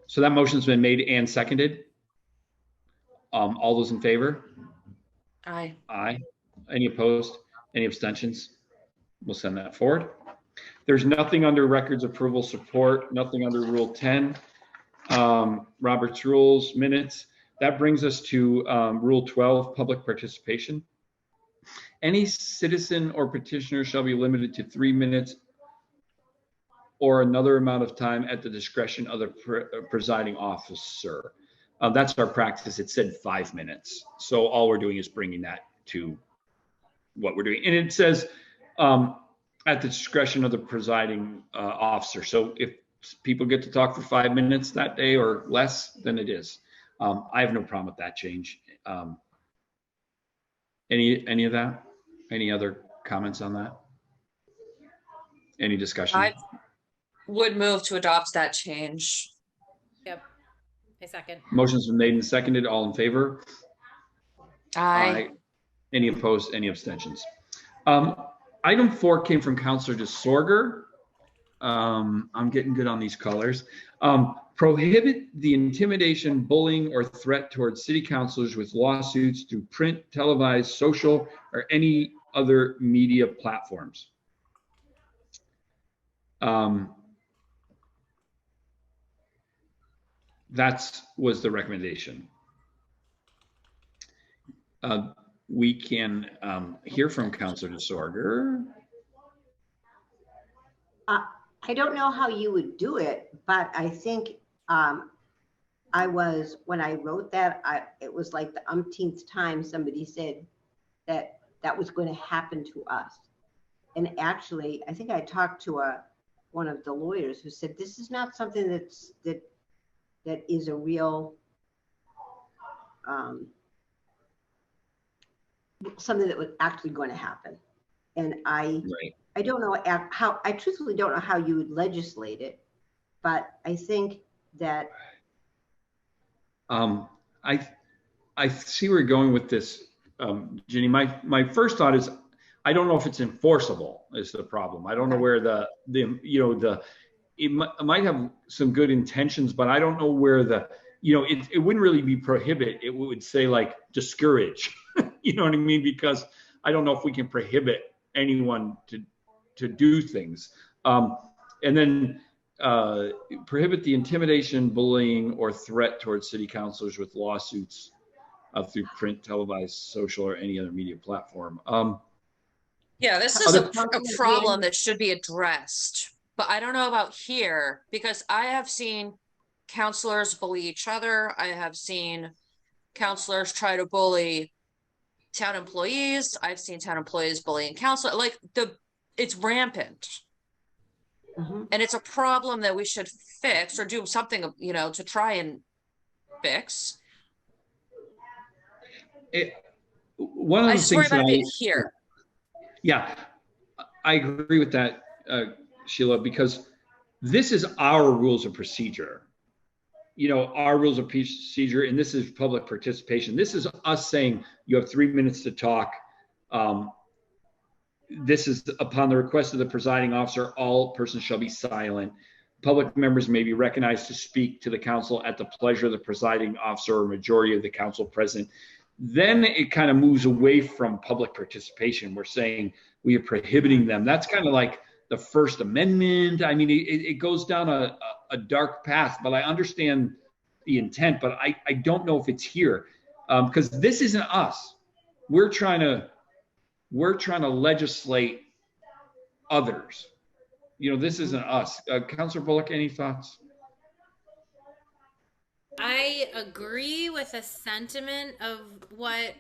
So that motion's been made and seconded. All those in favor? Aye. Aye. Any opposed? Any abstentions? We'll send that forward. There's nothing under records approval support, nothing under Rule 10, Robert's Rules, minutes. That brings us to Rule 12, public participation. Any citizen or petitioner shall be limited to 3 minutes or another amount of time at the discretion of the presiding officer. That's our practice. It said 5 minutes. So all we're doing is bringing that to what we're doing. And it says at the discretion of the presiding officer. So if people get to talk for 5 minutes that day or less, then it is. I have no problem with that change. Any of that? Any other comments on that? Any discussion? I would move to adopt that change. Yep. A second. Motion's been made and seconded. All in favor? Aye. Any opposed? Any abstentions? Item 4 came from Councilor DeSorger. I'm getting good on these colors. Prohibit the intimidation, bullying, or threat towards city councilors with lawsuits through print, televised, social, or any other media platforms. That was the recommendation. We can hear from Councilor DeSorger. I don't know how you would do it, but I think when I wrote that, it was like the umpteenth time somebody said that that was going to happen to us. And actually, I think I talked to one of the lawyers who said, this is not something that is a real, something that was actually going to happen. And I don't know how, I truthfully don't know how you would legislate it, but I think that. I see where you're going with this, Ginny. My first thought is, I don't know if it's enforceable is the problem. I don't know where it might have some good intentions, but I don't know where it wouldn't really be prohibit. It would say like discourage, you know what I mean? Because I don't know if we can prohibit anyone to do things. And then prohibit the intimidation, bullying, or threat towards city councilors with lawsuits through print, televised, social, or any other media platform. Yeah, this is a problem that should be addressed, but I don't know about here because I have seen counselors bully each other. I have seen counselors try to bully town employees. I've seen town employees bullying counselors. Like it's rampant. Mm-hmm. And it's a problem that we should fix or do something, to try and fix. One of the things worry about it here. Yeah, I agree with that, Sheila, because this is our rules of procedure. Our rules of procedure, and this is public participation. This is us saying you have 3 minutes to talk. This is upon the request of the presiding officer, all persons shall be silent. Public members may be recognized to speak to the council at the pleasure of the presiding officer or majority of the council present. Then it kind of moves away from public participation. We're saying we are prohibiting them. That's kind of like the First Amendment. I mean, it goes down a dark path, but I understand the intent, but I don't know if it's here because this isn't us. We're trying to legislate others. This isn't us. Councilor Bullock, any thoughts? I agree with a sentiment of what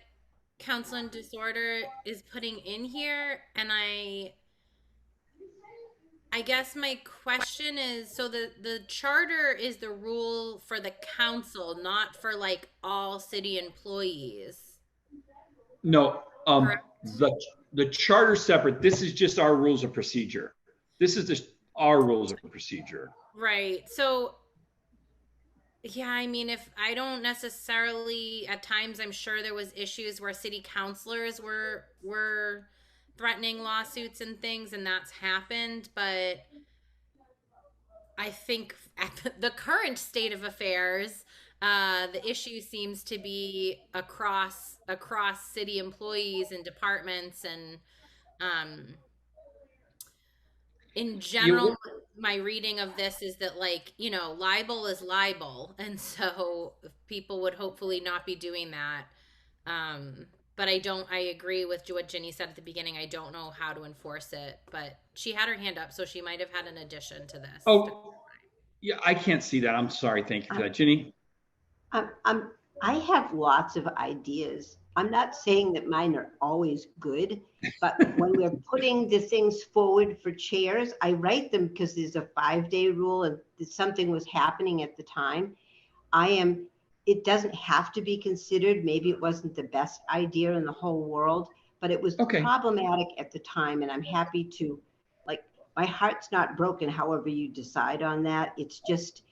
Councilor Disorder is putting in here, and I I guess my question is, so the charter is the rule for the council, not for like all city employees. No, Correct. the charter separate. This is just our rules of procedure. This is just our rules of procedure. Right. So yeah, I mean, if I don't necessarily, at times I'm sure there was issues where city councilors were threatening lawsuits and things, and that's happened, but I think at the current state of affairs, the issue seems to be across city employees and departments, and in general, my reading of this is that, like, you know, libel is libel, and so people would hopefully not be doing that. But I agree with what Jenny said at the beginning. I don't know how to enforce it, but she had her hand up, so she might have had an addition to this. Oh, yeah, I can't see that. I'm sorry. Thank you for that, Ginny. I have lots of ideas. I'm not saying that mine are always good, but when we're putting the things forward for chairs, I write them because there's a 5-day rule and something was happening at the time. It doesn't have to be considered. Maybe it wasn't the best idea in the whole world, but it was problematic at the time. And I'm happy to, like, my heart's not broken, however you decide on that. It's just,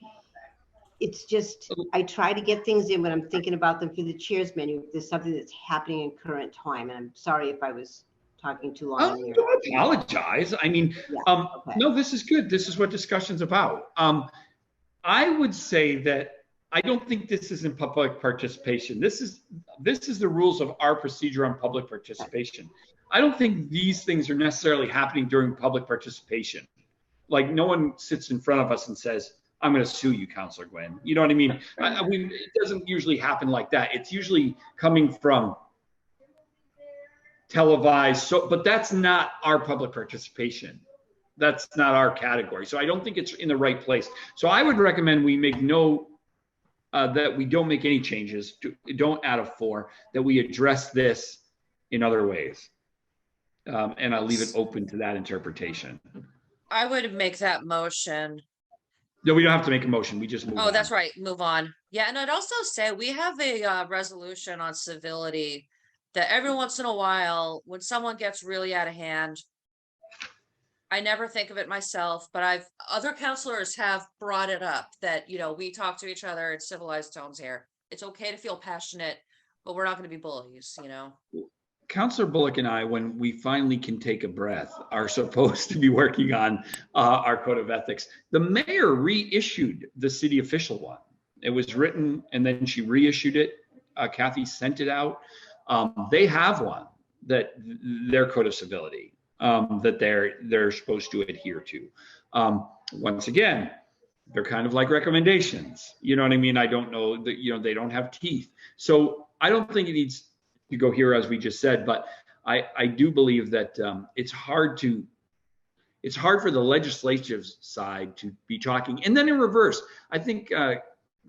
I try to get things in when I'm thinking about them for the chairs menu. If there's something that's happening in current time, and I'm sorry if I was talking too long. Don't apologize. I mean, no, this is good. This is what discussion's about. I would say that I don't think this is in public participation. This is the rules of our procedure on public participation. I don't think these things are necessarily happening during public participation. Like, no one sits in front of us and says, I'm going to sue you, Councilor Gwen. You know what I mean? It doesn't usually happen like that. It's usually coming from televised. But that's not our public participation. That's not our category. So I don't think it's in the right place. So I would recommend we make that we don't make any changes, don't add a 4, that we address this in other ways. And I'll leave it open to that interpretation. I would make that motion. No, we don't have to make a motion. We just move on. Oh, that's right. Move on. Yeah, and I'd also say we have a resolution on civility that every once in a while, when someone gets really out of hand, I never think of it myself, but other counselors have brought it up that, you know, we talk to each other in civilized tones here. It's okay to feel passionate, but we're not going to be bullies, you know? Councilor Bullock and I, when we finally can take a breath, are supposed to be working on our code of ethics. The mayor reissued the city official one. It was written and then she reissued it. Kathy sent it out. They have one, that their code of civility, that they're supposed to adhere to. Once again, they're kind of like recommendations. You know what I mean? I don't know that, you know, they don't have teeth. So I don't think it needs to go here, as we just said, but I do believe that it's hard for the legislative side to be talking. And then in reverse, I think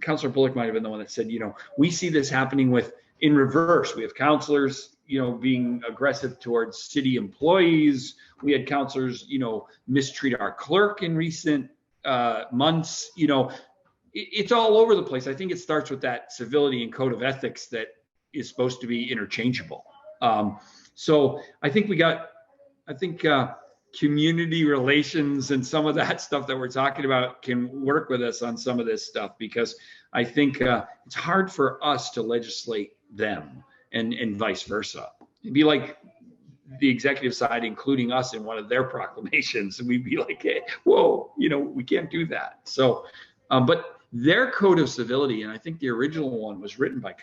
Councilor Bullock might have been the one that said, you know, we see this happening in reverse. We have councilors, you know, being aggressive towards city employees. We had councilors, you know, mistreat our clerk in recent months. You know, it's all over the place. I think it starts with that civility and code of ethics that is supposed to be interchangeable. So I think community relations and some of that stuff that we're talking about can work with us on some of this stuff, because I think it's hard for us to legislate them and vice versa. It'd be like the executive side including us in one of their proclamations, and we'd be like, hey, whoa, you know, we can't do that. So, but their code of civility, and I think the original one was written by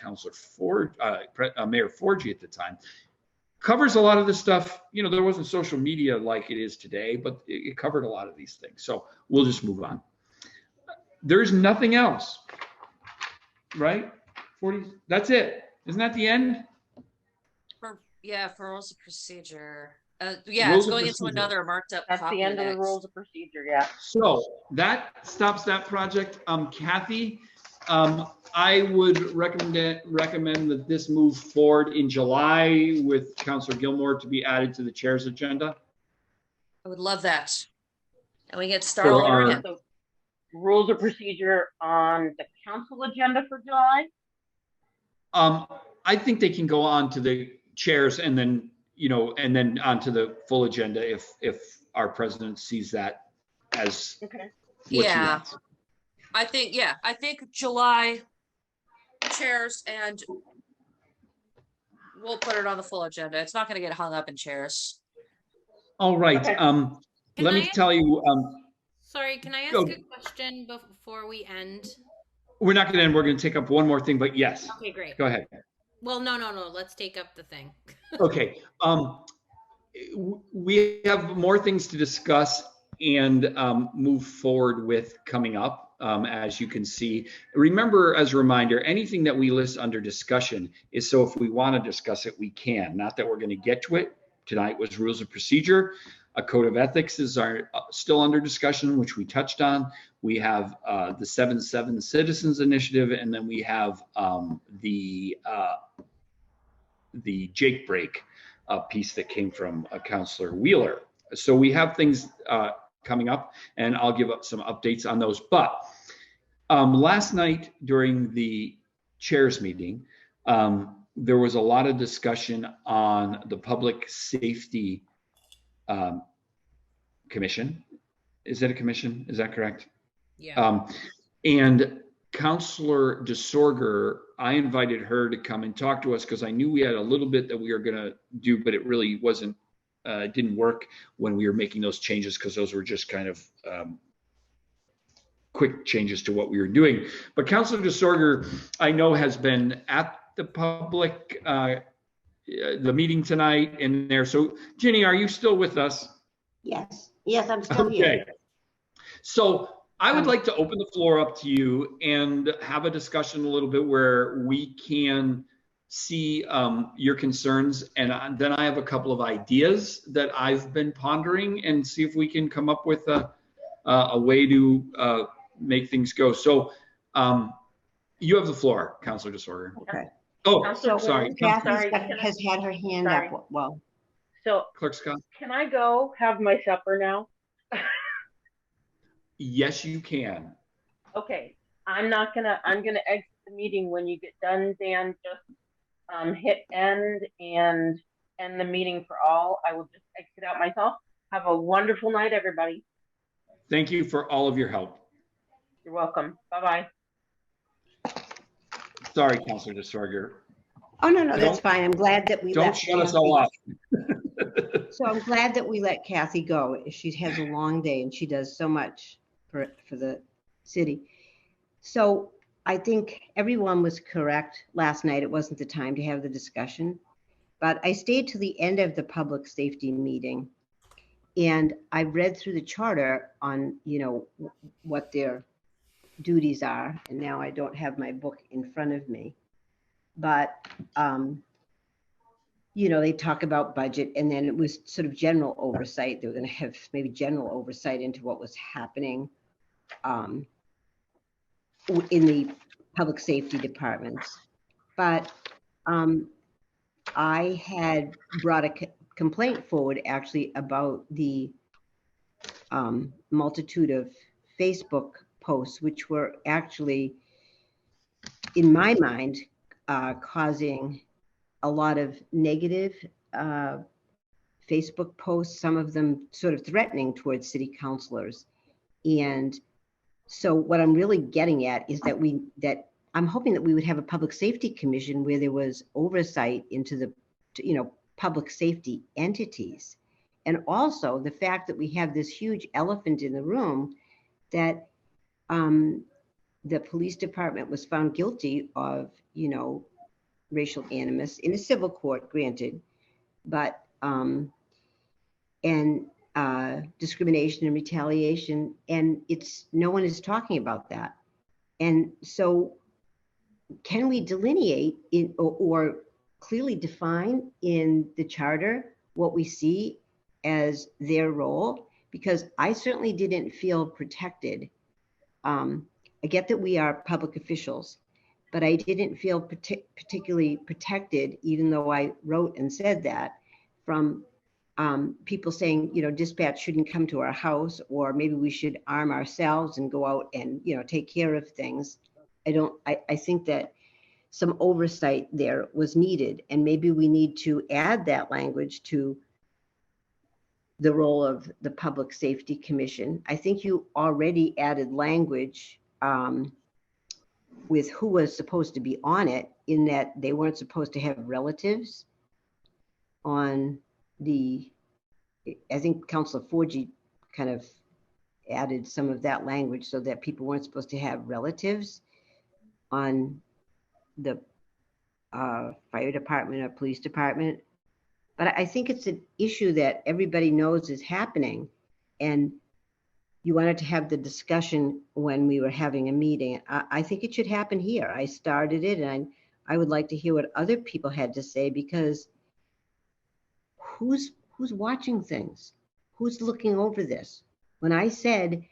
Mayor Forgy at the time, covers a lot of this stuff. You know, there wasn't social media like it is today, but it covered a lot of these things. So we'll just move on. There's nothing else, right? 40, that's it. Isn't that the end? For rules of procedure. It's going into another marked up. That's the end of the rules of procedure. Yeah. So that stops that project. Kathy, I would recommend that this move forward in July with Councilor Gilmore to be added to the chair's agenda. I would love that. And we get started. For our, The rules of procedure on the council agenda for July? I think they can go on to the chairs and then, and then onto the full agenda if our president sees that as Okay. what she wants. I think July chairs, and we'll put it on the full agenda. It's not going to get hung up in chairs. All right. Okay. Let me tell you. Sorry, can I ask go. a question before we end? We're not going to end. We're going to take up one more thing, but yes. Okay, great. Go ahead. Well, no. Let's take up the thing. Okay. We have more things to discuss and move forward with coming up. As you can see, remember, as a reminder, anything that we list under discussion is so if we want to discuss it, we can. Not that we're going to get to it. Tonight was rules of procedure. A code of ethics is still under discussion, which we touched on. We have the 7-7 Citizens Initiative, and then we have the Jake break piece that came from Councillor Wheeler. So we have things coming up, and I'll give up some updates on those. But last night during the chairs meeting, there was a lot of discussion on the Public Safety Commission. Is it a commission? Is that correct? Yeah. And Councillor DeSorger, I invited her to come and talk to us because I knew we had a little bit that we were going to do, but it really wasn't, didn't work when we were making those changes because those were just kind of quick changes to what we were doing. But Councillor DeSorger, I know, has been at the public, the meeting tonight in there. So Ginny, are you still with us? Yes, I'm still here. So I would like to open the floor up to you and have a discussion a little bit where we can see your concerns. And then I have a couple of ideas that I've been pondering and see if we can come up with a way to make things go. So you have the floor, Councillor DeSorger. Okay. Oh, So sorry. Kathy has had her hand up. Well, So Clerk Scott. can I go have my supper now? Yes, you can. Okay, I'm gonna exit the meeting when you get done, Dan. Just hit end and end the meeting for all. I will just exit out myself. Have a wonderful night, everybody. Thank you for all of your help. You're welcome. Bye-bye. Sorry, Councillor DeSorger. oh, no, that's fine. I'm glad that we Don't shut us all up. So I'm glad that we let Kathy go. She has a long day and she does so much for the city. So I think everyone was correct last night. It wasn't the time to have the discussion, but I stayed to the end of the public safety meeting and I read through the charter on, what their duties are. And now I don't have my book in front of me, but they talk about budget, and then it was sort of general oversight. They were going to have maybe general oversight into what was happening in the public safety departments. But I had brought a complaint forward actually about the multitude of Facebook posts, which were actually, in my mind, causing a lot of negative Facebook posts, some of them sort of threatening towards city councilors. And so what I'm really getting at is that I'm hoping that we would have a public safety commission where there was oversight into the, public safety entities. And also the fact that we have this huge elephant in the room that the police department was found guilty of, racial animus in a civil court, granted, but discrimination and retaliation, and no one is talking about that. And so can we delineate or clearly define in the charter what we see as their role? Because I certainly didn't feel protected. I get that we are public officials, but I didn't feel particularly protected, even though I wrote and said that, from people saying, dispatch shouldn't come to our house, or maybe we should arm ourselves and go out and, take care of things. I think that some oversight there was needed, and maybe we need to add that language to the role of the Public Safety Commission. I think you already added language with who was supposed to be on it, in that they weren't supposed to have relatives on the, I think Councilor Forgy kind of added some of that language so that people weren't supposed to have relatives on the fire department or police department. But I think it's an issue that everybody knows is happening, and you wanted to have the discussion when we were having a meeting. I think it should happen here. I started it, and I would like to hear what other people had to say, because who's watching things? Who's looking over this? When I said,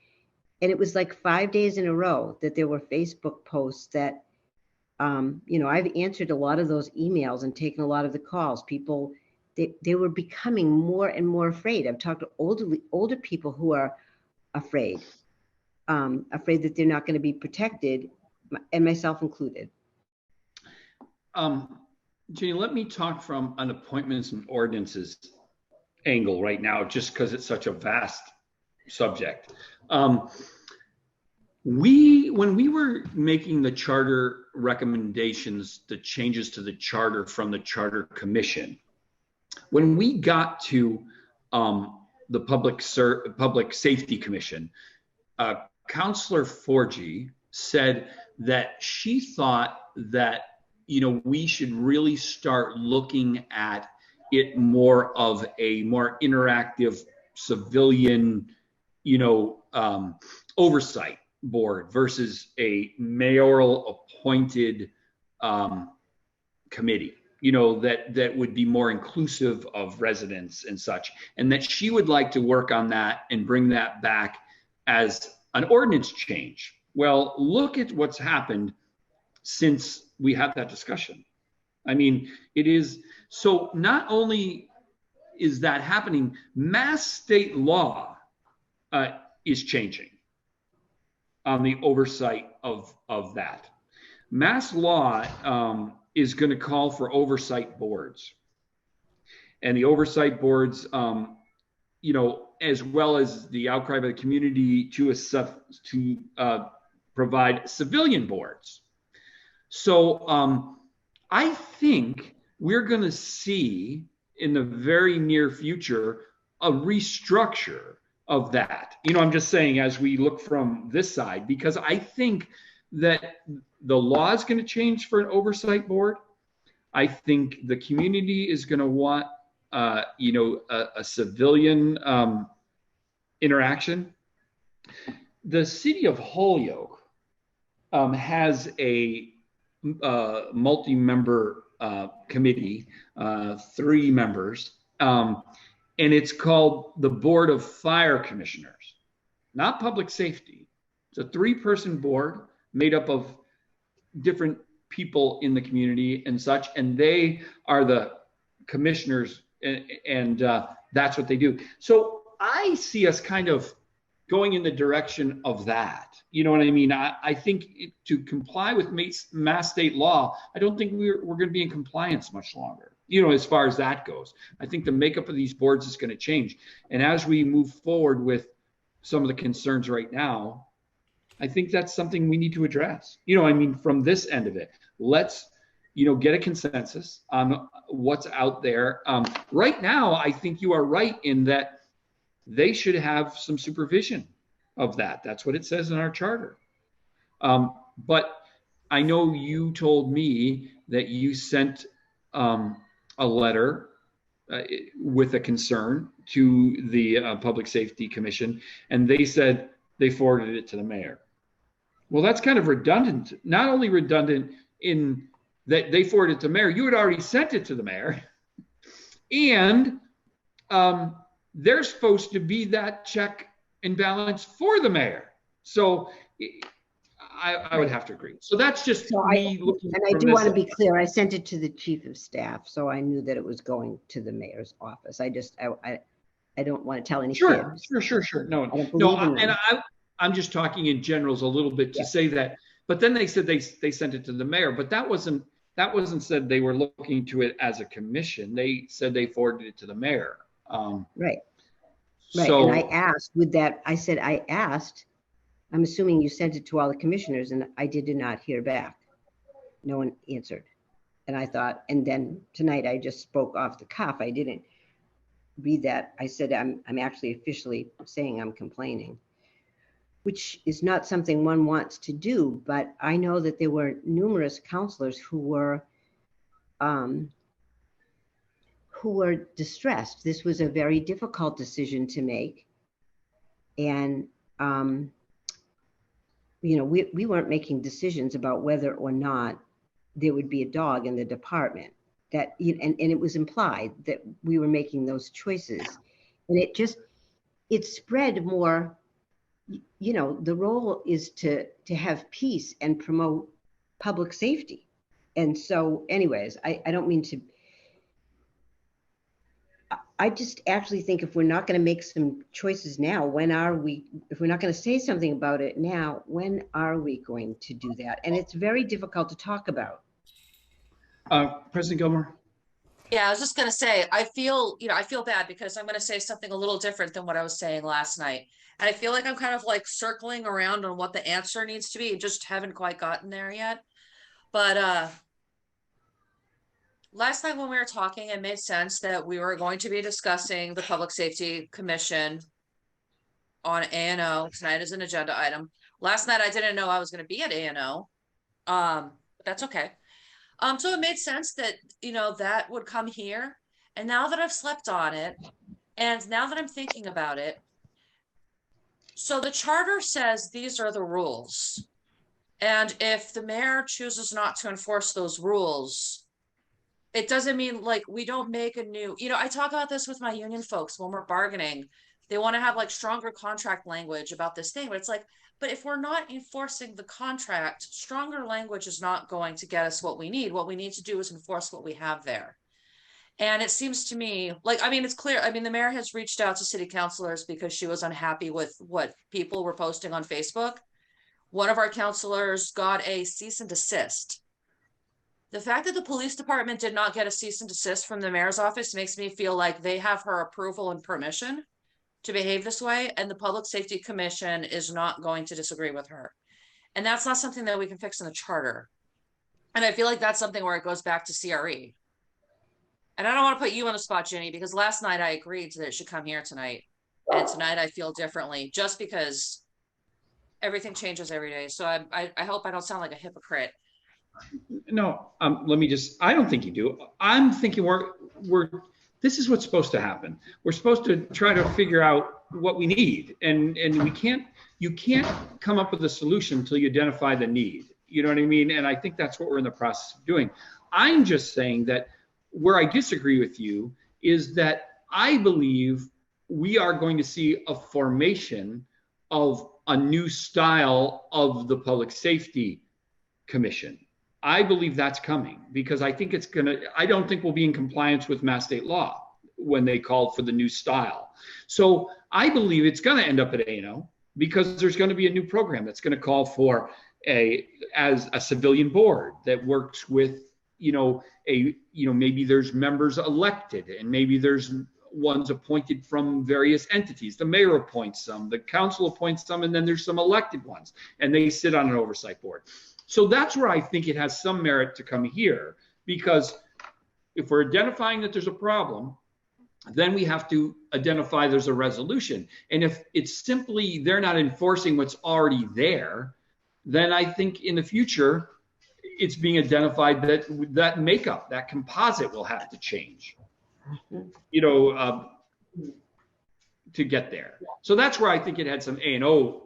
and it was like 5 days in a row that there were Facebook posts that, I've answered a lot of those emails and taken a lot of the calls. People, they were becoming more and more afraid. I've talked to older people who are afraid that they're not going to be protected, and myself included. Jenny, let me talk from an appointments and ordinances angle right now, just because it's such a vast subject. When we were making the charter recommendations, the changes to the charter from the Charter Commission, when we got to the Public Safety Commission, Councilor Forgy said that she thought that we should really start looking at it more of a more interactive civilian, oversight board versus a mayoral appointed committee, that would be more inclusive of residents and such, and that she would like to work on that and bring that back as an ordinance change. Well, look at what's happened since we had that discussion. I mean, it is, so not only is that happening, mass state law is changing on the oversight of that. Mass law is going to call for oversight boards, and the oversight boards, as well as the outcry of the community to provide civilian boards. So I think we're going to see in the very near future a restructure of that. I'm just saying, as we look from this side, because I think that the law is going to change for an oversight board. I think the community is going to want, a civilian interaction. The city of Holyoke has a multi-member committee, 3 members, and it's called the Board of Fire Commissioners, not public safety. It's a 3-person board made up of different people in the community and such, and they are the commissioners, and that's what they do. So I see us kind of going in the direction of that. You know what I mean? I think to comply with mass state law, I don't think we're going to be in compliance much longer, as far as that goes. I think the makeup of these boards is going to change. And as we move forward with some of the concerns right now, I think that's something we need to address. From this end of it, let's, get a consensus on what's out there. Right now, I think you are right in that they should have some supervision of that. That's what it says in our charter. But I know you told me that you sent a letter with a concern to the Public Safety Commission, and they said they forwarded it to the mayor. Well, that's kind of redundant. Not only redundant in that they forwarded it to the mayor, you had already sent it to the mayor, and they're supposed to be that check and balance for the mayor. So I would have to agree. So that's just So me looking. And I from do this- want to be clear, I sent it to the chief of staff, so I knew that it was going to the mayor's office. I don't want to tell any Sure, fibs. sure. No, I don't no, believe in them. and I'm just talking in generals a little bit to Yeah. say that. But then they said they sent it to the mayor, but that wasn't said they were looking to it as a commission. They said they forwarded it to the mayor. Right. So And I asked I asked, I'm assuming you sent it to all the commissioners, and I did not hear back. No one answered. And I thought, and then tonight I just spoke off the cuff. I didn't read that. I said, I'm actually officially saying I'm complaining, which is not something one wants to do, but I know that there were numerous counselors who were distressed. This was a very difficult decision to make. And, you know, we weren't making decisions about whether or not there would be a dog in the department. That, and it was implied that we were making those choices. And it spread more, you know, the role is to have peace and promote public safety. And so anyways, I don't mean to, I just actually think if we're not going to make some choices now, if we're not going to say something about it now, when are we going to do that? And it's very difficult to talk about. President Gilmore. Yeah, I was just gonna say, I feel bad because I'm gonna say something a little different than what I was saying last night. And I feel like I'm kind of like circling around on what the answer needs to be. Just haven't quite gotten there yet. But last night when we were talking, it made sense that we were going to be discussing the Public Safety Commission on A&O. Tonight is an agenda item. Last night I didn't know I was gonna be at A&O. But that's okay. So it made sense that, you know, that would come here. And now that I've slept on it, and now that I'm thinking about it, so the charter says these are the rules. And if the mayor chooses not to enforce those rules, it doesn't mean like we don't make a new, you know, I talk about this with my union folks when we're bargaining. They want to have like stronger contract language about this thing, but it's like, but if we're not enforcing the contract, stronger language is not going to get us what we need. What we need to do is enforce what we have there. And it seems to me like, I mean, it's clear. I mean, the mayor has reached out to city councilors because she was unhappy with what people were posting on Facebook. One of our councilors got a cease and desist. The fact that the police department did not get a cease and desist from the mayor's office makes me feel like they have her approval and permission to behave this way, and the Public Safety Commission is not going to disagree with her. And that's not something that we can fix in the charter. And I feel like that's something where it goes back to CRE. And I don't want to put you on the spot, Ginny, because last night I agreed that it should come here tonight. And tonight I feel differently just because everything changes every day. So I hope I don't sound like a hypocrite. No, let me just, I don't think you do. I'm thinking this is what's supposed to happen. We're supposed to try to figure out what we need, and you can't come up with a solution until you identify the need. You know what I mean? And I think that's what we're in the process of doing. I'm just saying that where I disagree with you is that I believe we are going to see a formation of a new style of the Public Safety Commission. I believe that's coming because I think I don't think we'll be in compliance with Mass State law when they call for the new style. So I believe it's going to end up at A&O because there's going to be a new program that's going to call for as a civilian board that works with, maybe there's members elected and maybe there's ones appointed from various entities. The mayor appoints some, the council appoints some, and then there's some elected ones, and they sit on an oversight board. So that's where I think it has some merit to come here, because if we're identifying that there's a problem, then we have to identify there's a resolution. And if it's simply they're not enforcing what's already there, then I think in the future, it's being identified that makeup, that composite will have to change, to get there. So that's where I think it had some A&O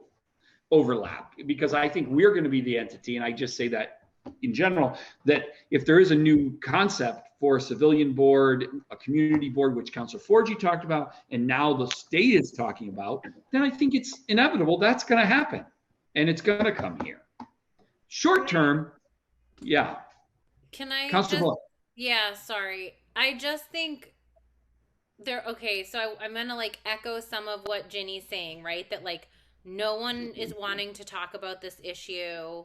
overlap, because I think we're going to be the entity, and I just say that in general, that if there is a new concept for a civilian board, a community board, which Councilor Forgy talked about, and now the state is talking about, then I think it's inevitable that's going to happen, and it's going to come here. Short term, yeah. Can I Councilor just, Bullock. yeah, sorry. I just think okay, so I'm gonna like echo some of what Ginny's saying, right? That like no one is wanting to talk about this issue,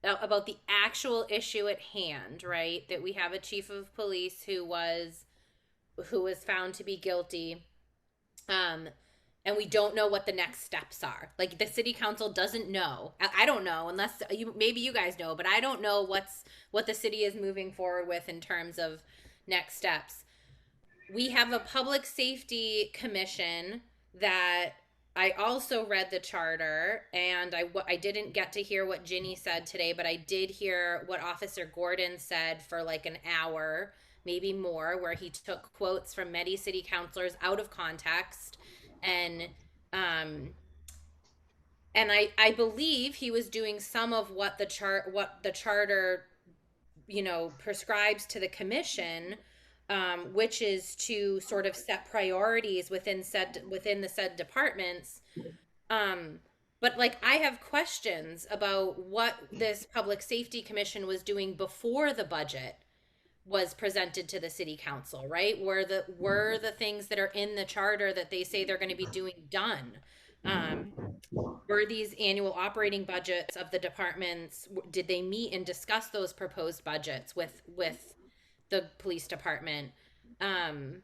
about the actual issue at hand, right? That we have a chief of police who was found to be guilty. Um, and we don't know what the next steps are. Like the city council doesn't know. I don't know unless maybe you guys know, but I don't know what the city is moving forward with in terms of next steps. We have a public safety commission that I also read the charter, and I didn't get to hear what Ginny said today, but I did hear what Officer Gordon said for like an hour, maybe more, where he took quotes from many city councilors out of context, and I believe he was doing some of what the charter prescribes to the commission, which is to sort of set priorities within the said departments. But like I have questions about what this public safety commission was doing before the budget was presented to the city council, right? Were the things that are in the charter that they say they're going to be doing done? Were these annual operating budgets of the departments, did they meet and discuss those proposed budgets with the police department? And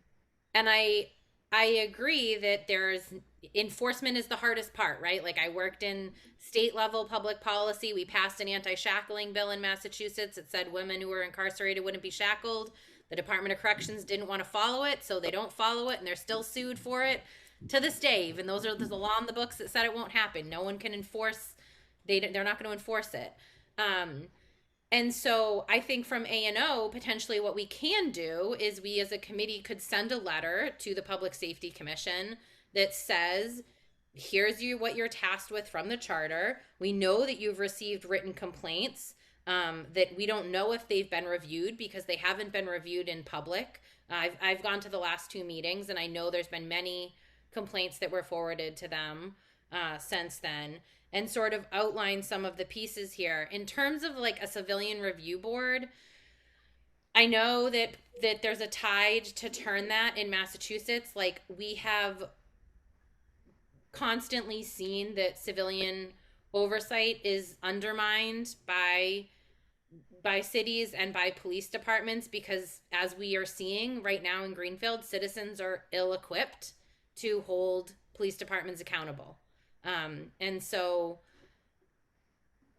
I agree that there's enforcement is the hardest part, right? Like I worked in state level public policy. We passed an anti-shackling bill in Massachusetts. It said women who were incarcerated wouldn't be shackled. The Department of Corrections didn't want to follow it, so they don't follow it, and they're still sued for it to this day. Even there's a law in the books that said it won't happen. No one can enforce. They're not going to enforce it. And so I think from A&O, potentially what we can do is we as a committee could send a letter to the Public Safety Commission that says, here's what you're tasked with from the charter. We know that you've received written complaints, that we don't know if they've been reviewed because they haven't been reviewed in public. I've gone to the last 2 meetings, and I know there's been many complaints that were forwarded to them since then, and sort of outline some of the pieces here. In terms of like a civilian review board, I know that there's a tide to turn that in Massachusetts. Like we have constantly seen that civilian oversight is undermined by cities and by police departments, because as we are seeing right now in Greenfield, citizens are ill-equipped to hold police departments accountable. And so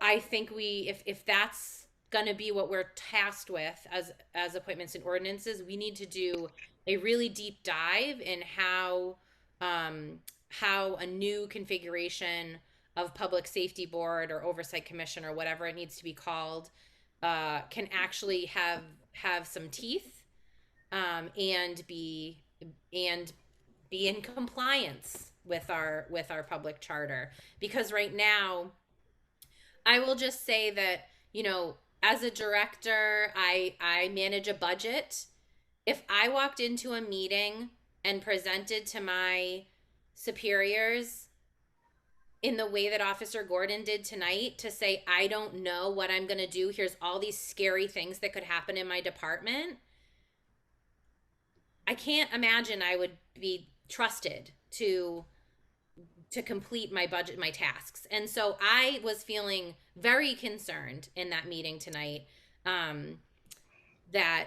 I think if that's going to be what we're tasked with as appointments and ordinances, we need to do a really deep dive in how a new configuration of public safety board or oversight commission or whatever it needs to be called can actually have some teeth, and be in compliance with our public charter. Because right now, I will just say that, as a director, I manage a budget. If I walked into a meeting and presented to my superiors in the way that Officer Gordon did tonight, to say, I don't know what I'm going to do, here's all these scary things that could happen in my department, I can't imagine I would be trusted to complete my budget, my tasks. And so I was feeling very concerned in that meeting tonight, that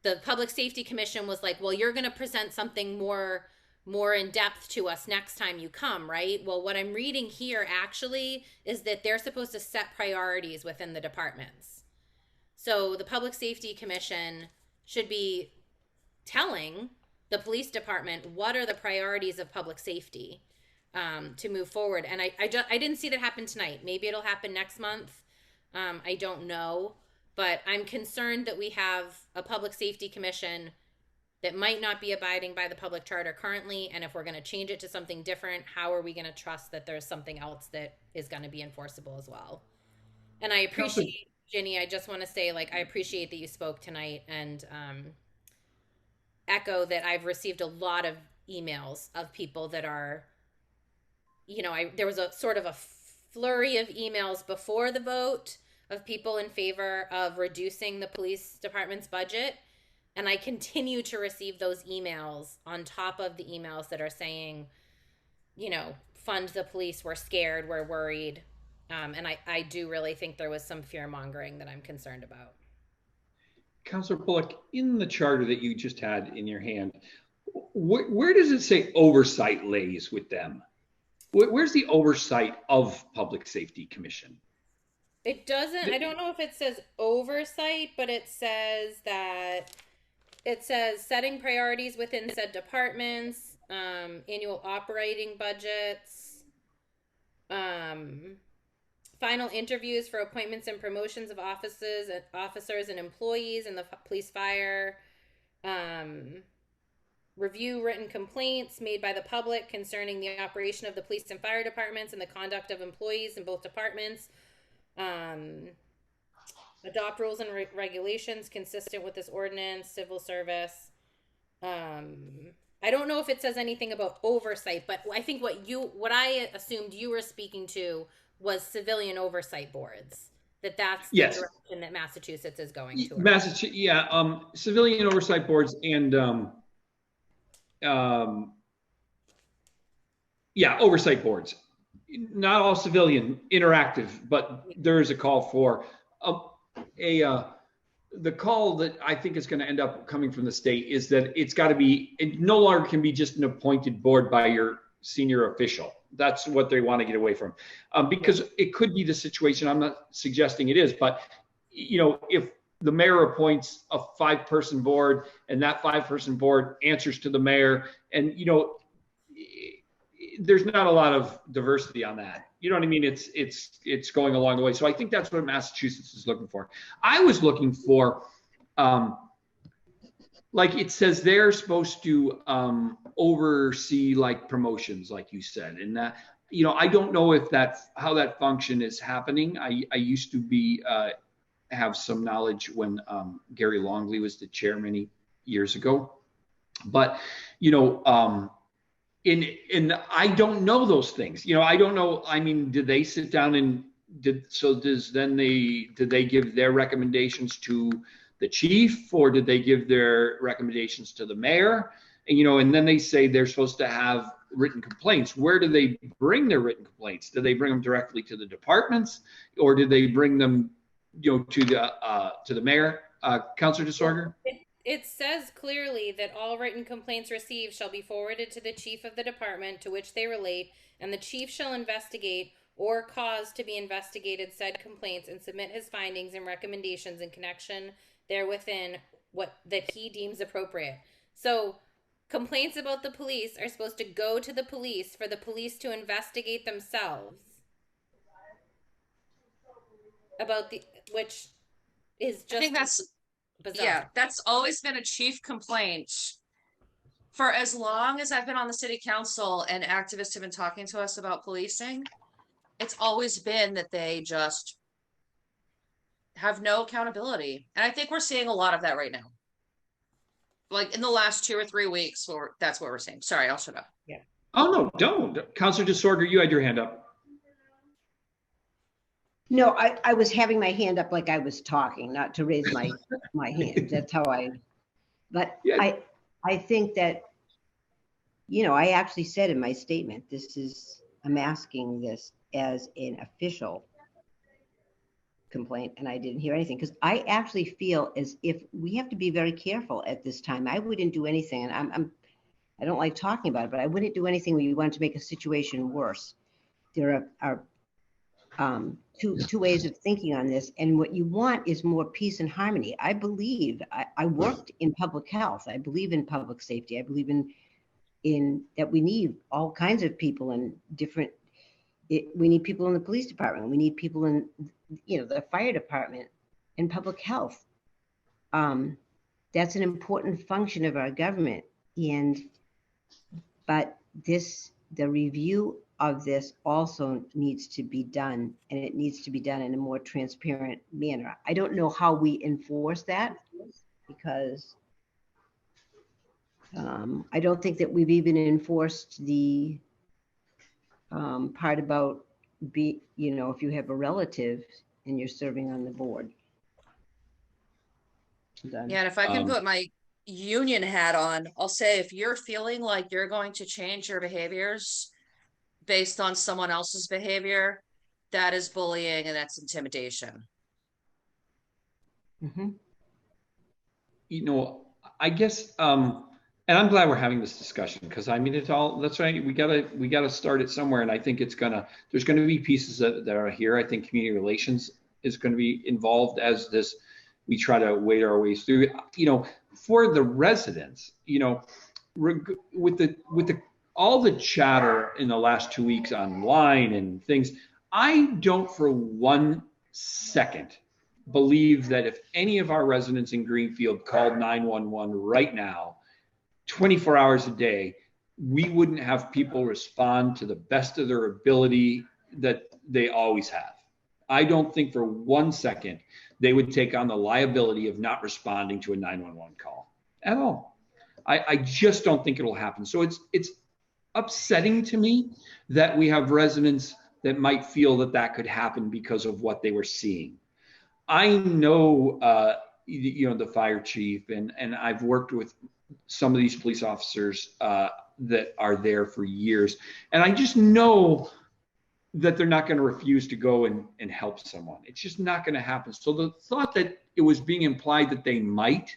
the Public Safety Commission was like, well, you're going to present something more in depth to us next time you come, right? Well, what I'm reading here actually is that they're supposed to set priorities within the departments. So the Public Safety Commission should be telling the police department what are the priorities of public safety, to move forward. And I didn't see that happen tonight. Maybe it'll happen next month. I don't know, but I'm concerned that we have a Public Safety Commission that might not be abiding by the public charter currently. And if we're going to change it to something different, how are we going to trust that there's something else that is going to be enforceable as well? And I appreciate, Ginny, I just want to say, like, I appreciate that you spoke tonight, and echo that I've received a lot of emails of people that are, there was a sort of a flurry of emails before the vote of people in favor of reducing the police department's budget. And I continue to receive those emails on top of the emails that are saying, you know, fund the police, we're scared, we're worried. And I do really think there was some fear mongering that I'm concerned about. Councilor Bullock, in the charter that you just had in your hand, where does it say oversight lays with them? Where's the oversight of Public Safety Commission? It doesn't, I don't know if it says oversight, but it says that setting priorities within said departments, annual operating budgets, final interviews for appointments and promotions of officers and employees in the police fire, review written complaints made by the public concerning the operation of the police and fire departments and the conduct of employees in both departments, adopt rules and regulations consistent with this ordinance, civil service. I don't know if it says anything about oversight, but I think what I assumed you were speaking to was civilian oversight boards. That's the direction that Massachusetts is going to. Massachusetts, yeah, civilian oversight boards and oversight boards. Not all civilian, interactive, but there is a call for the call that I think is going to end up coming from the state is that it no longer can be just an appointed board by your senior official. That's what they want to get away from, because it could be the situation. I'm not suggesting it is, but you know, if the mayor appoints a 5-person board and that 5-person board answers to the mayor, and you know, there's not a lot of diversity on that. You know what I mean? It's going along the way. So I think that's what Massachusetts is looking for. I was looking for, like it says they're supposed to oversee like promotions, like you said, and that, you know, I don't know if how that function is happening. I used to have some knowledge when Gary Longley was the chair many years ago, but you know, and I don't know those things. You know, I don't know. I mean, did they sit down and did they give their recommendations to the chief, or did they give their recommendations to the mayor? And, you know, and then they say they're supposed to have written complaints. Where do they bring their written complaints? Do they bring them directly to the departments, or did they bring them, you know, to the mayor? Councilor DeSorger? It says clearly that all written complaints received shall be forwarded to the chief of the department to which they relate, and the chief shall investigate or cause to be investigated said complaints and submit his findings and recommendations in connection therewithin that he deems appropriate. So complaints about the police are supposed to go to the police for the police to investigate themselves which is just, I think that's bizarre. Yeah, that's always been a chief complaint for as long as I've been on the city council and activists have been talking to us about policing. It's always been that they just have no accountability. And I think we're seeing a lot of that right now. Like in the last 2 or 3 weeks, that's what we're seeing. Sorry, I'll shut up. Yeah. Oh, no, don't. Councilor DeSorger, you had your hand up. No, I was having my hand up like I was talking, not to raise my hand. That's how but yeah. I think that, you know, I actually said in my statement, I'm asking this as an official complaint, and I didn't hear anything, because I actually feel as if we have to be very careful at this time. I wouldn't do anything, and I don't like talking about it, but I wouldn't do anything where you want to make a situation worse. There are two ways of thinking on this, and what you want is more peace and harmony. I believe I worked in public health. I believe in public safety. I believe in that we need all kinds of people in different. We need people in the police department. We need people in, you know, the fire department and public health. That's an important function of our government. But the review of this also needs to be done, and it needs to be done in a more transparent manner. I don't know how we enforce that, because I don't think that we've even enforced the part about be, if you have a relative and you're serving on the board. Done. Yeah, and if I can put my union hat on, I'll say if you're feeling like you're going to change your behaviors based on someone else's behavior, that is bullying and that's intimidation. Mm-hmm. I guess, and I'm glad we're having this discussion because I mean, that's right. We gotta start it somewhere. And I think there's gonna be pieces that are here. I think community relations is going to be involved as this, we try to wade our ways through, for the residents, with all the chatter in the last 2 weeks online and things, I don't for 1 second believe that if any of our residents in Greenfield called 911 right now, 24 hours a day, we wouldn't have people respond to the best of their ability that they always have. I don't think for 1 second they would take on the liability of not responding to a 911 call at all. I just don't think it'll happen. So it's upsetting to me that we have residents that might feel that could happen because of what they were seeing. I know, the fire chief, and I've worked with some of these police officers that are there for years, and I just know that they're not going to refuse to go and help someone. It's just not going to happen. So the thought that it was being implied that they might,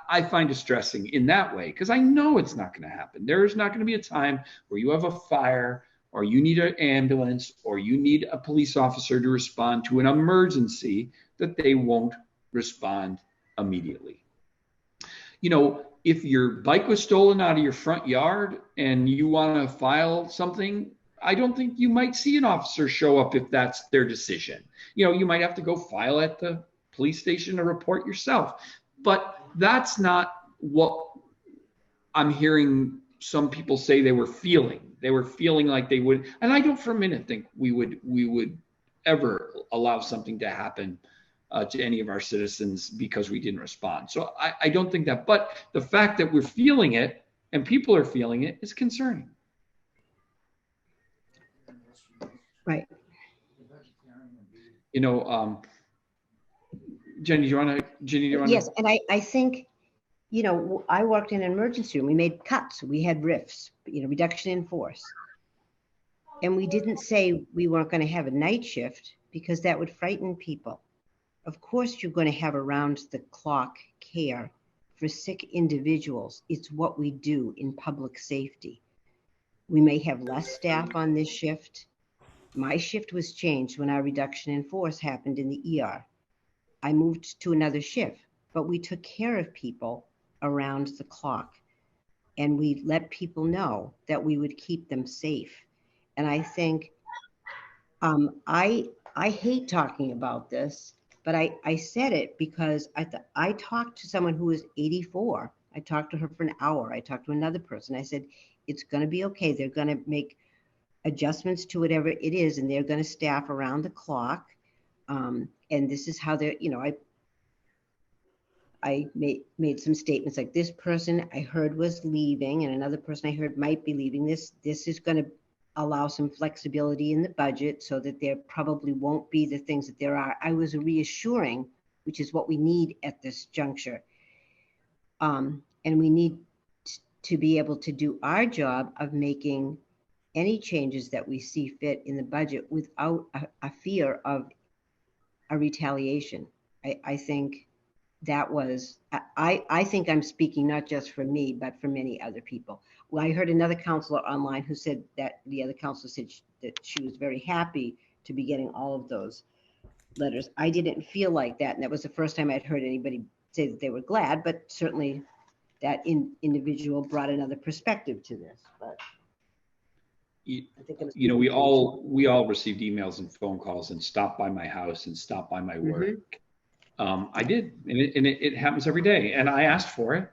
I find distressing in that way, because I know it's not going to happen. There is not going to be a time where you have a fire, or you need an ambulance, or you need a police officer to respond to an emergency, that they won't respond immediately. If your bike was stolen out of your front yard and you want to file something, I don't think you might see an officer show up if that's their decision. You might have to go file at the police station or report yourself. But that's not what I'm hearing some people say they were feeling. They were feeling like they would, and I don't for a minute think we would ever allow something to happen to any of our citizens because we didn't respond. So I don't think that, but the fact that we're feeling it and people are feeling it is concerning. Right. Jenny, do you want to? Yes, and I think, I worked in an emergency room. We made cuts. We had RIFs, reduction in force. And we didn't say we weren't going to have a night shift because that would frighten people. Of course, you're going to have around-the-clock care for sick individuals. It's what we do in public safety. We may have less staff on this shift. My shift was changed when our reduction in force happened in the ER. I moved to another shift, but we took care of people around the clock. And we let people know that we would keep them safe. And I think, I hate talking about this, but I said it because I talked to someone who was 84. I talked to her for an hour. I talked to another person. I said, it's going to be okay. They're going to make adjustments to whatever it is, and they're going to staff around the clock. And this is how they're, I made some statements like, this person I heard was leaving and another person I heard might be leaving. This is going to allow some flexibility in the budget so that there probably won't be the things that there are. I was reassuring, which is what we need at this juncture. And we need to be able to do our job of making any changes that we see fit in the budget without a fear of a retaliation. I think that was, I think I'm speaking not just for me, but for many other people. Well, I heard another counselor online who said that the other counselor said that she was very happy to be getting all of those letters. I didn't feel like that. And that was the first time I'd heard anybody say that they were glad, but certainly that individual brought another perspective to this. But I think we all received emails and phone calls and stopped by my house and stopped by my work. I did, and it happens every day. And I asked for it,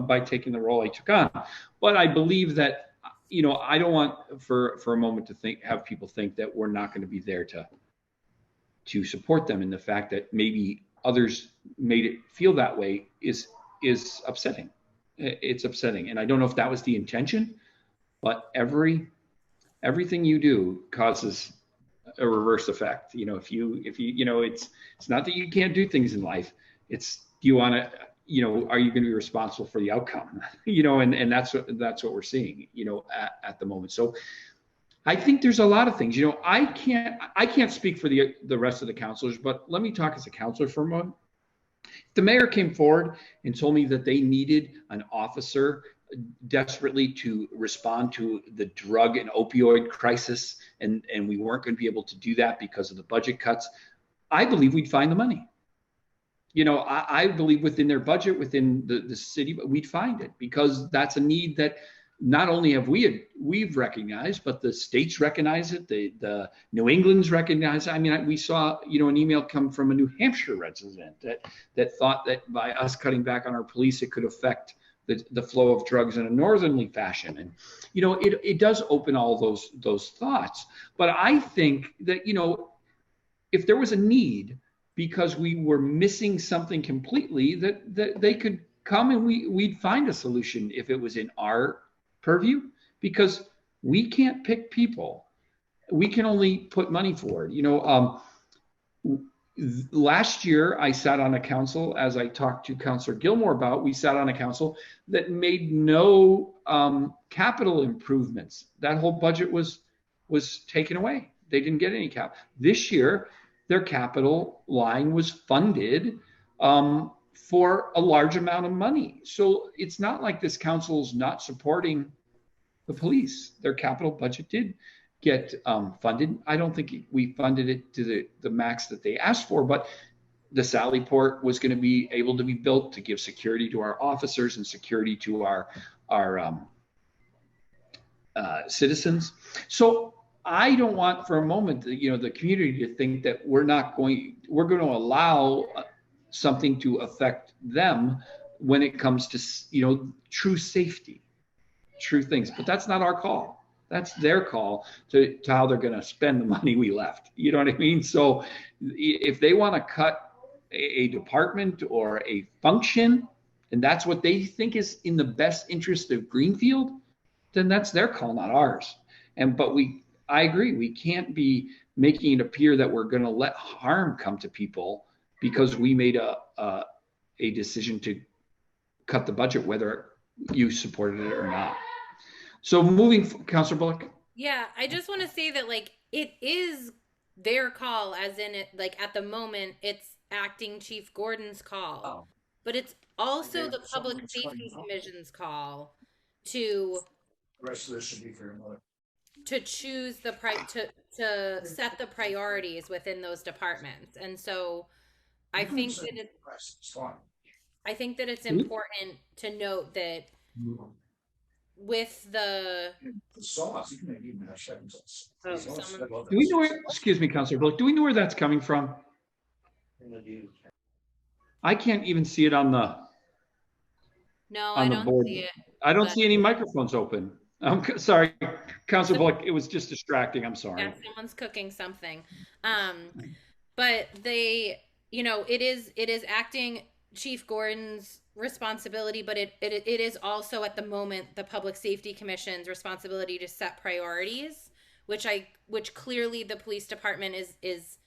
by taking the role I took on. But I believe that, I don't want for a moment to have people think that we're not going to be there to support them. And the fact that maybe others made it feel that way is upsetting. It's upsetting. And I don't know if that was the intention, but every everything you do causes a reverse effect. If you, it's not that you can't do things in life. It's, do you want to, are you going to be responsible for the outcome? And that's what we're seeing, at the moment. So I think there's a lot of things, I can't speak for the rest of the counselors, but let me talk as a counselor for a moment. The mayor came forward and told me that they needed an officer desperately to respond to the drug and opioid crisis, and we weren't going to be able to do that because of the budget cuts. I believe we'd find the money. I believe within their budget, within the city, we'd find it, because that's a need that not only have we've recognized, but the states recognize it, the New England's recognize it. I mean, we saw, an email come from a New Hampshire resident that thought that by us cutting back on our police, it could affect the flow of drugs in a northerly fashion. And, it does open all those thoughts. But I think that, if there was a need because we were missing something completely, that they could come and we'd find a solution if it was in our purview, because we can't pick people. We can only put money forward. Last year I sat on a council, as I talked to Councillor Gilmore about, we sat on a council that made no capital improvements. That whole budget was taken away. They didn't get any cap. This year, their capital line was funded for a large amount of money. So it's not like this council is not supporting the police. Their capital budget did get funded. I don't think we funded it to the max that they asked for, but the Sally Port was going to be able to be built to give security to our officers and security to our citizens. So I don't want for a moment the community to think that we're going to allow something to affect them when it comes to true safety, true things. But that's not our call. That's their call to how they're going to spend the money we left. You know what I mean? So if they want to cut a department or a function, and that's what they think is in the best interest of Greenfield, then that's their call, not ours. But I agree, we can't be making it appear that we're going to let harm come to people because we made a decision to cut the budget, whether you supported it or not. So Councillor Bullock. Yeah, I just want to say that it is their call, as in it, at the moment it's Acting Chief Gordon's call, but it's also the Public Safety Commission's call to the rest of this should be for your mother. To choose to set the priorities within those departments. And so I think that it's important to note that with the sauce, you can even have second sauce. Do we know excuse me, Councillor Bullock, do we know where that's coming from? I can't even see it on the I don't board. see it. I don't see any microphones open. I'm sorry, Councillor Bullock, it was just distracting. I'm sorry. Yeah, someone's cooking something. But they, it is Acting Chief Gordon's responsibility, but it is also at the moment the Public Safety Commission's responsibility to set priorities, which clearly the police department is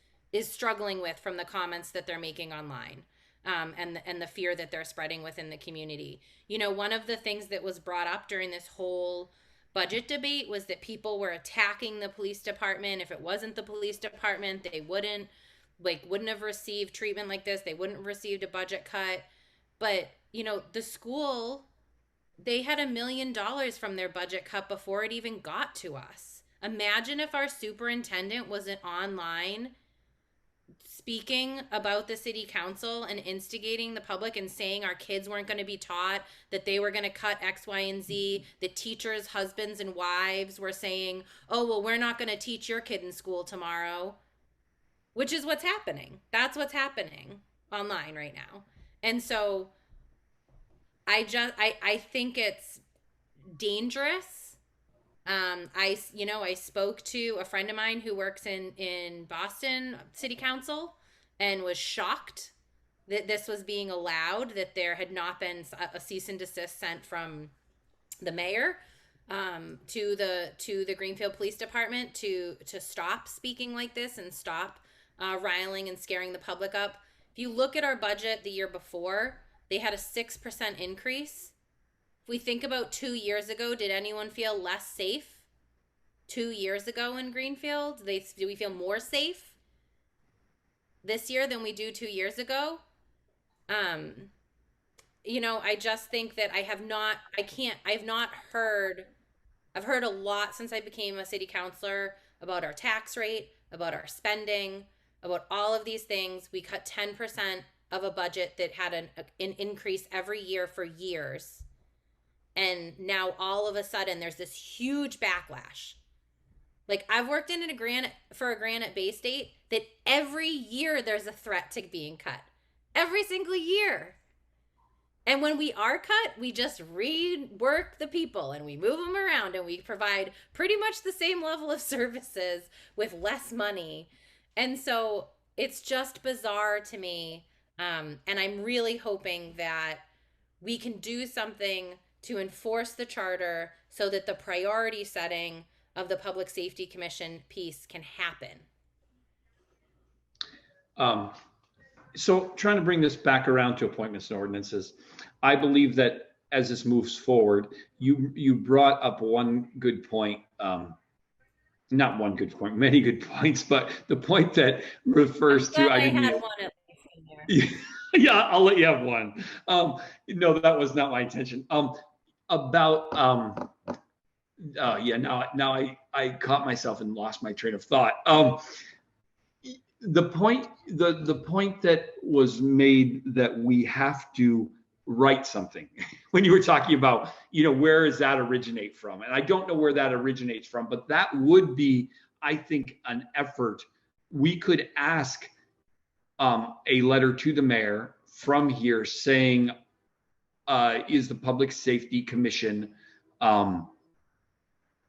struggling with from the comments that they're making online. And the fear that they're spreading within the community. One of the things that was brought up during this whole budget debate was that people were attacking the police department. If it wasn't the police department, they wouldn't have received treatment like this. They wouldn't have received a budget cut. But, the school, they had $1 million from their budget cut before it even got to us. Imagine if our superintendent wasn't online speaking about the city council and instigating the public and saying our kids weren't going to be taught, that they were going to cut X, Y, and Z. The teachers' husbands and wives were saying, oh, well, we're not going to teach your kid in school tomorrow, which is what's happening. That's what's happening online right now. And so I think it's dangerous. I spoke to a friend of mine who works in Boston City Council and was shocked that this was being allowed, that there had not been a cease and desist sent from the mayor. to the Greenfield Police Department to stop speaking like this and stop riling and scaring the public up. If you look at our budget the year before, they had a 6% increase. If we think about 2 years ago, did anyone feel less safe 2 years ago in Greenfield? Do we feel more safe this year than we do 2 years ago? You know, I just think that I've heard a lot since I became a city councilor about our tax rate, about our spending, about all of these things. We cut 10% of a budget that had an increase every year for years. And now all of a sudden there's this huge backlash. Like, I've worked in a grant Bay State that every year there's a threat to being cut. Every single year. And when we are cut, we just rework the people and we move them around and we provide pretty much the same level of services with less money. And so it's just bizarre to me. And I'm really hoping that we can do something to enforce the charter so that the priority setting of the Public Safety Commission piece can happen. So trying to bring this back around to appointments and ordinances, I believe that as this moves forward, you brought up one good point, not one good point, many good points, but the point that refers to, I had one at least in there. Yeah, I'll let you have one. No, that was not my intention. Now I caught myself and lost my train of thought. The point that was made that we have to write something when you were talking about, where does that originate from? And I don't know where that originates from, but that would be, I think, an effort. We could ask a letter to the mayor from here saying, is the Public Safety Commission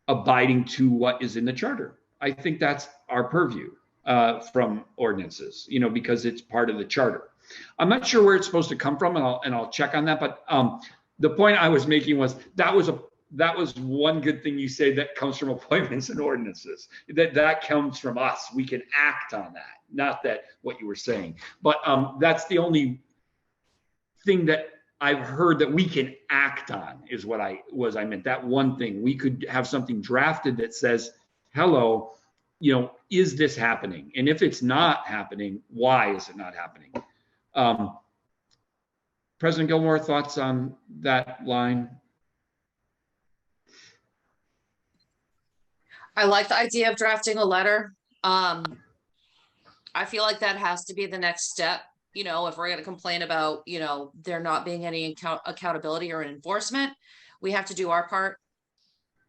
abiding to what is in the charter? I think that's our purview from ordinances, because it's part of the charter. I'm not sure where it's supposed to come from, and I'll check on that. But the point I was making was that was one good thing you say that comes from appointments and ordinances. That comes from us. We can act on that. Not that what you were saying, but that's the only thing that I've heard that we can act on is what I meant. That one thing, we could have something drafted that says, hello, is this happening? And if it's not happening, why is it not happening? President Gilmore, thoughts on that line? I like the idea of drafting a letter. I feel like that has to be the next step. If we're going to complain about, there not being any accountability or enforcement, we have to do our part.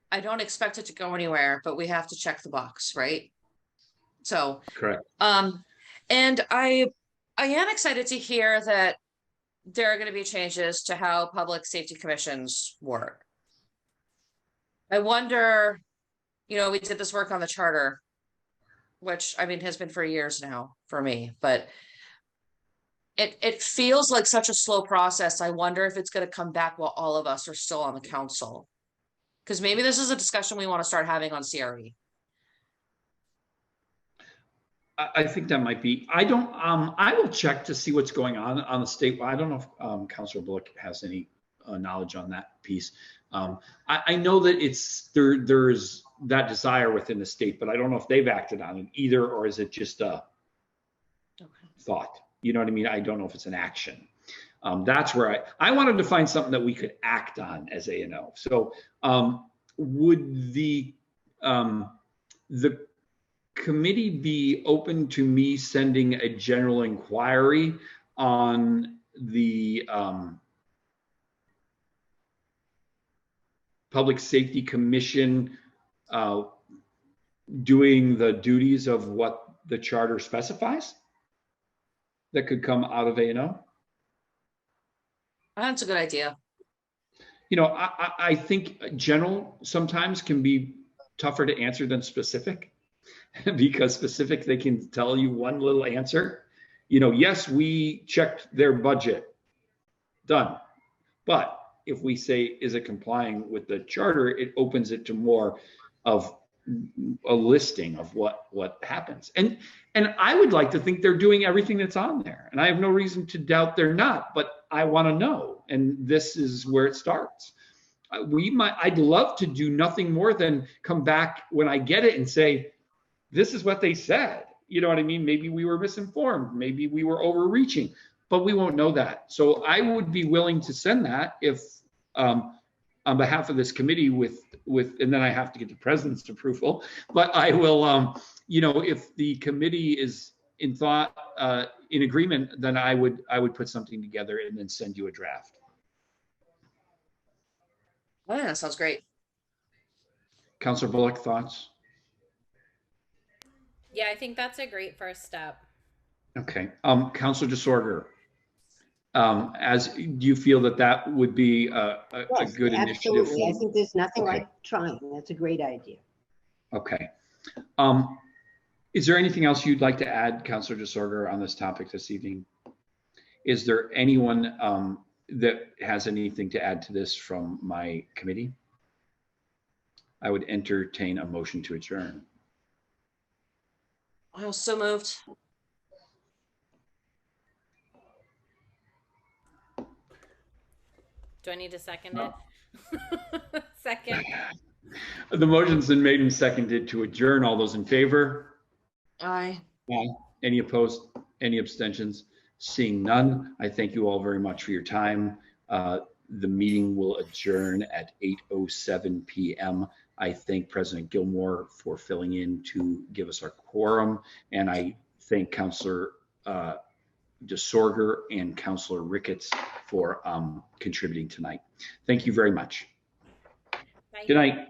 I don't expect it to go anywhere, but we have to check the box, right? So, correct. And I am excited to hear that there are going to be changes to how public safety commissions work. I wonder, we did this work on the charter, which has been for years now for me, but it feels like such a slow process. I wonder if it's going to come back while all of us are still on the council. Because maybe this is a discussion we want to start having on CRE. I think that might be. I will check to see what's going on the state. I don't know if Councilor Bullock has any knowledge on that piece. I know that there's that desire within the state, but I don't know if they've acted on it either, or is it just a thought? You know what I mean? I don't know if it's an action. That's where I wanted to find something that we could act on as A&O. So would the committee be open to me sending a general inquiry on the Public Safety Commission doing the duties of what the charter specifies that could come out of A&O? That's a good idea. I think general sometimes can be tougher to answer than specific, because specific, they can tell you one little answer. Yes, we checked their budget, done. But if we say, is it complying with the charter, it opens it to more of a listing of what happens. And I would like to think they're doing everything that's on there. And I have no reason to doubt they're not, but I want to know. And this is where it starts. I'd love to do nothing more than come back when I get it and say, this is what they said. You know what I mean? Maybe we were misinformed. Maybe we were overreaching, but we won't know that. So I would be willing to send that if, on behalf of this committee with, and then I have to get the president's approval, but I will, you know, if the committee is in agreement, then I would put something together and then send you a draft. Oh, yeah, that sounds great. Councilor Bullock, thoughts? Yeah, I think that's a great first step. Okay, Councilor DeSorger, do you feel that would be a good initiative? Absolutely. I think there's nothing Okay. like trying. That's a great idea. Okay. Is there anything else you'd like to add, Councilor DeSorger, on this topic this evening? Is there anyone that has anything to add to this from my committee? I would entertain a motion to adjourn. I was so moved. Do I need to second it? Second. The motion's been made and seconded to adjourn. All those in favor? Aye. Aye. Any opposed? Any abstentions? Seeing none, I thank you all very much for your time. The meeting will adjourn at 8:07 p.m. I thank President Gilmore for filling in to give us our quorum, and I thank Councilor DeSorger and Councilor Ricketts for contributing tonight. Thank you very much. Bye. Good night.